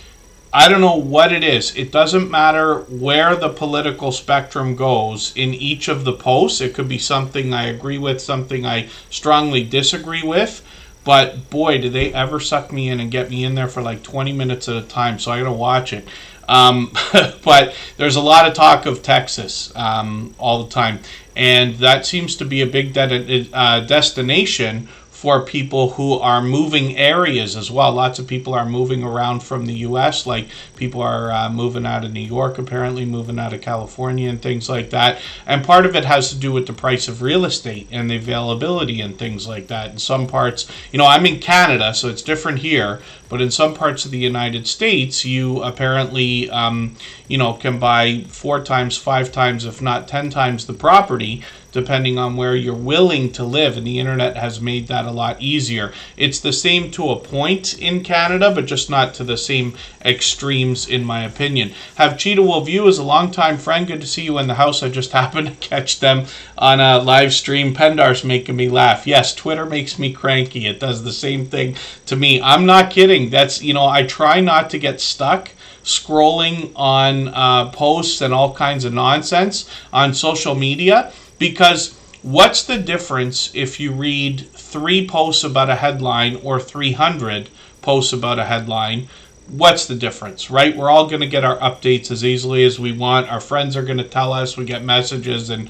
I don't know what it is. It doesn't matter where the political spectrum goes in each of the posts. It could be something I agree with, something I strongly disagree with. But boy, do they ever suck me in and get me in there for like 20 minutes at a time. So I got to watch it. But there's a lot of talk of Texas all the time. And that seems to be a big destination for people who are moving areas as well. Lots of people are moving around from the U.S., like people are moving out of New York, apparently moving out of California and things like that. And part of it has to do with the price of real estate and the availability and things like that. In some parts, I'm in Canada, so it's different here, but in some parts of the United States, you apparently, can buy 4 times, 5 times, if not 10 times the property, depending on where you're willing to live, and the internet has made that a lot easier. It's the same to a point in Canada, but just not to the same extremes, in my opinion. Have Cheetah Will View is a longtime friend. Good to see you in the house. I just happened to catch them on a live stream. Pendar's making me laugh. Yes, Twitter makes me cranky. It does the same thing to me. I'm not kidding. That's, I try not to get stuck scrolling on posts and all kinds of nonsense on social media. Because what's the difference if you read 3 posts about a headline or 300 posts about a headline? What's the difference, right? We're all going to get our updates as easily as we want. Our friends are going to tell us. We get messages and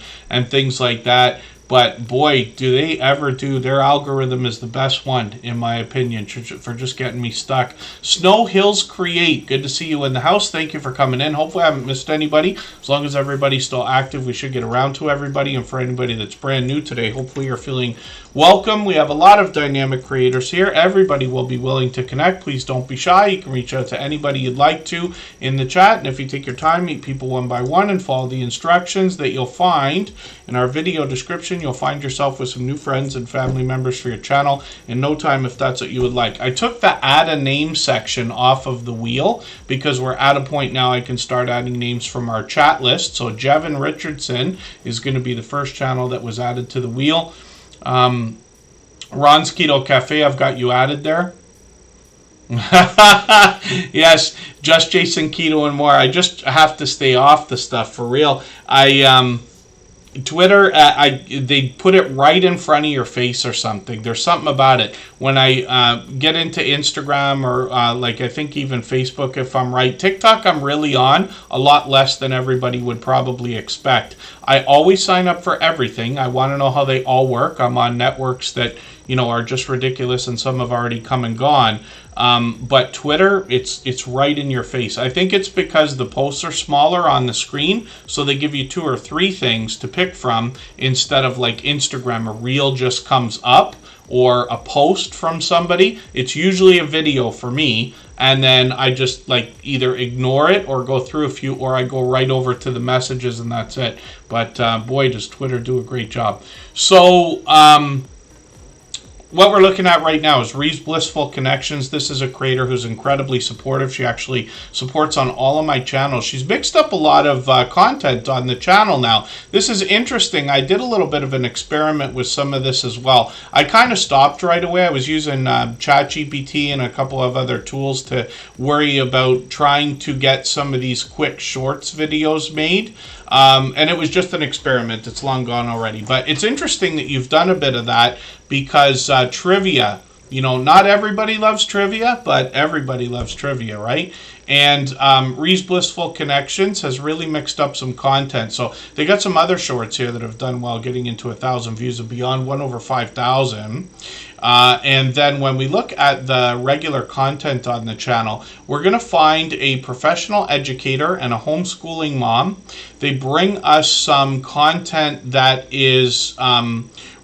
things like that. But boy, do they ever do. Their algorithm is the best one, in my opinion, for just getting me stuck. Snow Hills Create, good to see you in the house. Thank you for coming in. Hopefully I haven't missed anybody. As long as everybody's still active, we should get around to everybody. And for anybody that's brand new today, hopefully you're feeling welcome. We have a lot of dynamic creators here. Everybody will be willing to connect. Please don't be shy. You can reach out to anybody you'd like to in the chat. And if you take your time, meet people one by one and follow the instructions that you'll find in our video description, you'll find yourself with some new friends and family members for your channel in no time if that's what you would like. I took the add a name section off of the wheel because we're at a point now I can start adding names from our chat list. So Jevin Richardson is going to be the first channel that was added to the wheel. Ron's Keto Cafe, I've got you added there. Yes, just Jason Keto and more. I just have to stay off the stuff for real. Twitter, they put it right in front of your face or something. There's something about it. When I get into Instagram or like I think even Facebook, if I'm right. TikTok, I'm really on a lot less than everybody would probably expect. I always sign up for everything. I want to know how they all work. I'm on networks that, you know, are just ridiculous, and some have already come and gone. But Twitter, it's right in your face. I think it's because the posts are smaller on the screen, so they give you 2 or 3 things to pick from instead of like Instagram, a reel just comes up or a post from somebody. It's usually a video for me, and then I just like either ignore it or go through a few, or I go right over to the messages and that's it. But boy, does Twitter do a great job. So what we're looking at right now is Ree's Blissful Connections. This is a creator who's incredibly supportive. She actually supports on all of my channels. She's mixed up a lot of content on the channel now. This is interesting. I did a little bit of an experiment with some of this as well. I kind of stopped right away. I was using ChatGPT and a couple of other tools to worry about trying to get some of these quick shorts videos made. And it was just an experiment. It's long gone already. But it's interesting that you've done a bit of that because trivia, you know, not everybody loves trivia, but everybody loves trivia, right? And Ree's Blissful Connections has really mixed up some content. So they got some other shorts here that have done well, getting into 1,000 views and beyond, one over 5,000. And then when we look at the regular content on the channel, we're going to find a professional educator and a homeschooling mom. They bring us some content that is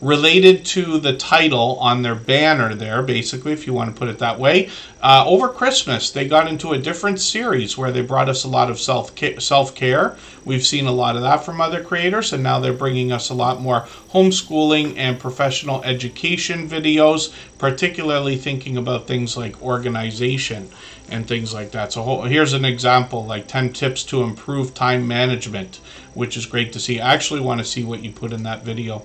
related to the title on their banner there, basically, if you want to put it that way. Over Christmas, they got into a different series where they brought us a lot of self-care. We've seen a lot of that from other creators, and now they're bringing us a lot more homeschooling and professional education videos, particularly thinking about things like organization and things like that. So here's an example, like 10 tips to improve time management, which is great to see. I actually want to see what you put in that video.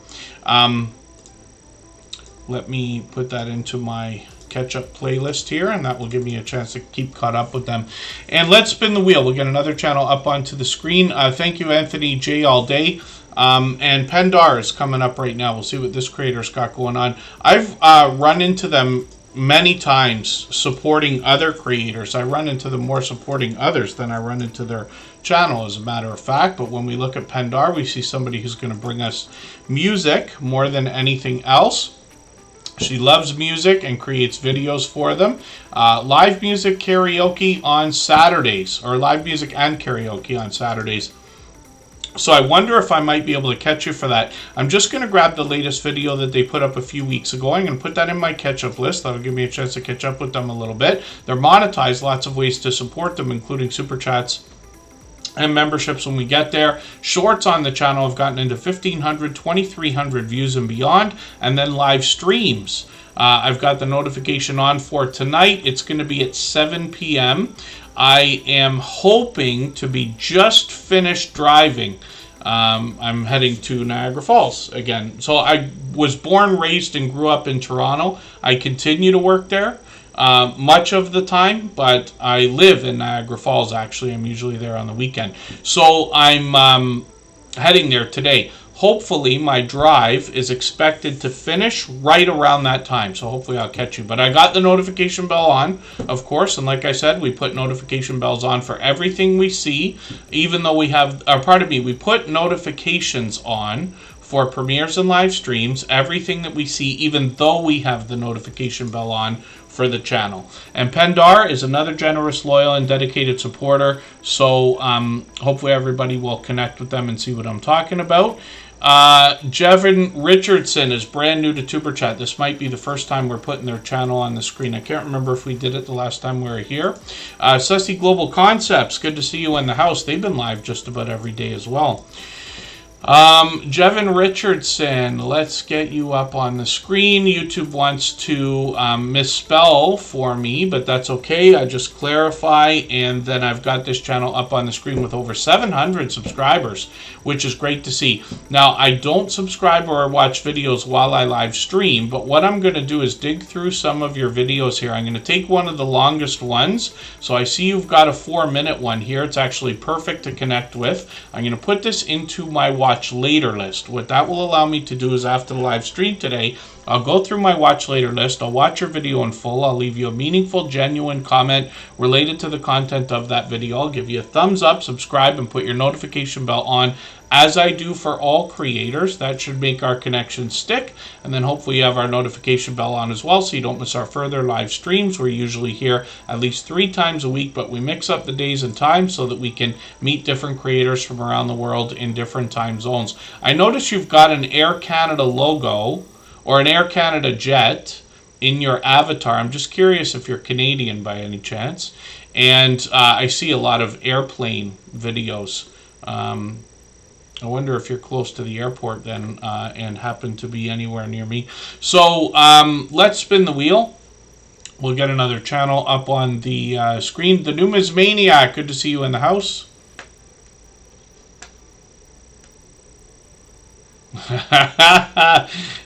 Let me put that into my catch-up playlist here, and that will give me a chance to keep caught up with them. And let's spin the wheel. We'll get another channel up onto the screen. Thank you, Anthony J. all day. And Pendar is coming up right now. We'll see what this creator's got going on. I've run into them many times supporting other creators. I run into them more supporting others than I run into their channel, as a matter of fact. But when we look at Pendar, we see somebody who's going to bring us music more than anything else. She loves music and creates videos for them. Live music karaoke on Saturdays, or live music and karaoke on Saturdays. So I wonder if I might be able to catch you for that. I'm just going to grab the latest video that they put up a few weeks ago. I'm going to put that in my catch-up list. That'll give me a chance to catch up with them a little bit. They're monetized, lots of ways to support them, including super chats and memberships when we get there. Shorts on the channel have gotten into 1,500, 2,300 views and beyond, and then live streams. I've got the notification on for tonight. It's going to be at 7 p.m. I am hoping to be just finished driving. I'm heading to Niagara Falls again. So I was born, raised, and grew up in Toronto. I continue to work there much of the time, but I live in Niagara Falls, actually. I'm usually there on the weekend. So I'm heading there today. Hopefully my drive is expected to finish right around that time, so hopefully I'll catch you. But I got the notification bell on, of course, and like I said, we put notification bells on for everything we see, even though we have, we put notifications on for premieres and live streams, everything that we see, even though we have the notification bell on for the channel. And Pendar is another generous, loyal, and dedicated supporter, so hopefully everybody will connect with them and see what I'm talking about. Jevin Richardson is brand new to Tuber Chat. This might be the first time we're putting their channel on the screen. I can't remember if we did it the last time we were here. Sussy Global Concepts, good to see you in the house. They've been live just about every day as well. Jevin Richardson, let's get you up on the screen. YouTube wants to misspell for me, but that's okay. I just clarify, and then I've got this channel up on the screen with over 700 subscribers, which is great to see. Now, I don't subscribe or watch videos while I live stream, but what I'm going to do is dig through some of your videos here. I'm going to take one of the longest ones. So I see you've got a 4-minute one here. It's actually perfect to connect with. I'm going to put this into my watch later list. What that will allow me to do is after the live stream today, I'll go through my watch later list. I'll watch your video in full. I'll leave you a meaningful, genuine comment related to the content of that video. I'll give you a thumbs up, subscribe, and put your notification bell on, as I do for all creators. That should make our connection stick. And then hopefully you have our notification bell on as well, so you don't miss our further live streams. We're usually here at least 3 times a week, but we mix up the days and times so that we can meet different creators from around the world in different time zones. I notice you've got an Air Canada logo or an Air Canada jet in your avatar. I'm just curious if you're Canadian by any chance. And I see a lot of airplane videos. I wonder if you're close to the airport then and happen to be anywhere near me. So let's spin the wheel. We'll get another channel up on the screen. The Numismaniac, good to see you in the house.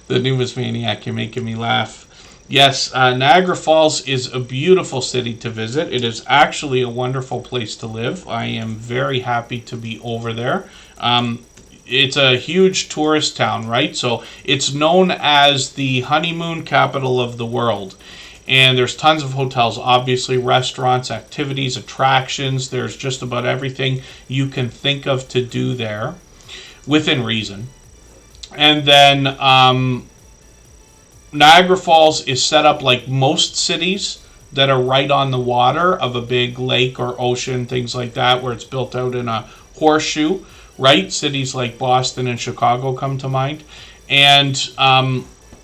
The Numismaniac, you're making me laugh. Yes, Niagara Falls is a beautiful city to visit. It is actually a wonderful place to live. I am very happy to be over there. It's a huge tourist town, right? So it's known as the honeymoon capital of the world. And there's tons of hotels, obviously, restaurants, activities, attractions. There's just about everything you can think of to do there within reason. And then Niagara Falls is set up like most cities that are right on the water of a big lake or ocean, things like that, where it's built out in a horseshoe, right? Cities like Boston and Chicago come to mind. And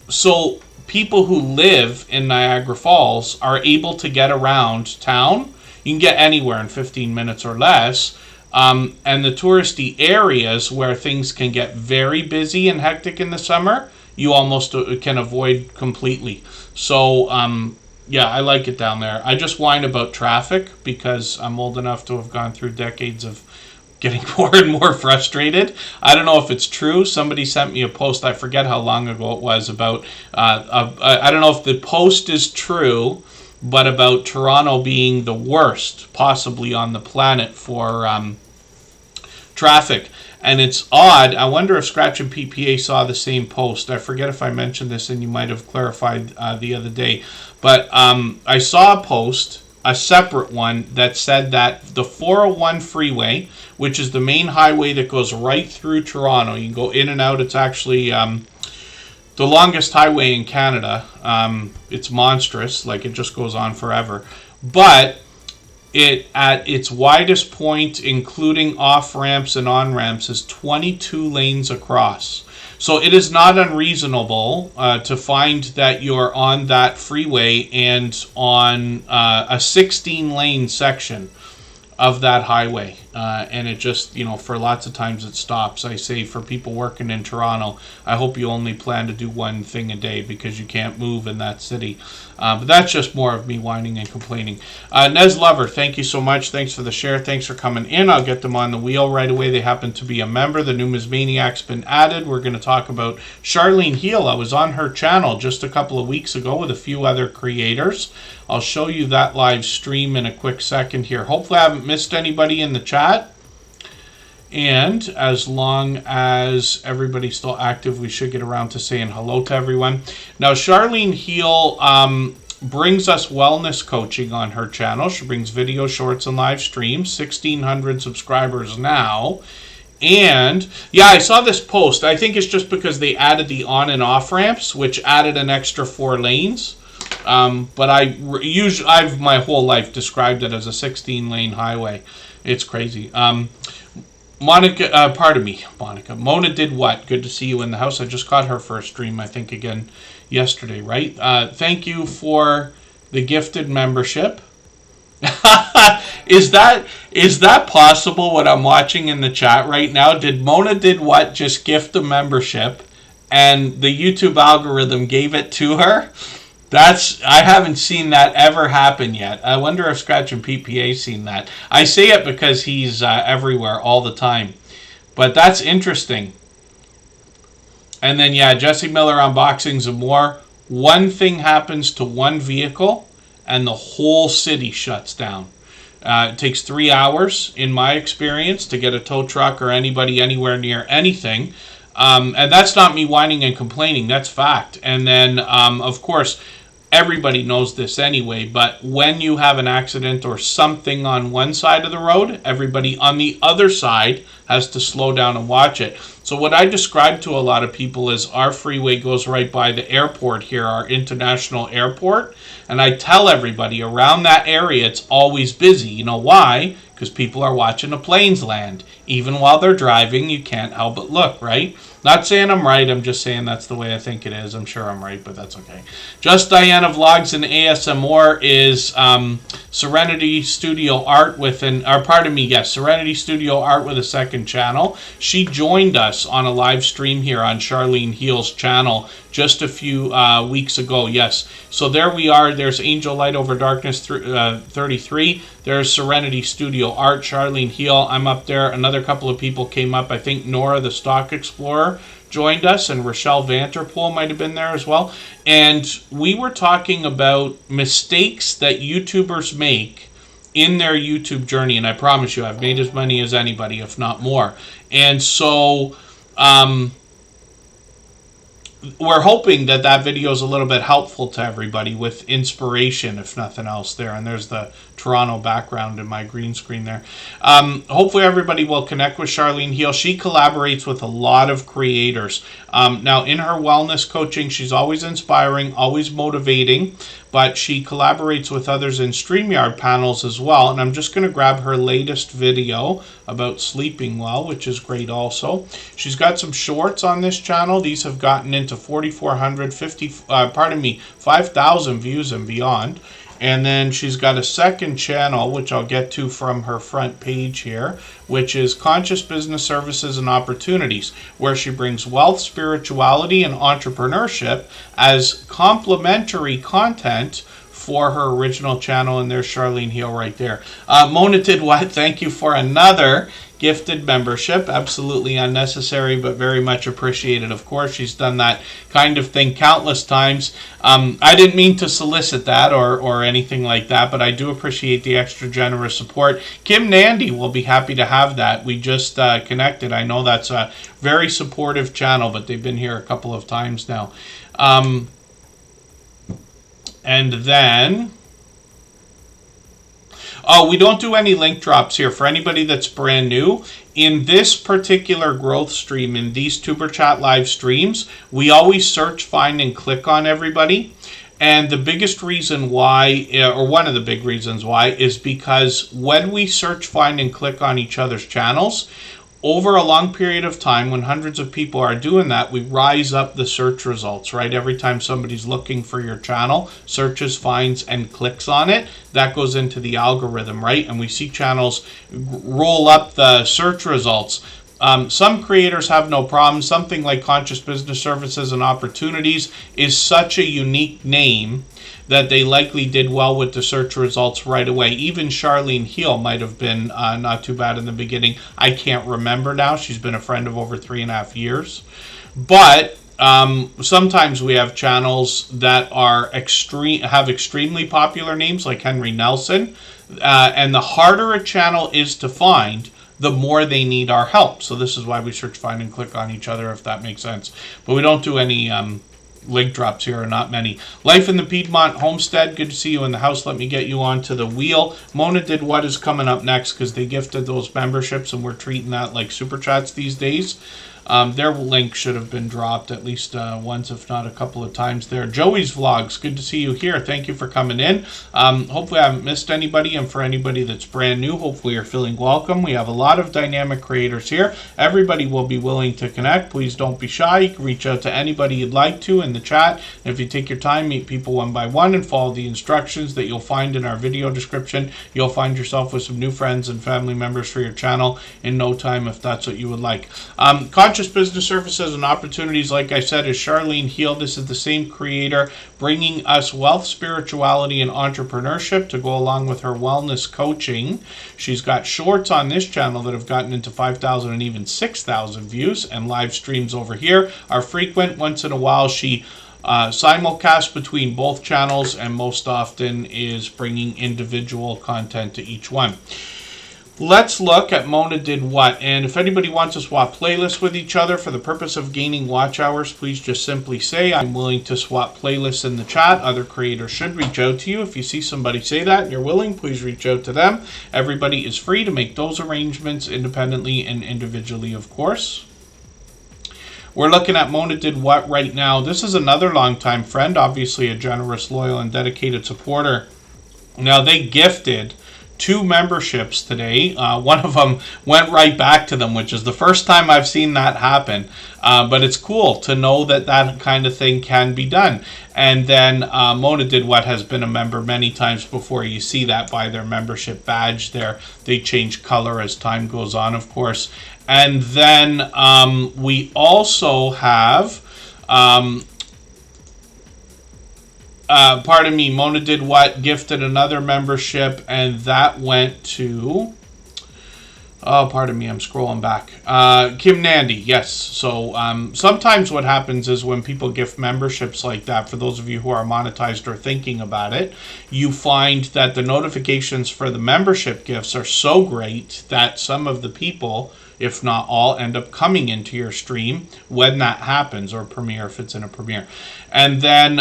so people who live in Niagara Falls are able to get around town. You can get anywhere in 15 minutes or less. And the touristy areas where things can get very busy and hectic in the summer, you almost can avoid completely. So, yeah, I like it down there. I just whine about traffic because I'm old enough to have gone through decades of getting more and more frustrated. I don't know if it's true. Somebody sent me a post, I forget how long ago it was, about, I don't know if the post is true, but about Toronto being the worst possibly on the planet for traffic. And it's odd. I wonder if Scratch and PPA saw the same post. I forget if I mentioned this and you might have clarified the other day. But I saw a post, a separate one, that said that the 401 freeway, which is the main highway that goes right through Toronto, you can go in and out. It's actually the longest highway in Canada. It's monstrous. Like, it just goes on forever. But it, at its widest point, including off-ramps and on-ramps, is 22 lanes across. So it is not unreasonable to find that you're on that freeway and on a 16-lane section of that highway. And it just, you know, for lots of times it stops. I say for people working in Toronto, I hope you only plan to do one thing a day because you can't move in that city. But that's just more of me whining and complaining. Nez Lover, thank you so much. Thanks for the share. Thanks for coming in. I'll get them on the wheel right away. They happen to be a member. The Numismaniac's been added. We're going to talk about Charlene Heal. I was on her channel just a couple of weeks ago with a few other creators. I'll show you that live stream in a quick second here. Hopefully I haven't missed anybody in the chat. And as long as everybody's still active, we should get around to saying hello to everyone. Now, Charlene Heal brings us wellness coaching on her channel. She brings video, shorts, and live streams. 1,600 subscribers now. And yeah, I saw this post. I think it's just because they added the on and off ramps, which added an extra 4 lanes. But I've my whole life described it as a 16-lane highway. It's crazy. Monica, pardon me, Monica. Mona did what? Good to see you in the house. I just caught her first stream, I think, again yesterday, right? Thank you for the gifted membership. Is that possible? What I'm watching in the chat right now? Did Mona did what? Just gift a membership, and the YouTube algorithm gave it to her? I haven't seen that ever happen yet. I wonder if Scratch and PPA's seen that. I say it because he's everywhere all the time. But that's interesting. And then, yeah, Jesse Miller unboxings and more. One thing happens to one vehicle, and the whole city shuts down. It takes 3 hours, in my experience, to get a tow truck or anybody anywhere near anything. And that's not me whining and complaining. That's fact. And then, of course, everybody knows this anyway, but when you have an accident or something on one side of the road, everybody on the other side has to slow down and watch it. So what I describe to a lot of people is our freeway goes right by the airport here, our international airport, and I tell everybody around that area it's always busy. You know why? Because people are watching the planes land. Even while they're driving, you can't help but look, right? Not saying I'm right, I'm just saying that's the way I think it is. I'm sure I'm right, but that's okay. Just Diana Vlogs and ASMR is Serenity Studio Art with Serenity Studio Art with a second channel. She joined us on a live stream here on Charlene Heal's channel just a few weeks ago, yes. So there we are. There's Angel Light Over Darkness 33. There's Serenity Studio Art, Charlene Heal. I'm up there. Another couple of people came up. I think Nora, the Stock Explorer, joined us, and Rochelle Vanterpool might have been there as well. And we were talking about mistakes that YouTubers make in their YouTube journey. And I promise you, I've made as many as anybody, if not more. And so we're hoping that that video is a little bit helpful to everybody with inspiration, if nothing else there. And there's the Toronto background in my green screen there. Hopefully everybody will connect with Charlene Heal. She collaborates with a lot of creators. Now, in her wellness coaching, she's always inspiring, always motivating, but she collaborates with others in StreamYard panels as well. And I'm just going to grab her latest video about sleeping well, which is great also. She's got some shorts on this channel. These have gotten into 5,000 views and beyond. And then she's got a second channel, which I'll get to from her front page here, which is Conscious Business Services and Opportunities, where she brings wealth, spirituality, and entrepreneurship as complementary content for her original channel. And there's Charlene Heal right there. Mona did what? Thank you for another gifted membership. Absolutely unnecessary, but very much appreciated. Of course, she's done that kind of thing countless times. I didn't mean to solicit that or anything like that, but I do appreciate the extra generous support. Kim Nandy will be happy to have that. We just connected. I know that's a very supportive channel, but they've been here a couple of times now. And then, we don't do any link drops here. For anybody that's brand new, in this particular growth stream, in these Tuber Chat live streams, we always search, find, and click on everybody. And the biggest reason why, or one of the big reasons why, is because when we search, find, and click on each other's channels, over a long period of time, when hundreds of people are doing that, we rise up the search results, right? Every time somebody's looking for your channel, searches, finds, and clicks on it, that goes into the algorithm, right? And we see channels roll up the search results. Some creators have no problem. Something like Conscious Business Services and Opportunities is such a unique name that they likely did well with the search results right away. Even Charlene Heal might have been not too bad in the beginning. I can't remember now. She's been a friend of over 3.5 years. But sometimes we have channels that are have extremely popular names, like Henry Nelson. And the harder a channel is to find, the more they need our help. So this is why we search, find, and click on each other, if that makes sense. But we don't do any link drops here are not many. Life in the Piedmont Homestead, good to see you in the house. Let me get you onto the wheel. Mona Did What is coming up next because they gifted those memberships and we're treating that like super chats these days. Their link should have been dropped at least once, if not a couple of times there. Joey's Vlogs, good to see you here. Thank you for coming in. Hopefully I haven't missed anybody, and for anybody that's brand new, hopefully you're feeling welcome. We have a lot of dynamic creators here. Everybody will be willing to connect. Please don't be shy. You can reach out to anybody you'd like to in the chat. And if you take your time, meet people one by one and follow the instructions that you'll find in our video description, you'll find yourself with some new friends and family members for your channel in no time if that's what you would like. Conscious Business Services and Opportunities, like I said, is Charlene Heal. This is the same creator bringing us wealth, spirituality, and entrepreneurship to go along with her wellness coaching. She's got shorts on this channel that have gotten into 5,000 and even 6,000 views, and live streams over here are frequent. Once in a while, she simulcast between both channels and most often is bringing individual content to each one. Let's look at Mona Did What, and if anybody wants to swap playlists with each other for the purpose of gaining watch hours, please just simply say, I'm willing to swap playlists in the chat. Other creators should reach out to you. If you see somebody say that and you're willing, please reach out to them. Everybody is free to make those arrangements independently and individually, of course. We're looking at Mona Did What right now. This is another longtime friend, obviously a generous, loyal, and dedicated supporter. Now, they gifted 2 memberships today. One of them went right back to them, which is the first time I've seen that happen. But it's cool to know that that kind of thing can be done. And then Mona Did What has been a member many times before. You see that by their membership badge there. They change color as time goes on, of course. And then we also have pardon me, Mona Did What gifted another membership, and that went to, oh, pardon me, I'm scrolling back. Kim Nandy, yes. So sometimes what happens is when people gift memberships like that, for those of you who are monetized or thinking about it, you find that the notifications for the membership gifts are so great that some of the people, if not all, end up coming into your stream when that happens, or premiere if it's in a premiere. And then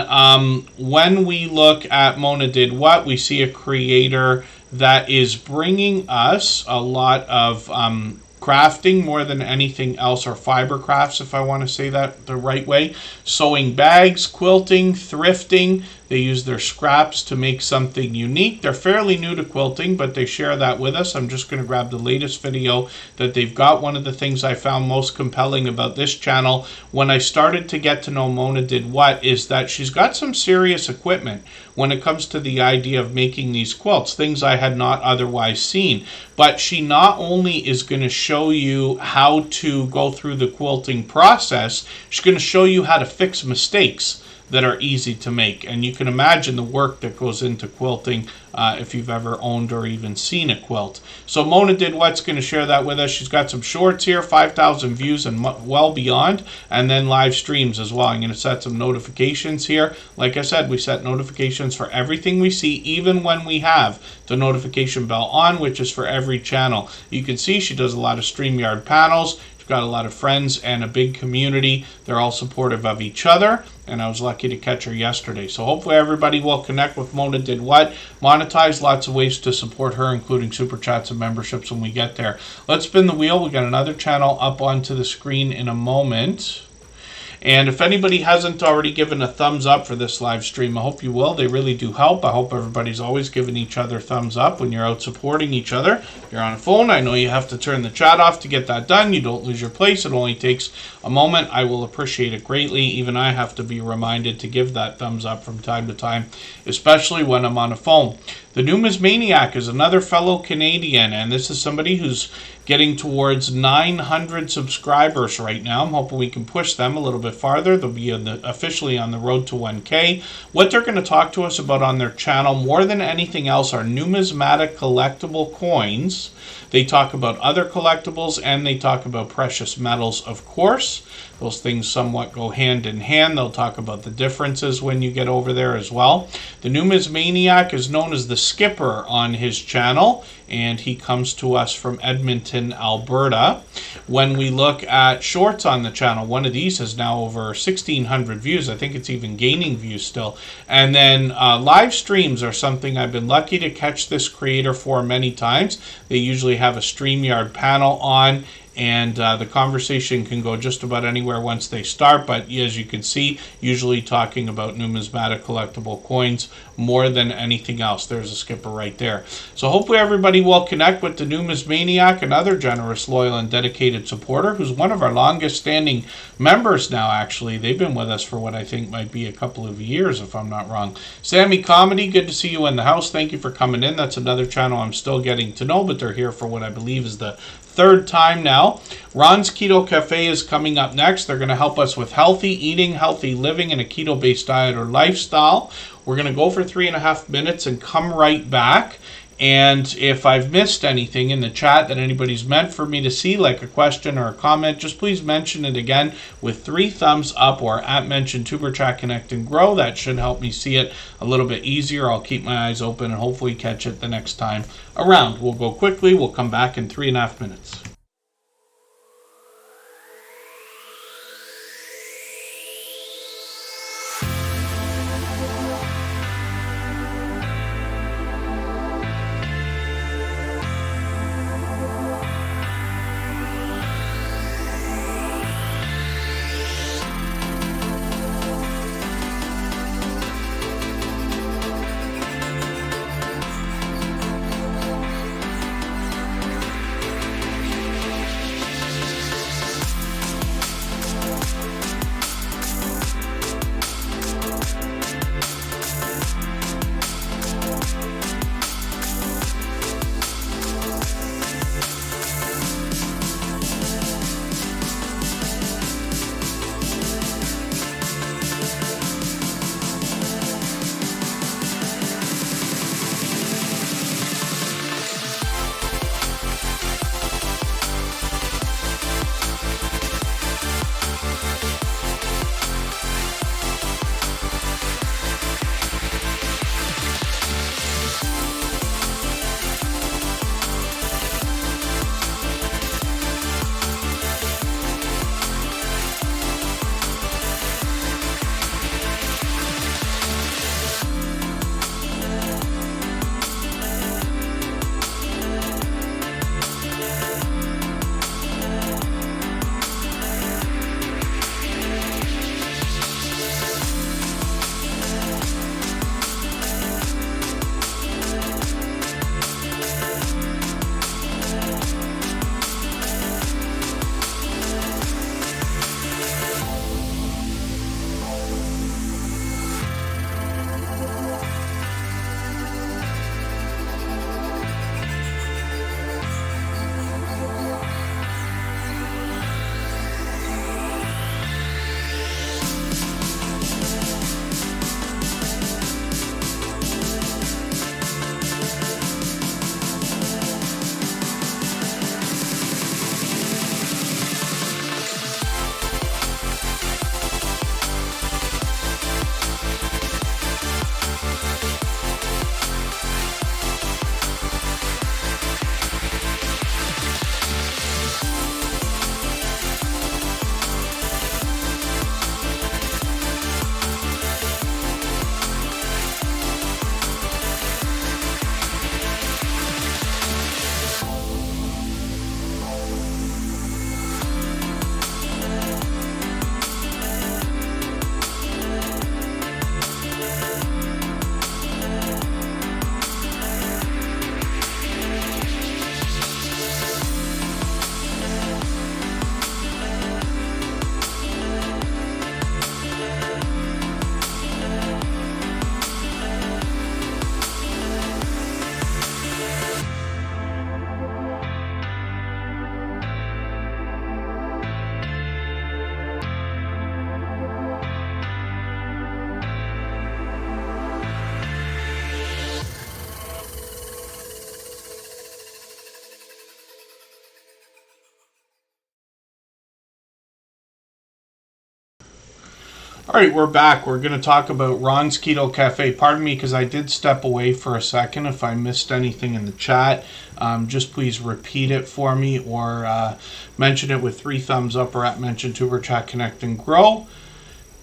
when we look at Mona Did What, we see a creator that is bringing us a lot of crafting more than anything else, or fiber crafts, if I want to say that the right way. Sewing bags, quilting, thrifting. They use their scraps to make something unique. They're fairly new to quilting, but they share that with us. I'm just going to grab the latest video that they've got. One of the things I found most compelling about this channel when I started to get to know Mona Did What is that she's got some serious equipment when it comes to the idea of making these quilts, things I had not otherwise seen. But she not only is going to show you how to go through the quilting process, she's going to show you how to fix mistakes that are easy to make. And you can imagine the work that goes into quilting if you've ever owned or even seen a quilt. So Mona Did What's going to share that with us. She's got some shorts here, 5,000 views and well beyond, and then live streams as well. I'm going to set some notifications here. Like I said, we set notifications for everything we see, even when we have the notification bell on, which is for every channel. You can see she does a lot of StreamYard panels. She's got a lot of friends and a big community. They're all supportive of each other, and I was lucky to catch her yesterday. So hopefully everybody will connect with Mona Did What. Monetize, lots of ways to support her, including super chats and memberships when we get there. Let's spin the wheel. We got another channel up onto the screen in a moment. And if anybody hasn't already given a thumbs up for this live stream, I hope you will. They really do help. I hope everybody's always giving each other thumbs up when you're out supporting each other. If you're on a phone, I know you have to turn the chat off to get that done. You don't lose your place. It only takes a moment. I will appreciate it greatly. Even I have to be reminded to give that thumbs up from time to time, especially when I'm on a phone. The Numismaniac is another fellow Canadian, and this is somebody who's getting towards 900 subscribers right now. I'm hoping we can push them a little bit farther. They'll be officially on the road to 1K. What they're going to talk to us about on their channel, more than anything else, are numismatic collectible coins. They talk about other collectibles, and they talk about precious metals, of course. Those things somewhat go hand in hand. They'll talk about the differences when you get over there as well. The Numismaniac is known as the Skipper on his channel, and he comes to us from Edmonton, Alberta. When we look at shorts on the channel, one of these has now over 1,600 views. I think it's even gaining views still. And then live streams are something I've been lucky to catch this creator for many times. They usually have a StreamYard panel on, and the conversation can go just about anywhere once they start, but as you can see, usually talking about numismatic collectible coins more than anything else. There's a skipper right there. So hopefully everybody will connect with the Numismaniac, another generous, loyal, and dedicated supporter who's one of our longest standing members now, actually. They've been with us for what I think might be a couple of years, if I'm not wrong. Sammy Comedy, good to see you in the house. Thank you for coming in. That's another channel I'm still getting to know, but they're here for what I believe is the third time now. Ron's Keto Cafe is coming up next. They're going to help us with healthy eating, healthy living, and a keto-based diet or lifestyle. We're going to go for 3.5 minutes and come right back. And if I've missed anything in the chat that anybody's meant for me to see, like a question or a comment, just please mention it again with 3 thumbs up or @mention Superchat Connect and Grow. That should help me see it a little bit easier. I'll keep my eyes open and hopefully catch it the next time around. We'll go quickly. We'll come back in 3.5 minutes. All right, we're back. We're going to talk about Ron's Keto Cafe. Pardon me because I did step away for a second. If I missed anything in the chat, just please repeat it for me or mention it with 3 thumbs up or at mention Tuber Chat Connect and Grow.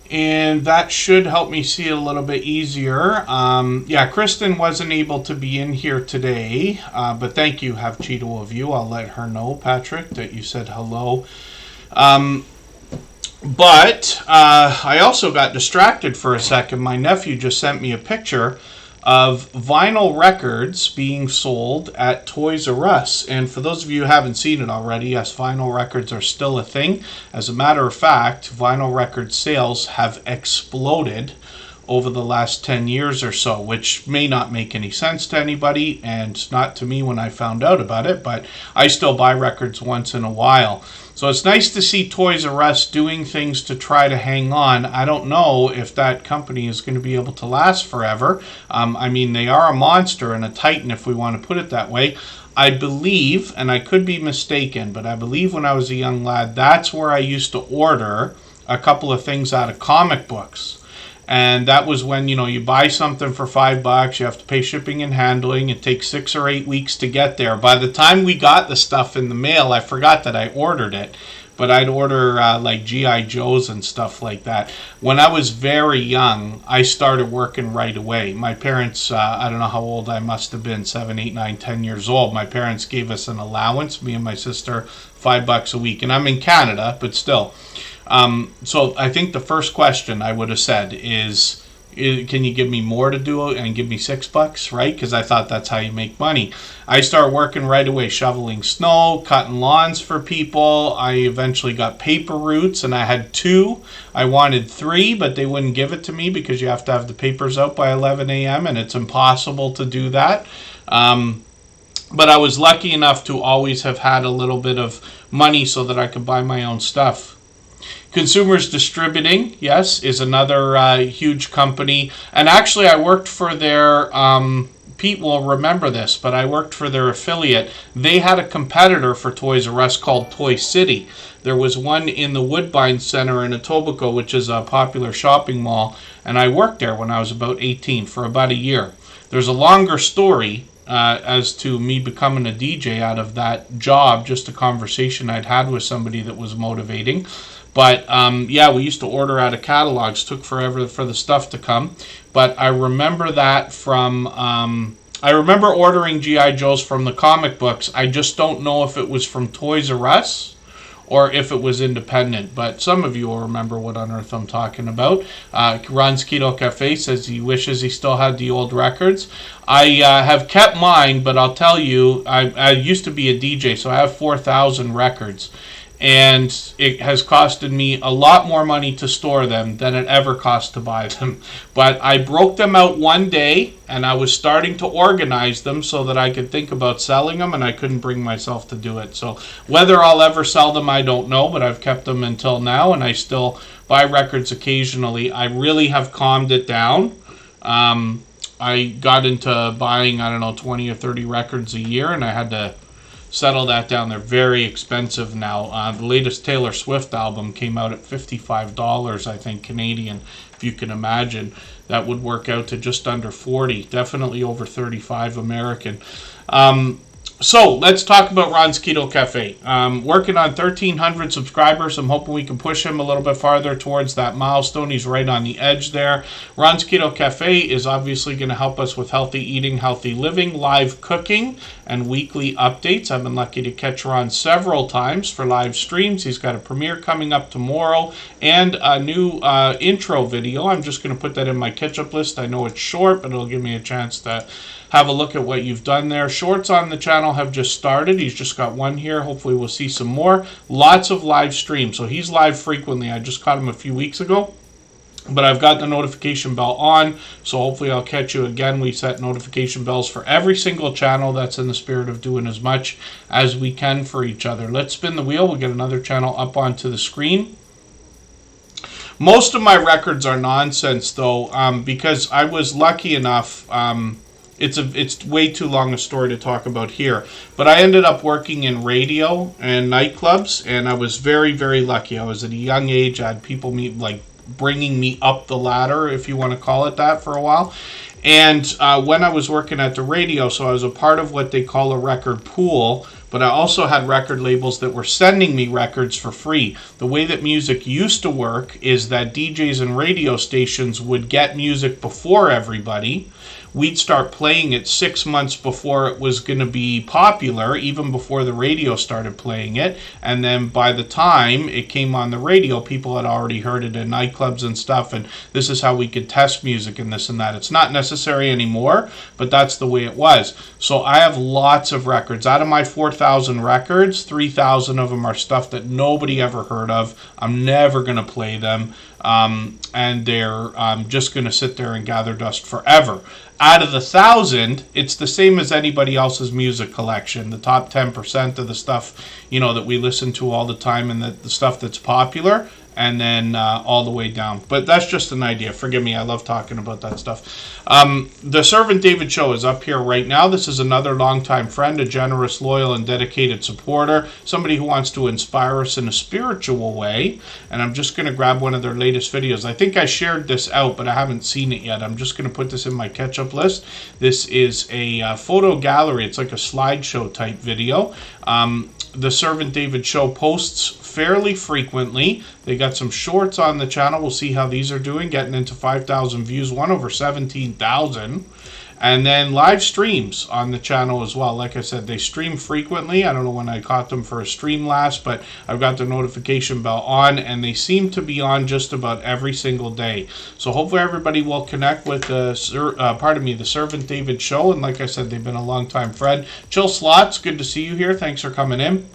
And that should help me see it a little bit easier. Yeah, Kristen wasn't able to be in here today, but thank you, Have Cheeto of you. I'll let her know, Patrick, that you said hello. But I also got distracted for a second. My nephew just sent me a picture of vinyl records being sold at Toys R Us. And for those of you who haven't seen it already, yes, vinyl records are still a thing. As a matter of fact, vinyl record sales have exploded over the last 10 years or so, which may not make any sense to anybody, and not to me when I found out about it, but I still buy records once in a while. So it's nice to see Toys R Us doing things to try to hang on. I don't know if that company is going to be able to last forever. I mean, they are a monster and a titan, if we want to put it that way. I believe, and I could be mistaken, but I believe when I was a young lad, that's where I used to order a couple of things out of comic books. And that was when, you know, you buy something for $5, you have to pay shipping and handling. It takes 6 or 8 weeks to get there. By the time we got the stuff in the mail, I forgot that I ordered it. But I'd order like G.I. Joes and stuff like that. When I was very young, I started working right away. My parents, I don't know how old I must have been, 7, 8, 9, 10 years old. My parents gave us an allowance, me and my sister, $5 a week. And I'm in Canada, but still. So I think the first question I would have said is, can you give me more to do it and give me $6, right? Because I thought that's how you make money. I started working right away, shoveling snow, cutting lawns for people. I eventually got paper routes, and I had 2. I wanted 3, but they wouldn't give it to me because you have to have the papers out by 11 a.m., and it's impossible to do that. But I was lucky enough to always have had a little bit of money so that I could buy my own stuff. Consumers Distributing, yes, is another huge company. And actually, I worked for their, Pete will remember this, but I worked for their affiliate. They had a competitor for Toys R Us called Toy City. There was one in the Woodbine Center in Etobicoke, which is a popular shopping mall. And I worked there when I was about 18 for about a year. There's a longer story as to me becoming a DJ out of that job, just a conversation I'd had with somebody that was motivating. But yeah, we used to order out of catalogs. Took forever for the stuff to come. But I remember that from, I remember ordering G.I. Joes from the comic books. I just don't know if it was from Toys R Us or if it was independent. But some of you will remember what on earth I'm talking about. Ron's Keto Cafe says he wishes he still had the old records. I have kept mine, but I'll tell you, I used to be a DJ, so I have 4,000 records. And it has costed me a lot more money to store them than it ever cost to buy them. But I broke them out one day, and I was starting to organize them so that I could think about selling them, and I couldn't bring myself to do it. So whether I'll ever sell them, I don't know, but I've kept them until now, and I still buy records occasionally. I really have calmed it down. I got into buying, 20 or 30 records a year, and I had to settle that down. They're very expensive now. The latest Taylor Swift album came out at $55, I think, Canadian, if you can imagine. That would work out to just under 40, definitely over 35 American. So let's talk about Ron's Keto Cafe. Working on 1,300 subscribers. I'm hoping we can push him a little bit farther towards that milestone. He's right on the edge there. Ron's Keto Cafe is obviously going to help us with healthy eating, healthy living, live cooking, and weekly updates. I've been lucky to catch Ron several times for live streams. He's got a premiere coming up tomorrow and a new intro video. I'm just going to put that in my catch-up list. I know it's short, but it'll give me a chance to have a look at what you've done there. Shorts on the channel have just started. He's just got one here. Hopefully we'll see some more. Lots of live streams. So he's live frequently. I just caught him a few weeks ago. But I've got the notification bell on, so hopefully I'll catch you again. We set notification bells for every single channel. That's in the spirit of doing as much as we can for each other. Let's spin the wheel. We'll get another channel up onto the screen. Most of my records are nonsense, though, because I was lucky enough. It's way too long a story to talk about here. But I ended up working in radio and nightclubs, and I was very, very lucky. I was at a young age. I had people meet, like, bringing me up the ladder, if you want to call it that, for a while. And when I was working at the radio, so I was a part of what they call a record pool, but I also had record labels that were sending me records for free. The way that music used to work is that DJs and radio stations would get music before everybody. We'd start playing it 6 months before it was going to be popular, even before the radio started playing it. And then by the time it came on the radio, people had already heard it in nightclubs and stuff. And this is how we could test music and this and that. It's not necessary anymore, but that's the way it was. So I have lots of records. Out of my 4,000 records, 3,000 of them are stuff that nobody ever heard of. I'm never going to play them. And they're just going to sit there and gather dust forever. Out of the 1,000, it's the same as anybody else's music collection. The top 10% of the stuff, you know, that we listen to all the time, and the stuff that's popular, and then all the way down. But that's just an idea. Forgive me, I love talking about that stuff. The Servant David Show is up here right now. This is another longtime friend, a generous, loyal, and dedicated supporter, somebody who wants to inspire us in a spiritual way. And I'm just going to grab one of their latest videos. I think I shared this out, but I haven't seen it yet. I'm just going to put this in my catch-up list. This is a photo gallery. It's like a slideshow type video. The Servant David Show posts fairly frequently. They got some shorts on the channel. We'll see how these are doing, getting into 5,000 views, one over 17,000. And then live streams on the channel as well. Like I said, they stream frequently. I don't know when I caught them for a stream last, but I've got the notification bell on, and they seem to be on just about every single day. So hopefully everybody will connect with the Servant David Show. And like I said, they've been a long time friend. Chill Slots, good to see you here. Thanks for coming in.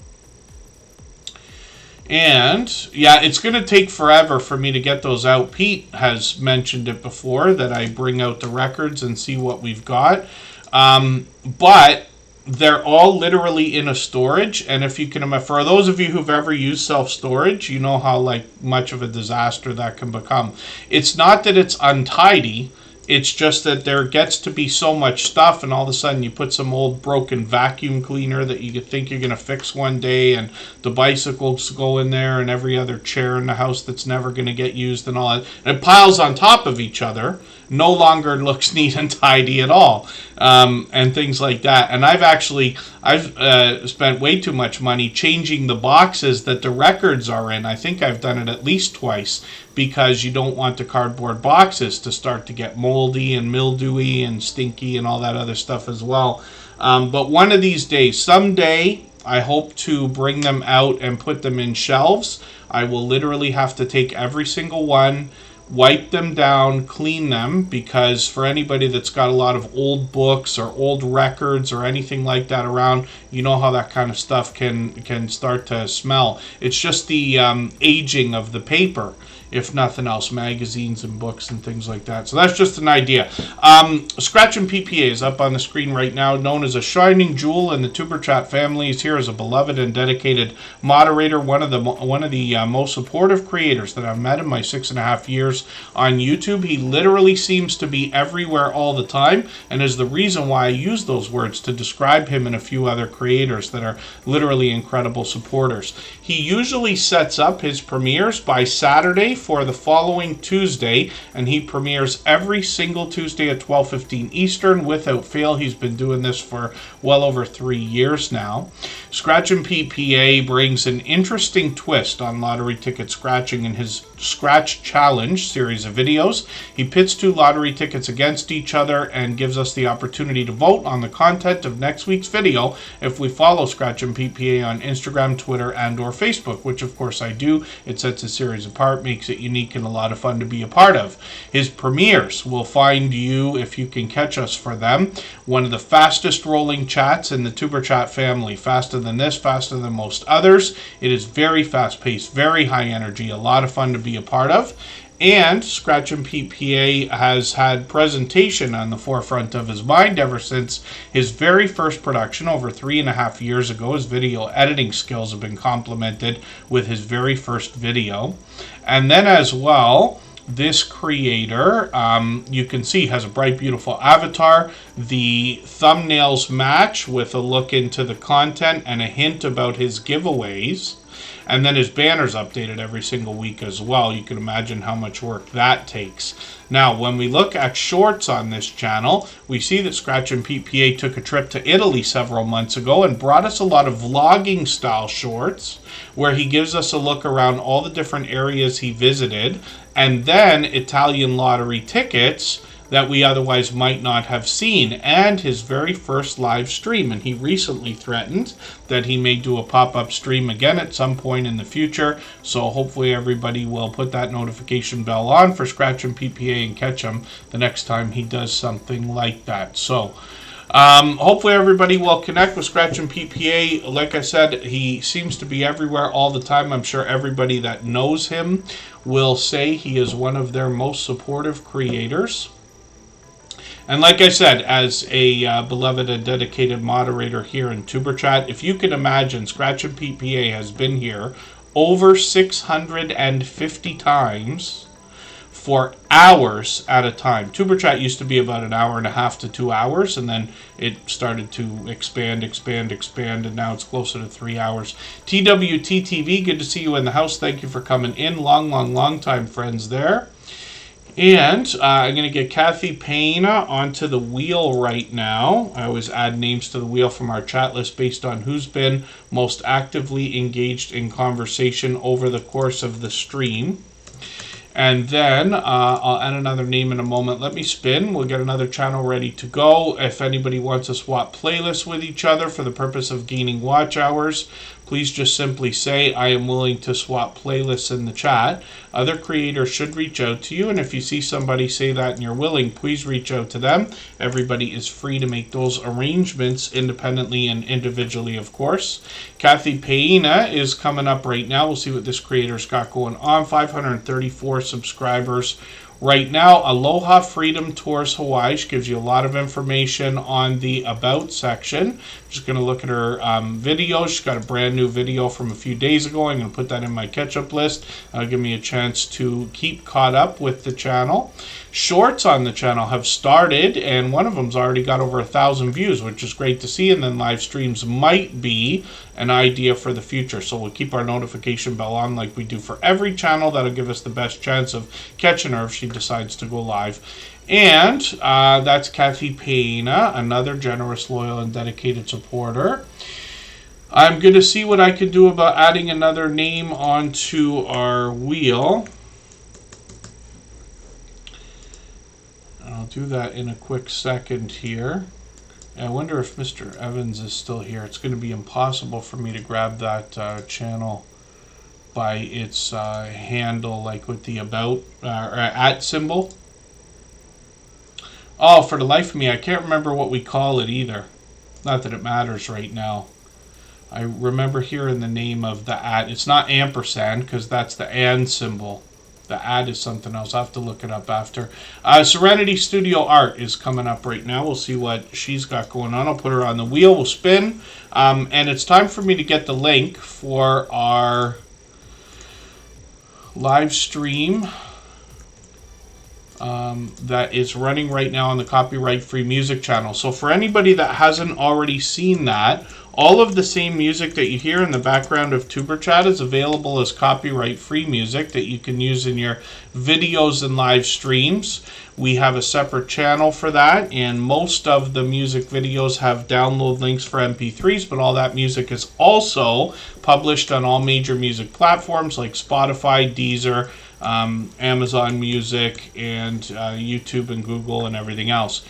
And yeah, it's going to take forever for me to get those out. Pete has mentioned it before, that I bring out the records and see what we've got. But they're all literally in a storage. And if you can imagine, for those of you who've ever used self-storage, you know how much of a disaster that can become. It's not that it's untidy. It's just that there gets to be so much stuff, and all of a sudden you put some old broken vacuum cleaner that you think you're going to fix one day, and the bicycles go in there, and every other chair in the house that's never going to get used and all that. And it piles on top of each other. No longer looks neat and tidy at all, and things like that. And I've spent way too much money changing the boxes that the records are in. I think I've done it at least twice, because you don't want the cardboard boxes to start to get moldy and mildewy and stinky and all that other stuff as well. But one of these days, someday, I hope to bring them out and put them in shelves. I will literally have to take every single one, wipe them down, clean them, because for anybody that's got a lot of old books or old records or anything like that around, you know how that kind of stuff can start to smell. It's just the aging of the paper, if nothing else, magazines and books and things like that. So that's just an idea. Scratch and PPA is up on the screen right now, known as a shining jewel in the Superchat family. He's here as a beloved and dedicated moderator, one of the most supportive creators that I've met in my 6.5 years on YouTube. He literally seems to be everywhere all the time, and is the reason why I use those words to describe him and a few other creators that are literally incredible supporters. He usually sets up his premieres by Saturday for the following Tuesday, and he premieres every single Tuesday at 12:15 Eastern without fail. He's been doing this for well over 3 years now. Scratch and PPA brings an interesting twist on lottery ticket scratching in his Scratch Challenge series of videos. He pits 2 lottery tickets against each other and gives us the opportunity to vote on the content of next week's video if we follow Scratch and PPA on Instagram, Twitter, and or Facebook, which of course I do. It sets the series apart, makes it unique and a lot of fun to be a part of. His premieres will find you, if you can catch us for them, one of the fastest rolling chats in the Superchat family. Faster than this, faster than most others. It is very fast paced, very high energy, a lot of fun to be a part of. And Scratch and PPA has had presentation on the forefront of his mind ever since his very first production over 3.5 years ago. His video editing skills have been complemented with his very first video. And then as well, this creator, you can see, has a bright, beautiful avatar. The thumbnails match with a look into the content and a hint about his giveaways. And then his banner's updated every single week as well. You can imagine how much work that takes. Now, when we look at shorts on this channel, we see that Scratch and PPA took a trip to Italy several months ago and brought us a lot of vlogging style shorts where he gives us a look around all the different areas he visited, and then Italian lottery tickets that we otherwise might not have seen, and his very first live stream. And he recently threatened that he may do a pop-up stream again at some point in the future, so hopefully everybody will put that notification bell on for Scratch and PPA and catch him the next time he does something like that. So hopefully everybody will connect with Scratch and PPA. Like I said, he seems to be everywhere all the time. I'm sure everybody that knows him will say he is one of their most supportive creators. And like I said, as a beloved and dedicated moderator here in Superchat, if you can imagine, Scratch and PPA has been here over 650 times for hours at a time. Superchat used to be about an hour and a half to 2 hours, and then it started to expand, and now it's closer to 3 hours. TWTTV, good to see you in the house. Thank you for coming in. Long time friends there. And I'm going to get Kathy Payne onto the wheel right now. I always add names to the wheel from our chat list based on who's been most actively engaged in conversation over the course of the stream. And then I'll add another name in a moment. Let me spin. We'll get another channel ready to go. If anybody wants to swap playlists with each other for the purpose of gaining watch hours, please just simply say, I am willing to swap playlists in the chat. Other creators should reach out to you, and if you see somebody say that and you're willing, please reach out to them. Everybody is free to make those arrangements independently and individually, of course. Kathy Payna is coming up right now. We'll see what this creator's got going on. 534 subscribers right now. Aloha Freedom Tours Hawaii. She gives you a lot of information on the About section. I'm just going to look at her video. She's got a brand new video from a few days ago. I'm going to put that in my catch-up list. Give me a chance to keep caught up with the channel. Shorts on the channel have started, and one of them's already got over 1,000 views, which is great to see. And then live streams might be an idea for the future, so we'll keep our notification bell on like we do for every channel. That'll give us the best chance of catching her if she decides to go live. And that's Kathy Payna, another generous, loyal, and dedicated supporter. I'm going to see what I can do about adding another name onto our wheel. I'll do that in a quick second here. I wonder if Mr. Evans is still here. It's going to be impossible for me to grab that channel by its handle, like with the about or at symbol. Oh, for the life of me, I can't remember what we call it either. Not that it matters right now. I remember hearing the name of the at. It's not ampersand, because that's the and symbol. The ad is something else. I'll have to look it up after. Serenity Studio Art is coming up right now. We'll see what she's got going on. I'll put her on the wheel. We'll spin. And it's time for me to get the link for our live stream that is running right now on the Copyright Free Music channel. So for anybody that hasn't already seen that, all of the same music that you hear in the background of Superchat is available as copyright-free music that you can use in your videos and live streams. We have a separate channel for that, and most of the music videos have download links for MP3s, but all that music is also published on all major music platforms like Spotify, Deezer, Amazon Music, and YouTube and Google and everything else.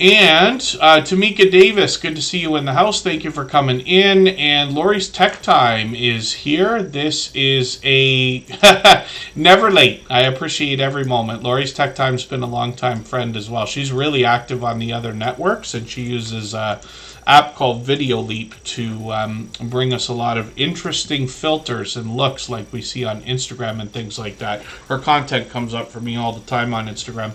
And Tamika Davis, good to see you in the house. Thank you for coming in. And Lori's Tech Time is here. This is a never late. I appreciate every moment. Lori's Tech Time's been a longtime friend as well. She's really active on the other networks, and she uses app called Video Leap to bring us a lot of interesting filters and looks like we see on Instagram and things like that. Her content comes up for me all the time on Instagram.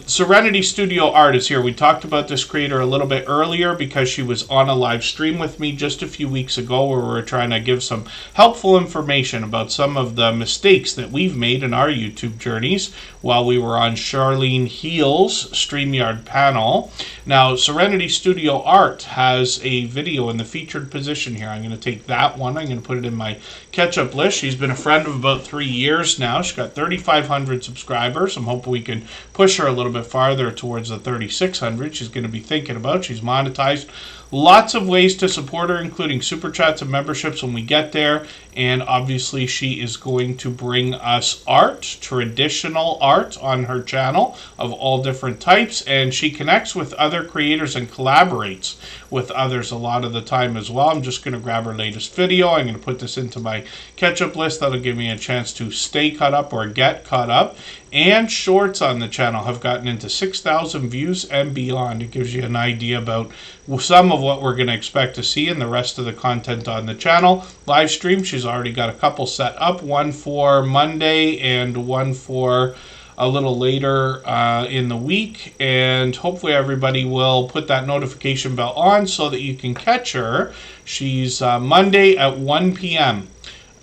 Serenity Studio Art is here. We talked about this creator a little bit earlier because she was on a live stream with me just a few weeks ago where we were trying to give some helpful information about some of the mistakes that we've made in our YouTube journeys while we were on Charlene Heal's StreamYard panel. Now, Serenity Studio Art Art has a video in the featured position here. I'm going to take that one. I'm going to put it in my catch-up list. She's been a friend of about 3 years now. She's got 3,500 subscribers. I'm hoping we can push her a little bit farther towards the 3,600 she's going to be thinking about. She's monetized. Lots of ways to support her, including super chats and memberships when we get there. And obviously she is going to bring us art, traditional art on her channel of all different types. And she connects with other creators and collaborates with others a lot of the time as well. I'm just going to grab her latest video. I'm going to put this into my catch-up list. That'll give me a chance to stay caught up or get caught up. And shorts on the channel have gotten into 6,000 views and beyond. It gives you an idea about some of what we're going to expect to see in the rest of the content on the channel. Live stream, she's already got a couple set up. One for Monday and one for a little later in the week. And hopefully everybody will put that notification bell on so that you can catch her. She's Monday at 1 p.m.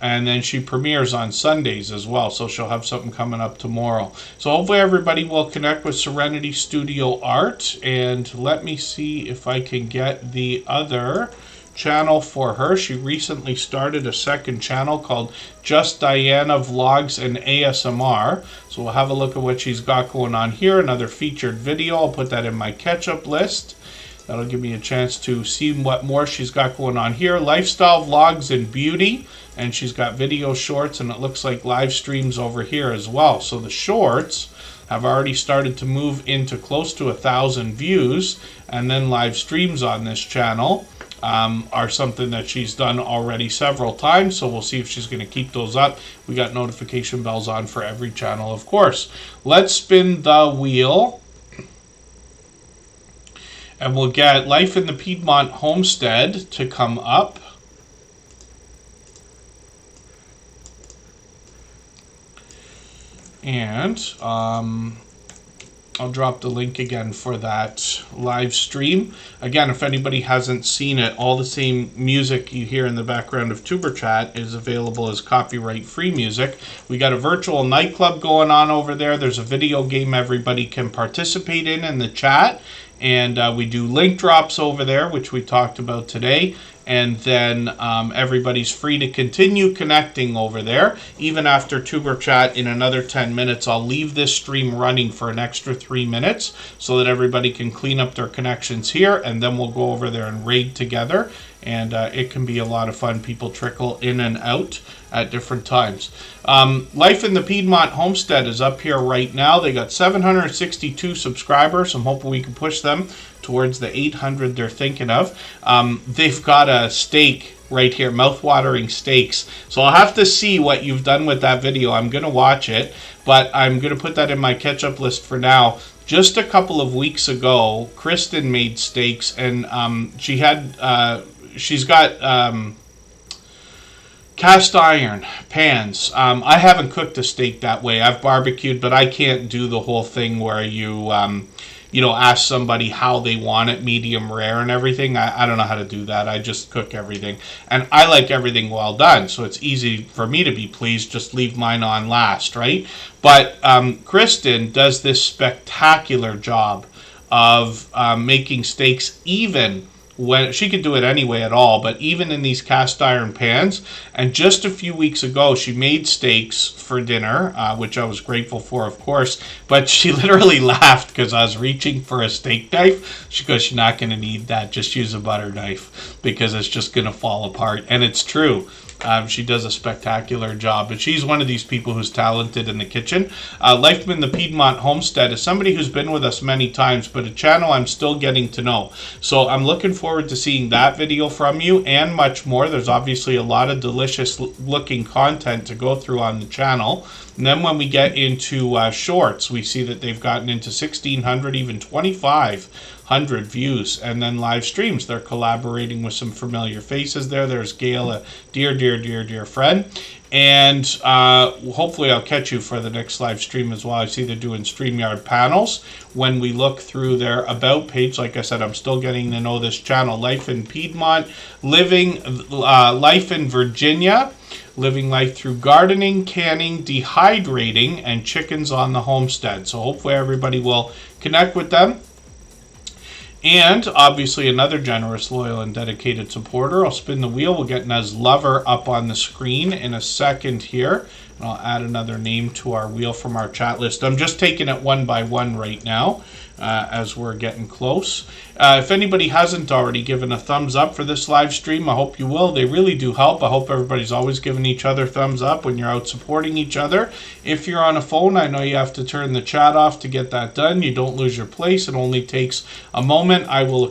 And then she premieres on Sundays as well. So she'll have something coming up tomorrow. So hopefully everybody will connect with Serenity Studio Art. And let me see if I can get the other channel for her. She recently started a second channel called Just Diana Vlogs and ASMR. So we'll have a look at what she's got going on here. Another featured video. I'll put that in my catch-up list. That'll give me a chance to see what more she's got going on here. Lifestyle vlogs and beauty. And she's got video shorts, and it looks like live streams over here as well. So the shorts have already started to move into close to 1,000 views. And then live streams on this channel are something that she's done already several times. So we'll see if she's going to keep those up. We got notification bells on for every channel, of course. Let's spin the wheel. And we'll get Life in the Piedmont Homestead to come up. And I'll drop the link again for that live stream. Again, if anybody hasn't seen it, all the same music you hear in the background of TuberChat is available as copyright-free music. We got a virtual nightclub going on over there. There's a video game everybody can participate in the chat. And we do link drops over there, which we talked about today. And then everybody's free to continue connecting over there. Even after TuberChat in another 10 minutes, I'll leave this stream running for an extra 3 minutes so that everybody can clean up their connections here. And then we'll go over there and raid together. And it can be a lot of fun. People trickle in and out at different times. Life in the Piedmont Homestead is up here right now. They got 762 subscribers. I'm hoping we can push them towards the 800 they're thinking of. They've got a steak right here, mouth-watering steaks. So I'll have to see what you've done with that video. I'm going to watch it, but I'm going to put that in my catch-up list for now. Just a couple of weeks ago, Kristen made steaks, and she's got cast iron pans. I haven't cooked a steak that way. I've barbecued, but I can't do the whole thing where you ask somebody how they want it, medium rare and everything. I don't know how to do that. I just cook everything. And I like everything well done, so it's easy for me to be pleased. Just leave mine on last, right? But Kristen does this spectacular job of making steaks even when she could do it anyway at all, but even in these cast iron pans. And just a few weeks ago, she made steaks for dinner, which I was grateful for, of course. But she literally laughed because I was reaching for a steak knife. She goes, "You're not going to need that. Just use a butter knife because it's just going to fall apart." And it's true. She does a spectacular job, but she's one of these people who's talented in the kitchen. Life in the Piedmont Homestead is somebody who's been with us many times, but a channel I'm still getting to know. So I'm looking forward to seeing that video from you and much more. There's obviously a lot of delicious looking content to go through on the channel. And then when we get into shorts, we see that they've gotten into 1,600, even 2,500 views. And then live streams, they're collaborating with some familiar faces there. There's Gail, a dear friend. And hopefully I'll catch you for the next live stream as well. I see they're doing StreamYard panels. When we look through their About page, like I said, I'm still getting to know this channel. Life in Piedmont, Life in Virginia, living life through gardening, canning, dehydrating, and chickens on the homestead. So hopefully everybody will connect with them. And obviously another generous, loyal, and dedicated supporter. I'll spin the wheel. We'll get Nez Lover up on the screen in a second here. And I'll add another name to our wheel from our chat list. I'm just taking it one by one right now as we're getting close. If anybody hasn't already given a thumbs up for this live stream, I hope you will. They really do help. I hope everybody's always giving each other thumbs up when you're out supporting each other. If you're on a phone, I know you have to turn the chat off to get that done. You don't lose your place. It only takes a moment. I will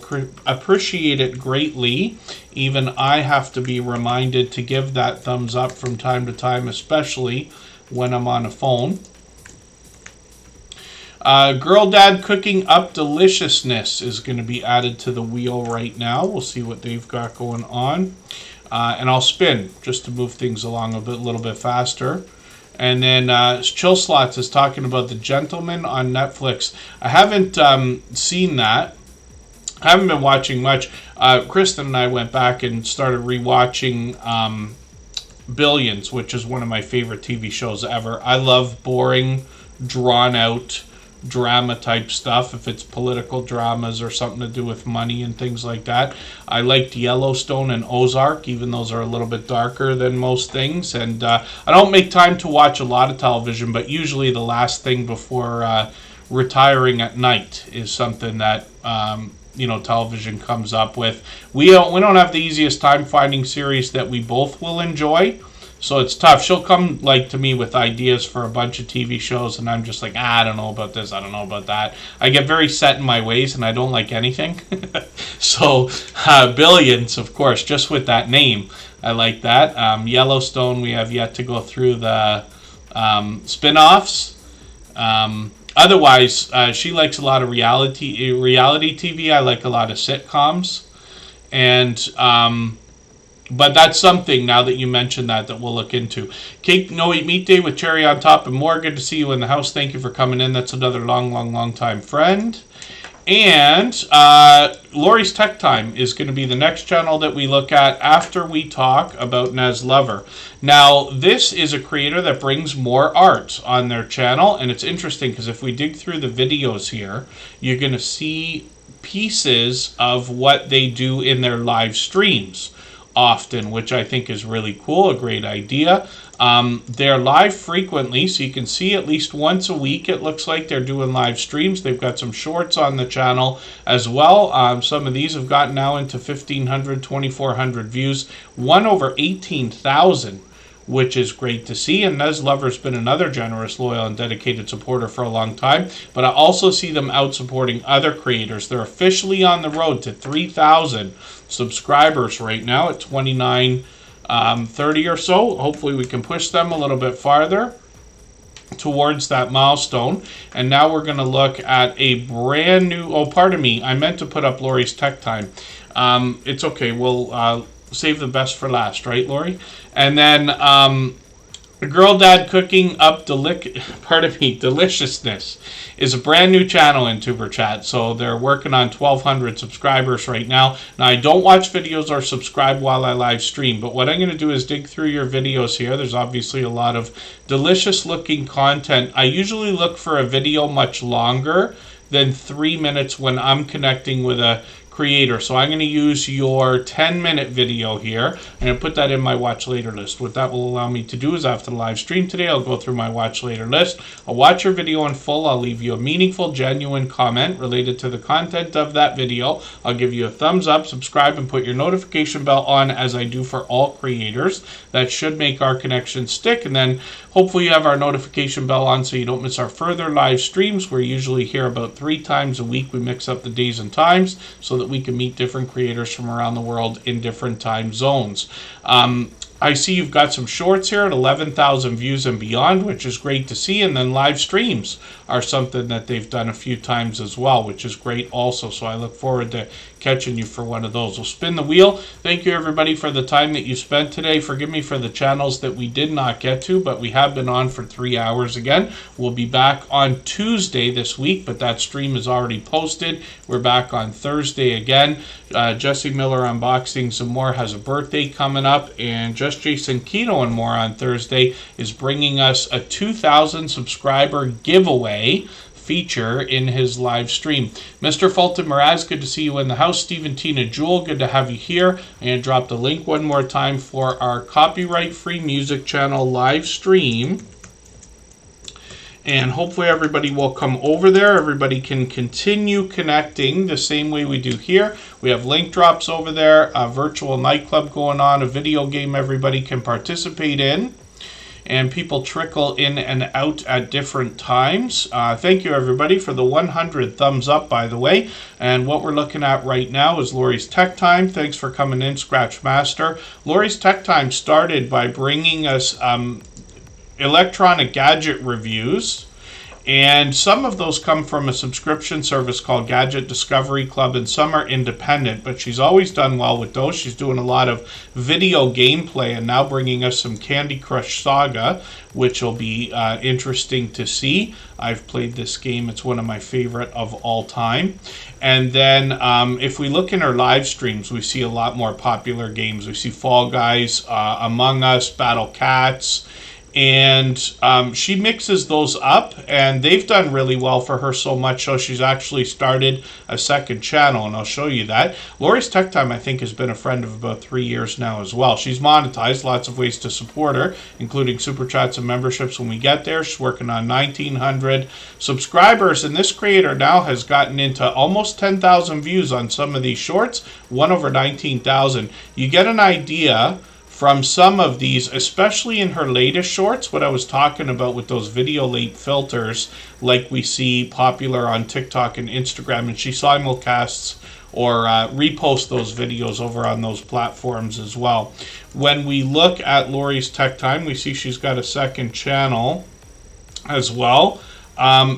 appreciate it greatly. Even I have to be reminded to give that thumbs up from time to time, especially when I'm on a phone. Girl Dad Cooking Up Deliciousness is going to be added to the wheel right now. We'll see what they've got going on. And I'll spin just to move things along a little bit faster. And then Chill Slots is talking about The Gentleman on Netflix. I haven't seen that. I haven't been watching much. Kristen and I went back and started rewatching Billions, which is one of my favorite TV shows ever. I love boring, drawn-out drama type stuff, if it's political dramas or something to do with money and things like that. I liked Yellowstone and Ozark, even those are a little bit darker than most things. And I don't make time to watch a lot of television, but usually the last thing before retiring at night is something that television comes up with. We don't have the easiest time finding series that we both will enjoy. So it's tough. She'll come to me with ideas for a bunch of TV shows, and I'm just like, I don't know about this, I don't know about that. I get very set in my ways, and I don't like anything. So Billions, of course, just with that name, I like that. Yellowstone, we have yet to go through the spin-offs. Otherwise, she likes a lot of reality TV. I like a lot of sitcoms. And but that's something, now that you mentioned that we'll look into. Cake No Eat Meat Day with cherry on top and more. Good to see you in the house. Thank you for coming in. That's another long time friend. And Lori's Tech Time is going to be the next channel that we look at after we talk about Nez Lover. Now, this is a creator that brings more art on their channel, and it's interesting because if we dig through the videos here, you're going to see pieces of what they do in their live streams often, which I think is really cool, a great idea. They're live frequently, so you can see at least once a week it looks like they're doing live streams. They've got some shorts on the channel as well. Some of these have gotten now into 1,500, 2,400 views, one over 18,000, which is great to see. And Nez Lover's been another generous, loyal, and dedicated supporter for a long time. But I also see them out supporting other creators. They're officially on the road to 3,000 subscribers right now at 2930 or so. Hopefully we can push them a little bit farther towards that milestone. And now we're going to look at a brand new, I meant to put up Lori's Tech Time. It's okay, we'll save the best for last, right, Lori? And then Girl Dad Cooking Up Deliciousness is a brand new channel in Superchat. So they're working on 1,200 subscribers right now. Now, I don't watch videos or subscribe while I live stream, but what I'm going to do is dig through your videos here. There's obviously a lot of delicious looking content. I usually look for a video much longer than 3 minutes when I'm connecting with a creator. So I'm going to use your 10-minute video here. I'm going to put that in my watch later list. What that will allow me to do is after the live stream today, I'll go through my watch later list. I'll watch your video in full. I'll leave you a meaningful, genuine comment related to the content of that video. I'll give you a thumbs up, subscribe, and put your notification bell on as I do for all creators. That should make our connection stick. And then hopefully you have our notification bell on so you don't miss our further live streams. We're usually here about 3 times a week. We mix up the days and times so that we can meet different creators from around the world in different time zones. I see you've got some shorts here at 11,000 views and beyond, which is great to see. And then live streams are something that they've done a few times as well, which is great also. So I look forward to catching you for one of those. We'll spin the wheel. Thank you, everybody, for the time that you spent today. Forgive me for the channels that we did not get to, but we have been on for 3 hours again. We'll be back on Tuesday this week, but that stream is already posted. We're back on Thursday again. Jesse Miller Unboxings and More has a birthday coming up, and Just Jason Keto and More on Thursday is bringing us a 2,000 subscriber giveaway feature in his live stream. Mr. Fulton Mraz, good to see you in the house. Stephen Tina Jewel, good to have you here. I'm going to drop the link one more time for our copyright-free music channel live stream. And hopefully everybody will come over there. Everybody can continue connecting the same way we do here. We have link drops over there, a virtual nightclub going on, a video game everybody can participate in. And people trickle in and out at different times. Thank you, everybody, for the 100 thumbs up, by the way. And what we're looking at right now is Lori's Tech Time. Thanks for coming in, Scratch Master. Lori's Tech Time started by bringing us electronic gadget reviews, and some of those come from a subscription service called Gadget Discovery Club, and some are independent, but she's always done well with those. She's doing a lot of video gameplay and now bringing us some Candy Crush Saga, which will be interesting to see. I've played this game. It's one of my favorite of all time. And then if we look in her live streams, we see a lot more popular games. We see Fall Guys, Among Us, Battle Cats, and she mixes those up, and they've done really well for her, so much so she's actually started a second channel, and I'll show you that. Lori's Tech Time, I think, has been a friend of about 3 years now as well. She's monetized, lots of ways to support her, including super chats and memberships when we get there. She's working on 1,900 subscribers, and this creator now has gotten into almost 10,000 views on some of these shorts, one over 19,000. You get an idea from some of these, especially in her latest shorts, what I was talking about with those video late filters like we see popular on TikTok and Instagram, and she simulcasts or repost those videos over on those platforms as well. When we look at Lori's Tech Time, we see she's got a second channel as well.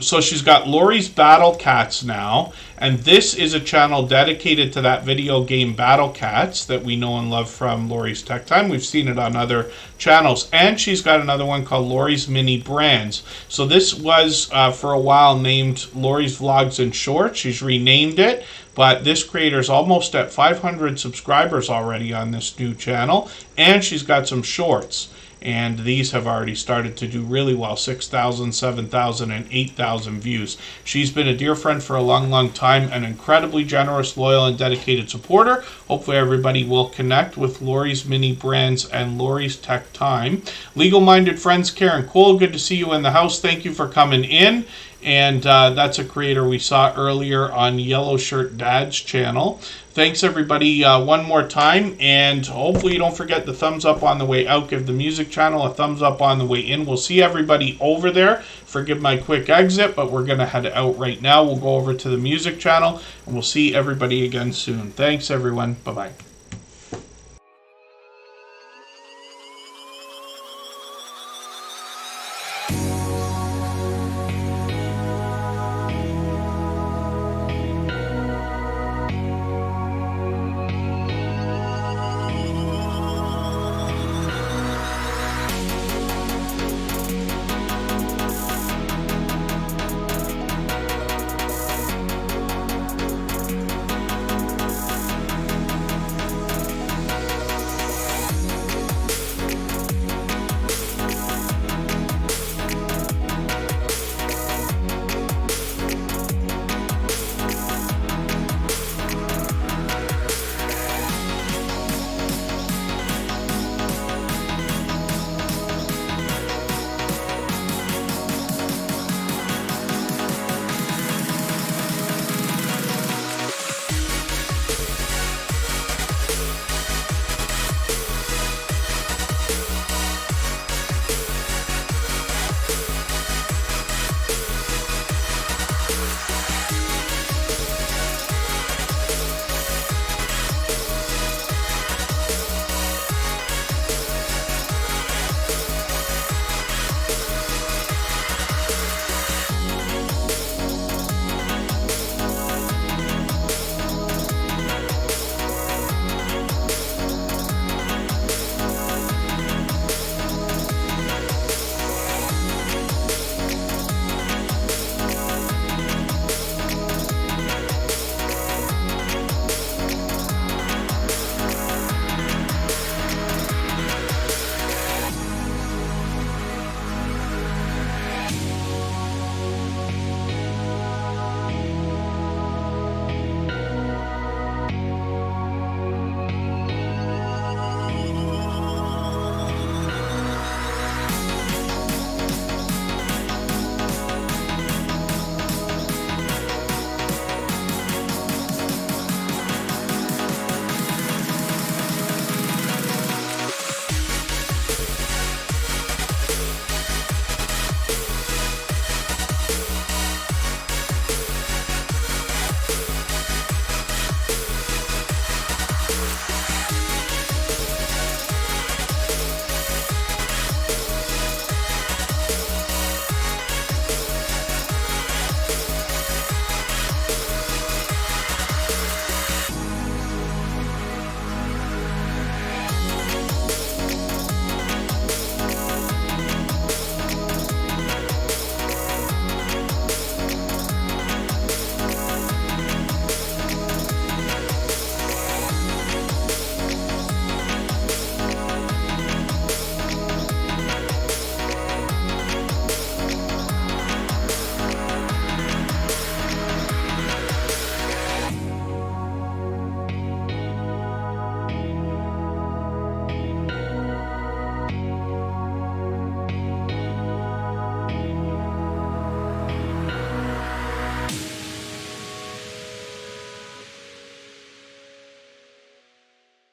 So she's got Lori's Battle Cats now, and this is a channel dedicated to that video game Battle Cats that we know and love from Lori's Tech Time. We've seen it on other channels, and she's got another one called Lori's Mini Brands. So this was for a while named Lori's Vlogs and Shorts. She's renamed it, but this creator's almost at 500 subscribers already on this new channel, and she's got some shorts. And these have already started to do really well, 6,000, 7,000, and 8,000 views. She's been a dear friend for a long, long time, an incredibly generous, loyal, and dedicated supporter. Hopefully everybody will connect with Lori's Mini Brands and Lori's Tech Time. Legal-minded friends, Karen Cole, good to see you in the house. Thank you for coming in. And that's a creator we saw earlier on Yellow Shirt Dad's channel. Thanks, everybody, one more time. And hopefully you don't forget the thumbs up on the way out. Give the music channel a thumbs up on the way in. We'll see everybody over there. Forgive my quick exit, but we're going to head out right now. We'll go over to the music channel, and we'll see everybody again soon. Thanks, everyone. Bye-bye.